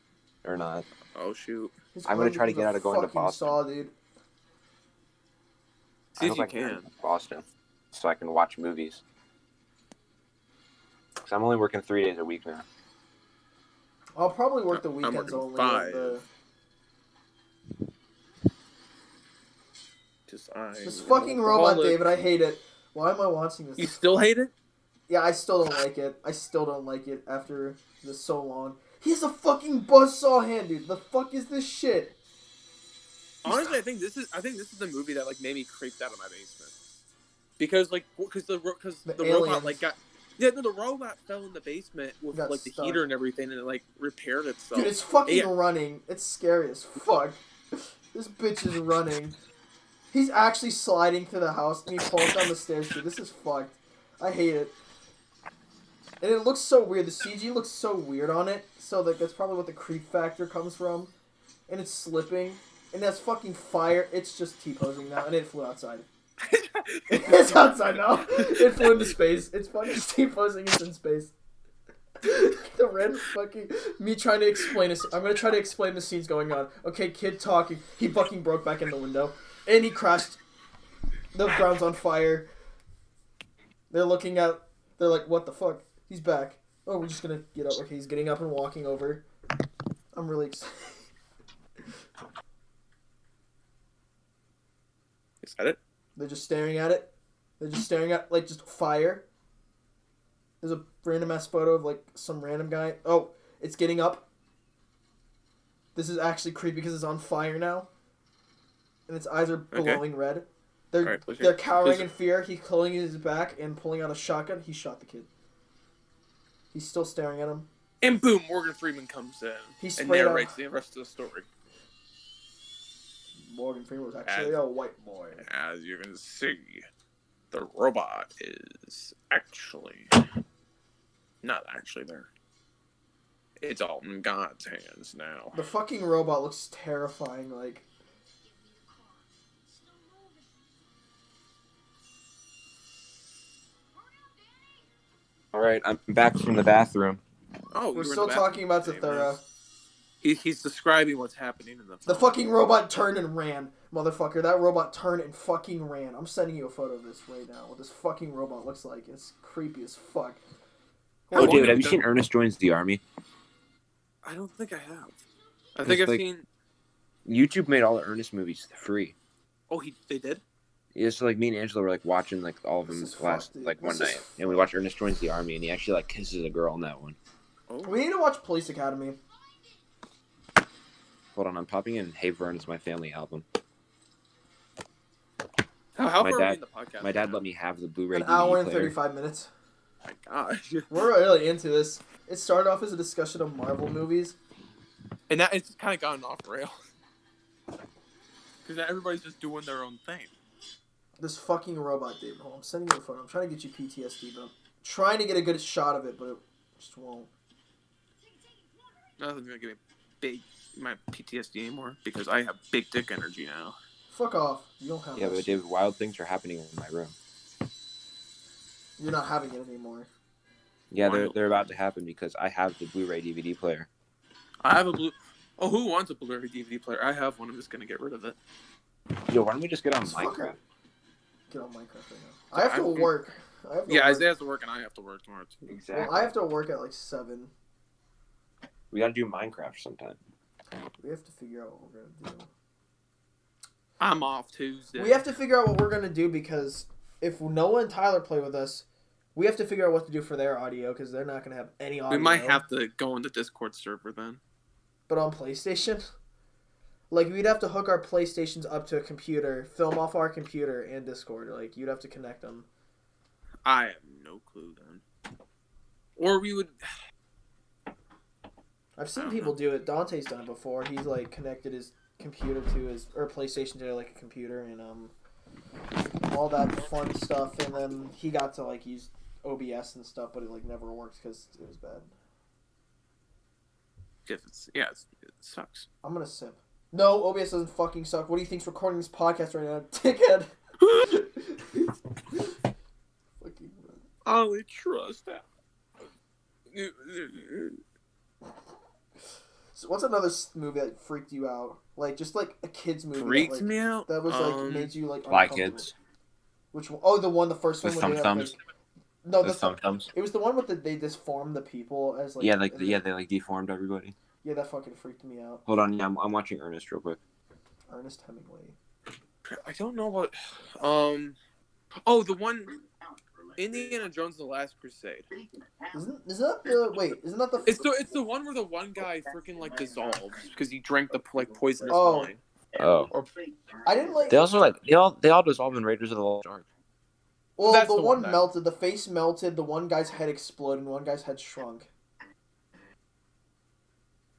or not. Oh, shoot. I'm going to try to get out of going to Boston. Saw, dude. See if you can. Boston, so I can watch movies. Because I'm only working 3 days a week now. I'll probably work the I'm weekends working only. 5. This fucking robot, David, I hate it. Why am I watching this? You still hate it? Yeah, I still don't like it. I still don't like it after this so long. He has a fucking buzzsaw hand, dude. The fuck is this shit? Honestly, I think this is the movie that like made me creeped out of my basement. Because the robot like got the robot fell in the basement with like the heater and everything, and it like repaired itself. Dude, it's fucking running. It's scary as fuck. This bitch is running. He's actually sliding through the house, and he falls down the stairs, dude. This is fucked. I hate it. And it looks so weird. The CG looks so weird on it. So like that's probably what the creep factor comes from. And it's slipping. And that's fucking fire. It's just T-posing now, and it flew outside. It's outside now. It flew into space. It's fucking T-posing. It's in space. The red fucking me trying to explain this. I'm gonna try to explain the scenes going on. Okay, kid talking. He fucking broke back in the window, and he crashed. The ground's on fire. They're looking at. They're like, "What the fuck? He's back." Oh, we're just gonna get up. Okay, he's getting up and walking over. I'm really excited. Is that it? They're just staring at it. They're just staring at, like, just fire. There's a random-ass photo of, like, some random guy. Oh, it's getting up. This is actually creepy because it's on fire now. And its eyes are glowing red. They're cowering in fear. He's pulling his back and pulling out a shotgun. He shot the kid. He's still staring at him. And boom, Morgan Freeman comes in and narrates the rest of the story. Morgan Freeman was actually a white boy. As you can see, the robot is actually not actually there. It's all in God's hands now. The fucking robot looks terrifying, like. All right, I'm back from the bathroom. Oh, we're still talking about Zathura. He's describing what's happening in the fucking robot turned and ran. Motherfucker, that robot turned and fucking ran. I'm sending you a photo of this right now. What this fucking robot looks like. It's creepy as fuck. Oh, David, have you seen Ernest Joins the Army? I don't think I have. I think I've seen... YouTube made all the Ernest movies free. Oh, they did? Yeah, so like me and Angela were like watching like all of them one night, and we watched Ernest Joins the Army, and he actually like kisses a girl in that one. Oh. We need to watch Police Academy. Hold on, I'm popping in Hey Vern is my family album. How far are we in the podcast? My dad let me have the Blu-ray DVD player. An hour and player. 35 minutes. My gosh. We're really into this. It started off as a discussion of Marvel movies. And now it's kind of gotten off rails. Because now everybody's just doing their own thing. This fucking robot, David. Hold on, I'm sending you a photo. I'm trying to get you PTSD, but I'm trying to get a good shot of it, but it just won't. Nothing's going to give me my PTSD anymore, because I have big dick energy now. Fuck off. You don't have Yeah, but David, wild things are happening in my room. You're not having it anymore. Yeah, they're about to happen because I have the Blu-ray DVD player. I have a Oh, who wants a Blu-ray DVD player? I have one. I'm just going to get rid of it. Yo, why don't we just get on Minecraft? Get on Minecraft right now. I have to work. Isaiah has to work and I have to work tomorrow too. Exactly. Well, I have to work at like 7. We gotta do Minecraft sometime. We have to figure out what we're gonna do. I'm off Tuesday. We have to figure out what we're gonna do because if Noah and Tyler play with us, we have to figure out what to do for their audio because they're not gonna have any audio. We might have to go on the Discord server then. But on PlayStation? Like, we'd have to hook our PlayStations up to a computer, film off our computer, and Discord. Like, you'd have to connect them. I have no clue then. Or we would... I've seen people do it. Dante's done it before. He's, like, connected his computer to his... Or PlayStation to, like, a computer and, all that fun stuff. And then he got to, like, use OBS and stuff, but it, like, never worked because it was bad. It sucks. I'm gonna sip. No, OBS doesn't fucking suck. What do you think's recording this podcast right now, dickhead? Fucking. I only trust that. So what's another movie that freaked you out? Like, just like a kid's movie. Freaked me out? That was like, made you like Fly uncomfortable. Kids. Which one? Oh, the first one. The Thumb Thumbs. No, the Thumb Thumbs. It was the one with they disformed the people as like. They like deformed everybody. Yeah, that fucking freaked me out. Hold on, yeah, I'm watching Ernest real quick. Ernest Hemingway. I don't know what. Oh, the one. Indiana Jones: The Last Crusade. Isn't that the? It's the one where the one guy freaking like dissolves because he drank the like poisonous wine. Oh. I didn't like. They also they all dissolve in Raiders of the Lost Ark. Well, that's the one melted. The face melted. The one guy's head exploded. And one guy's head shrunk.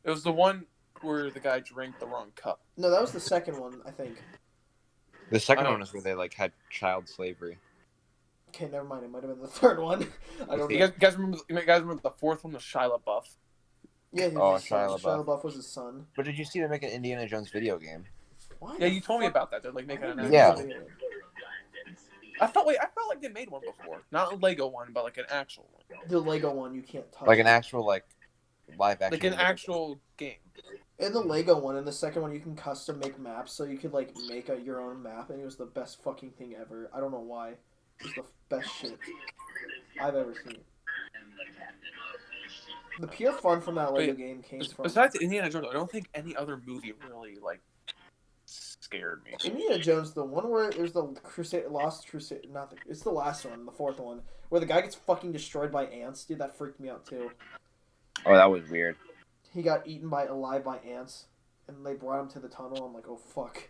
It was the one where the guy drank the wrong cup. No, that was the second one, I think. The second one is where they like had child slavery. Okay, never mind. It might have been the third one. I don't know. You guys remember the fourth one, the Shia LaBeouf? Yeah, Shia LaBeouf was his son. But did you see them make an Indiana Jones video game? Why Yeah, you told me about that. They're like making an video. I felt like they made one before, not a Lego one, but like an actual one. The Lego one you can't touch. Like an actual live action. Like an actual game. In the Lego one, in the second one, you can custom make maps, so you could like make your own map, and it was the best fucking thing ever. I don't know why. It was the best shit I've ever seen. The pure fun from that Lego game came from. Besides Indiana Jones, I don't think any other movie really like scared me. Indiana Jones, the one where there's the it's the last one, the fourth one, where the guy gets fucking destroyed by ants. Dude, that freaked me out too. Oh, that was weird. He got eaten alive by ants, and they brought him to the tunnel. I'm like, oh fuck.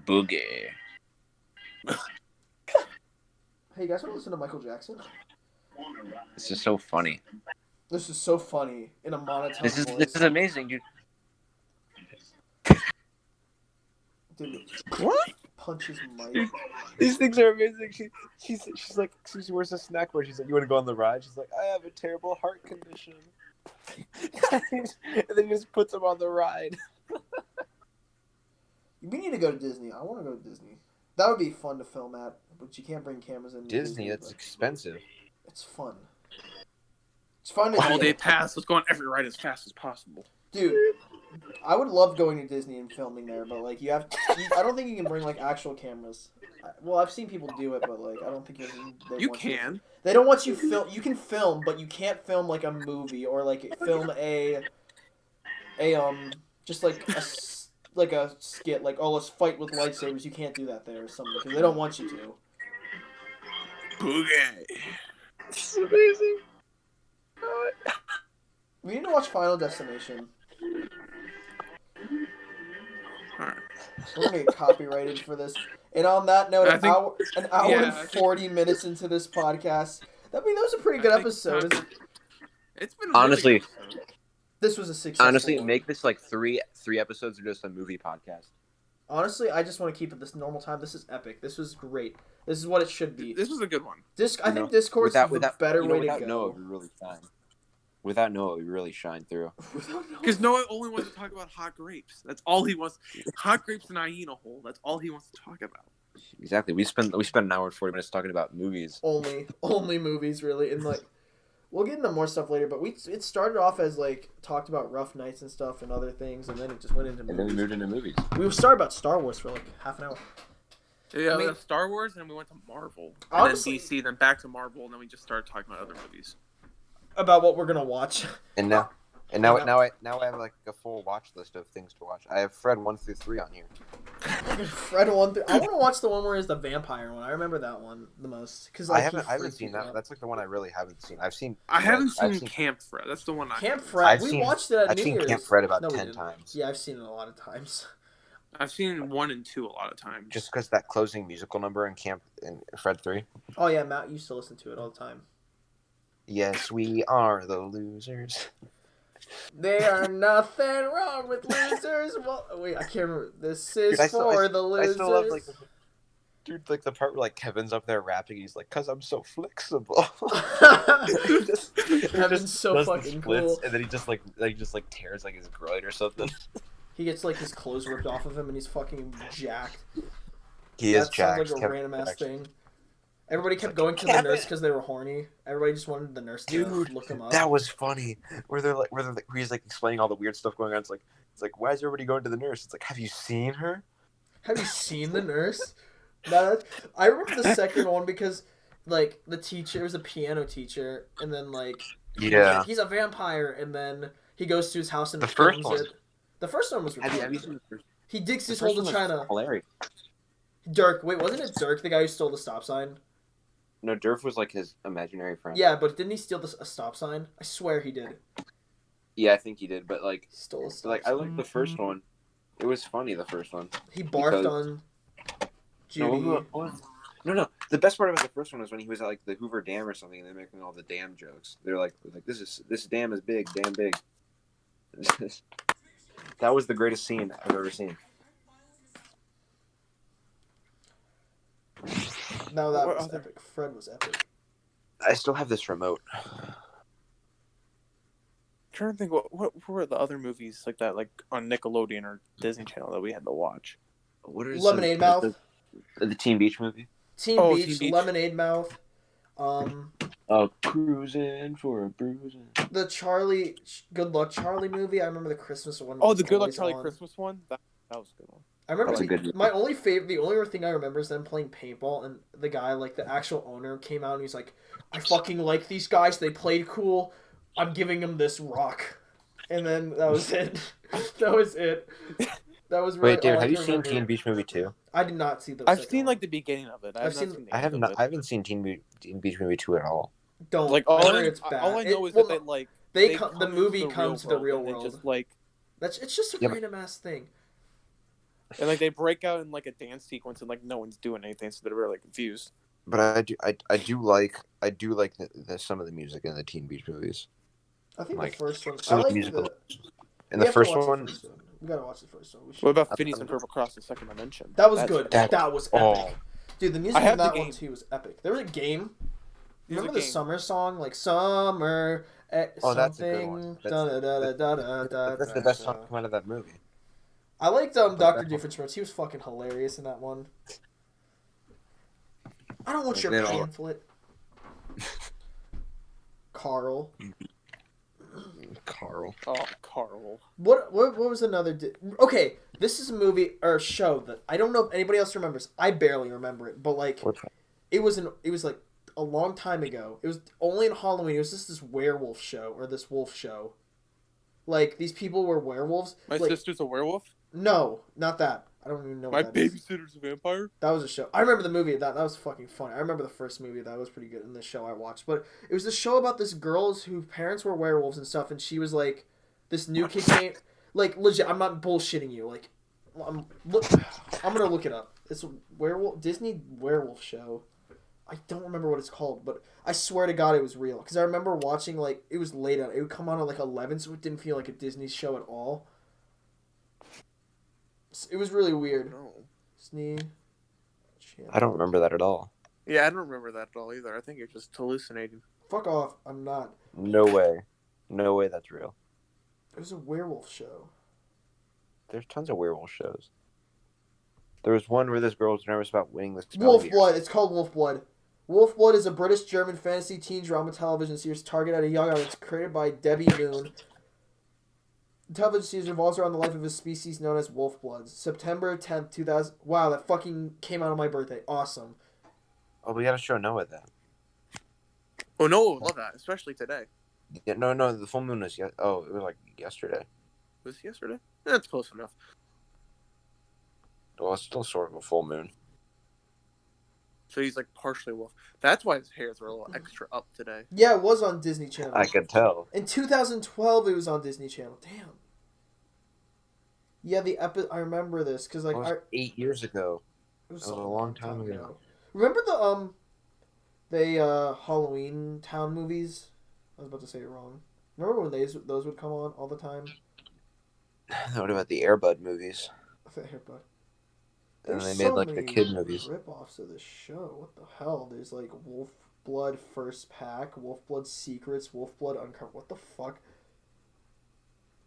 Boogie. Hey, you guys want to listen to Michael Jackson? This is so funny. This is so funny in a monotone voice. This is amazing, dude. Dude, what? Punch his mic. These things are amazing. She's like, excuse me, where's the snack bar? She's like, you want to go on the ride? She's like, I have a terrible heart condition. And then he just puts him on the ride. We need to go to Disney. I want to go to Disney. That would be fun to film at, but you can't bring cameras in. Disney, that's expensive. It's fun. It's fun. All day pass. Let's go on every ride as fast as possible. Dude, I would love going to Disney and filming there, but like I don't think you can bring like actual cameras. Well, I've seen people do it, but like I don't think you can. They don't want you film. You can film, but you can't film like a movie or like film just like a skit. Like, oh, let's fight with lightsabers. You can't do that there or something because they don't want you to. Boogie. This is amazing. We need to watch Final Destination. Alright. We're gonna get copyrighted for this. And on that note, an hour and 40 minutes into this podcast. That was a pretty good episode. It's been honestly. Really this was a successful. Honestly, make this like three episodes of just a movie podcast. Honestly, I just want to keep it this normal time. This is epic. This was great. This is what it should be. This was a good one. I think Discord's the better way to go. Without Noah, we really shine. Without Noah, we really shine through. Because Noah only wants to talk about hot grapes. That's all he wants. Hot grapes and hyena hole. That's all he wants to talk about. Exactly. We spent an hour and 40 minutes talking about movies. Only movies, really, and like we'll get into more stuff later. But it started off as like talked about Rough Nights and stuff and other things, and then it just went into movies. And then we moved into movies. We started about Star Wars for like half an hour. Yeah, we had Star Wars, and then we went to Marvel, honestly, and then DC, then back to Marvel, and then we just started talking about other movies. About what we're gonna watch. And now I have like a full watch list of things to watch. I have Fred 1 through 3 on here. Fred 1 through. I want to watch the one where it's the vampire one. I remember that one the most because like, I haven't seen that. That's like the one I really haven't seen. I haven't seen Camp Fred. That's the one. Camp Fred. We watched it at New Year's. I've seen Camp Fred about 10 times. Yeah, I've seen it a lot of times. I've seen 1 and 2 a lot of times. Just because that closing musical number in Fred 3. Oh yeah, Matt used to listen to it all the time. Yes, we are the losers. There are nothing wrong with losers. Well, wait, I can't remember. This is for the losers. I still love like the part where like Kevin's up there rapping. He's like, "Cause I'm so flexible." Kevin's so fucking cool. And then he just tears like his groin or something. He gets like his clothes ripped off of him, and he's fucking jacked. He is jacked. That sounds like a random ass thing. Everybody kept going to the nurse because they were horny. Everybody just wanted the nurse to look him up. That was funny. Where he's like explaining all the weird stuff going on. It's like, why is everybody going to the nurse? It's like, have you seen her? Have you seen the nurse? I remember the second one because like the teacher, it was a piano teacher, and then like he's a vampire, and then he goes to his house and the first one. The first one was retarded. He digs his hole to China. Hilarious. Dirk, wait, wasn't it Dirk, the guy who stole the stop sign? No, Durf was like his imaginary friend. Yeah, but didn't he steal a stop sign? I swear he did. Yeah, I think he did, but like, stole a stop sign. I liked the first one. It was funny, the first one. He barfed on Judy. No. The best part about the first one was when he was at like the Hoover Dam or something, and they're making all the dam jokes. They're like this dam is big, damn big. That was the greatest scene I've ever seen. No, that was epic. Fred was epic. I still have this remote. I'm trying to think what were the other movies like that, like on Nickelodeon or Disney Channel that we had to watch. What are Lemonade Mouth? The Teen Beach movie? Teen Beach, Lemonade Mouth. Cruising for a bruising. The Charlie, Good Luck Charlie movie. I remember the Christmas one. Oh, the Good Luck Charlie Christmas one? That was a good one. I remember the only thing I remember is them playing paintball, and the guy, like the actual owner, came out and he's like, "I fucking like these guys. They played cool. I'm giving them this rock." And then that was it. That was it. That was really. Wait, dude, have you seen Teen Beach Movie 2? I did not see the. I've seen like the beginning of it. I haven't seen Teen Beach Movie 2 at all. Don't like all I know is that the movie comes to the real world. Just like it's just a random ass thing. And like they break out in like a dance sequence and like no one's doing anything, so they're really confused. But I do like some of the music in the Teen Beach movies. I think like, the first one. Some musical. In the first one, we gotta watch the first one. What about Phineas and Ferb Across the Second Dimension? That was good. That was epic. Dude, the music in that one too was epic. There was a game. Remember the summer song, like summer? That's a good one. That's the best song come out of that movie. I liked Dr. Doofenshmirtz. He was fucking hilarious in that one. I don't want your pamphlet. Carl. Carl. Oh, Carl. What was another? Okay, this is a movie or a show that I don't know if anybody else remembers. I barely remember it, but like, it was like a long time ago. It was only in Halloween. It was just this werewolf show or this wolf show. Like these people were werewolves. My sister's a werewolf? No, not that. I don't even know My what that is. babysitter's a vampire? That was a show. I remember the movie. That was fucking funny. I remember the first movie. That was pretty good in this show I watched. But it was this show about this girl whose parents were werewolves and stuff, and she was like, this new kid came. Like, legit, I'm not bullshitting you. Like, I'm gonna look it up. It's a Disney werewolf show. I don't remember what it's called, but I swear to God it was real. Because I remember watching, like, it was late at. It would come on at like 11, so it didn't feel like a Disney show at all. It was really weird. No. Disney Channel. I don't remember that at all. Yeah, I don't remember that at all either. I think you're just hallucinating. Fuck off. I'm not. No way. No way that's real. It was a werewolf show. There's tons of werewolf shows. There was one where this girl was nervous about winning this. Wolf Blood. It's called Wolf Blood. Wolf Blood is a British-German fantasy teen drama television series targeted at a young audience created by Debbie Moon. The television series revolves around the life of a species known as wolf bloods. September 10th, 2000... Wow, that fucking came out on my birthday. Awesome. Oh, we gotta show Noah that. Oh, Noah would love that, especially today. Yeah, no, the full moon was... it was like yesterday. Was it yesterday? That's close enough. Well, it's still sort of a full moon. So he's like partially wolf. That's why his hairs were a little extra up today. Yeah, it was on Disney Channel. I could tell. In 2012, it was on Disney Channel. Damn. Yeah, I remember this because like 8 years ago. It was a long time ago. Remember the Halloween Town movies? I was about to say it wrong. Remember when those would come on all the time? What about the Air Bud movies? The Air Bud. And they made like the kid movies. Rip-offs of this show. What the hell? There's like Wolf Blood First Pack, Wolf Blood Secrets, Wolf Blood Uncovered. What the fuck?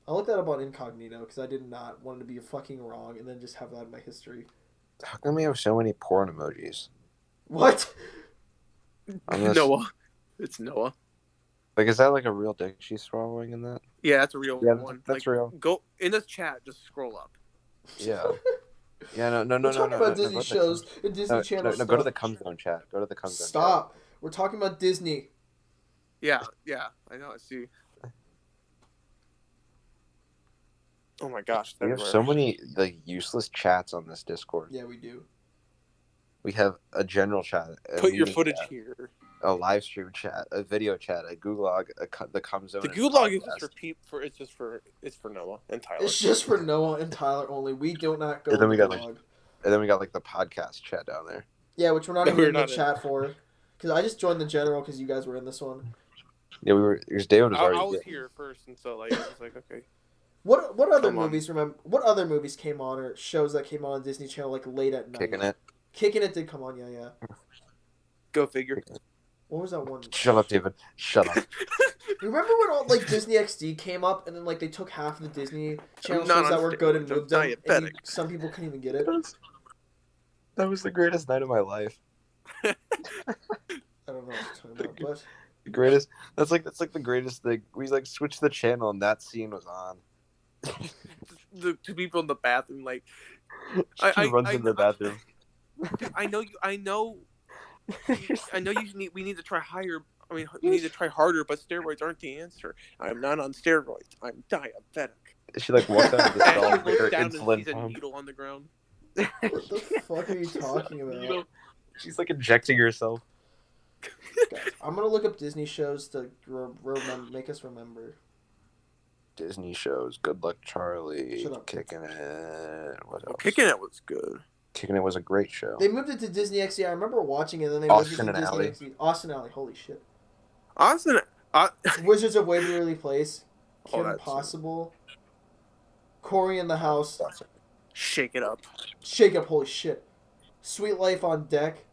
I looked that up on Incognito because I did not want to be fucking wrong and then just have that in my history. How come we have so many porn emojis? What? Noah. It's Noah. Like, is that like a real dick she's swallowing in that? Yeah, that's a real one. That's like, real. Go in this chat. Just scroll up. Yeah. Yeah, no. We're talking about Disney shows and Disney Channel stuff. No, go to the Cum Zone chat. Go to the Cum Zone. Stop. We're talking about Disney. Yeah. I know. I see. Oh my gosh. We have so many like useless chats on this Discord. Yeah, we do. We have a general chat. Put your footage here. A live stream chat, a video chat, a gulag, the Cum Zone. The gulag is just for Noah and Tyler. It's just for Noah and Tyler only. We do not go. And then we got like the podcast chat down there. Yeah, which we're not even in the chat for, because I just joined the general because you guys were in this one. Yeah, we were. Because David was already. I was here first, and so like I was like, okay. What other movies What other movies came on or shows that came on Disney Channel like late at night? Kicking It did come on. Yeah. Go figure. What was that one? Shut up, David. Shut up. Remember when all like Disney XD came up and then like they took half of the Disney Channel shows that were good and moved them, and some people couldn't even get it. That was the greatest night of my life. I don't know what you're talking about, but the greatest. That's like the greatest thing. We like switched the channel and that scene was on. The two people in the bathroom, like she runs in the bathroom. Dude, I know. We need to try higher. I mean, you need to try harder, but steroids aren't the answer. I'm not on steroids. I'm diabetic. She like walks out of the stall with her down insulin and sees pump. a needle on the ground. What the fuck are you talking about? She's like injecting herself. Guys, I'm gonna look up Disney shows to make us remember. Disney shows. Good Luck Charlie. Shut up. Kicking It. What else? Kicking It was good. Kicking It was a great show. They moved it to Disney XD. I remember watching it, and then they Austin moved it to and Disney XD. Austin Alley. Holy shit. Austin. Wizards of Waverly Place. Kim that's Possible. Corey in the House. Shake It Up. Shake Up. Holy shit. Sweet Life on Deck.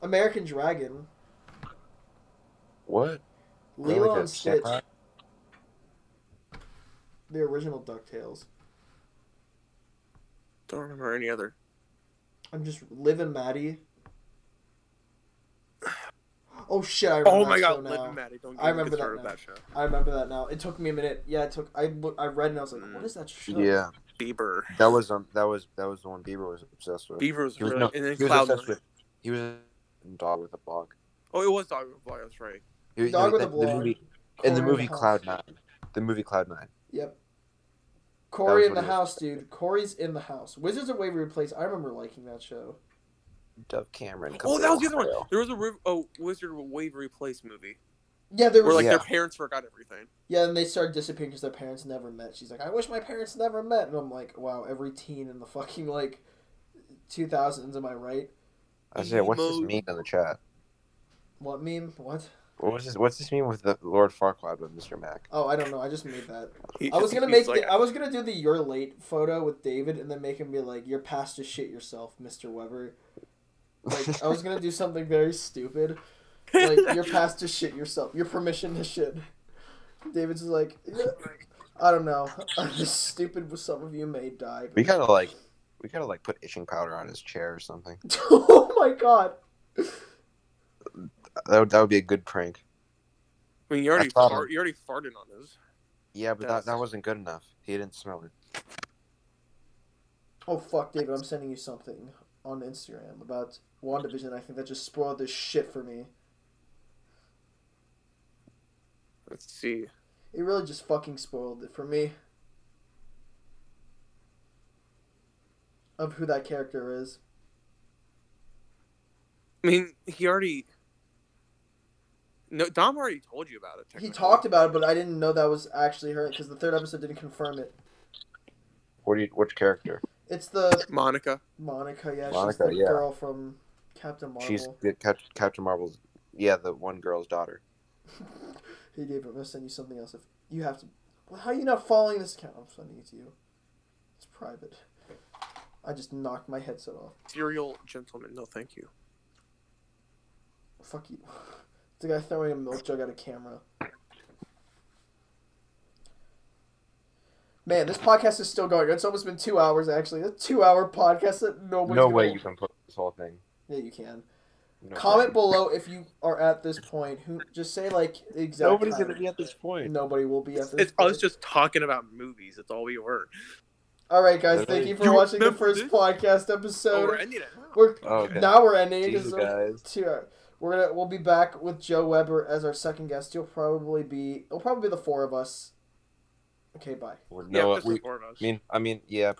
American Dragon. What? Lilo and Stitch. The original DuckTales. Don't remember any other. I'm just Liv and Maddie. Oh shit! I remember Oh that my show god, now. Liv and Maddie. Don't I get me remember started that with now. that show. I remember that now. It took me a minute. Yeah, I read and I was like, what is that show? Yeah. Bieber. That was the one Bieber was obsessed with. Bieber was really, and then he was Cloud9. obsessed with. He was a dog with a blog. Oh, it was Dog with a Blog. That's right. Dog with a blog. In the movie Cloud9. The movie Cloud9. Yep. Corey in the house, dude. Corey's in the house. Wizards of Waverly Place. I remember liking that show. Dove Cameron. Oh, that was the other one. There was a Wizard of Waverly Place movie. Yeah, there was. Where their parents forgot everything. Yeah, and they started disappearing because their parents never met. She's like, I wish my parents never met, and I'm like, wow, every teen in the fucking 2000s. Am I right? I said, what's this meme in the chat? What meme? What? What's this meme with the Lord Farquaad with Mr. Mac? Oh, I don't know. I just made that. I was gonna do the "You're late" photo with David, and then make him be like, "You're past to shit yourself, Mr. Weber." Like I was gonna do something very stupid, like you're past to shit yourself. Your permission to shit. David's like, I don't know. This stupid with some of you may die. We gotta put itching powder on his chair or something. Oh my god. That would be a good prank. I mean, you already farted on his. Yeah, but that wasn't good enough. He didn't smell it. Oh fuck, David! I'm sending you something on Instagram about WandaVision. I think that just spoiled this shit for me. Let's see. It really just fucking spoiled it for me. Of who that character is. I mean, he already. No, Dom already told you about it. He talked about it, but I didn't know that was actually her because the third episode didn't confirm it. Which character? It's the Monica. Monica, yeah. Monica, she's the girl from Captain Marvel. She's Captain Marvel's, the one girl's daughter. Hey, David, I'm going to send you something else. If you have to... Well, how are you not following this account? I'm sending it to you. It's private. I just knocked my headset off. Serial gentleman. No, thank you. Fuck you. It's a guy throwing a milk jug at a camera. Man, this podcast is still going. It's almost been 2 hours, actually. A 2-hour podcast that nobody's No way you can put this whole thing. Yeah, you can. No Comment below if you are at this point. Just say, the exact Nobody's time. going to be at this point. Nobody will be at this point. It's us just talking about movies. That's all we were. Alright, guys. Thank you for watching the first podcast episode. Oh, we're ending it now. Now we're ending it. Jesus, guys. We'll be back with Joe Weber as our second guest. It'll probably be the four of us. Okay, bye. Just the four of us. I mean, yeah.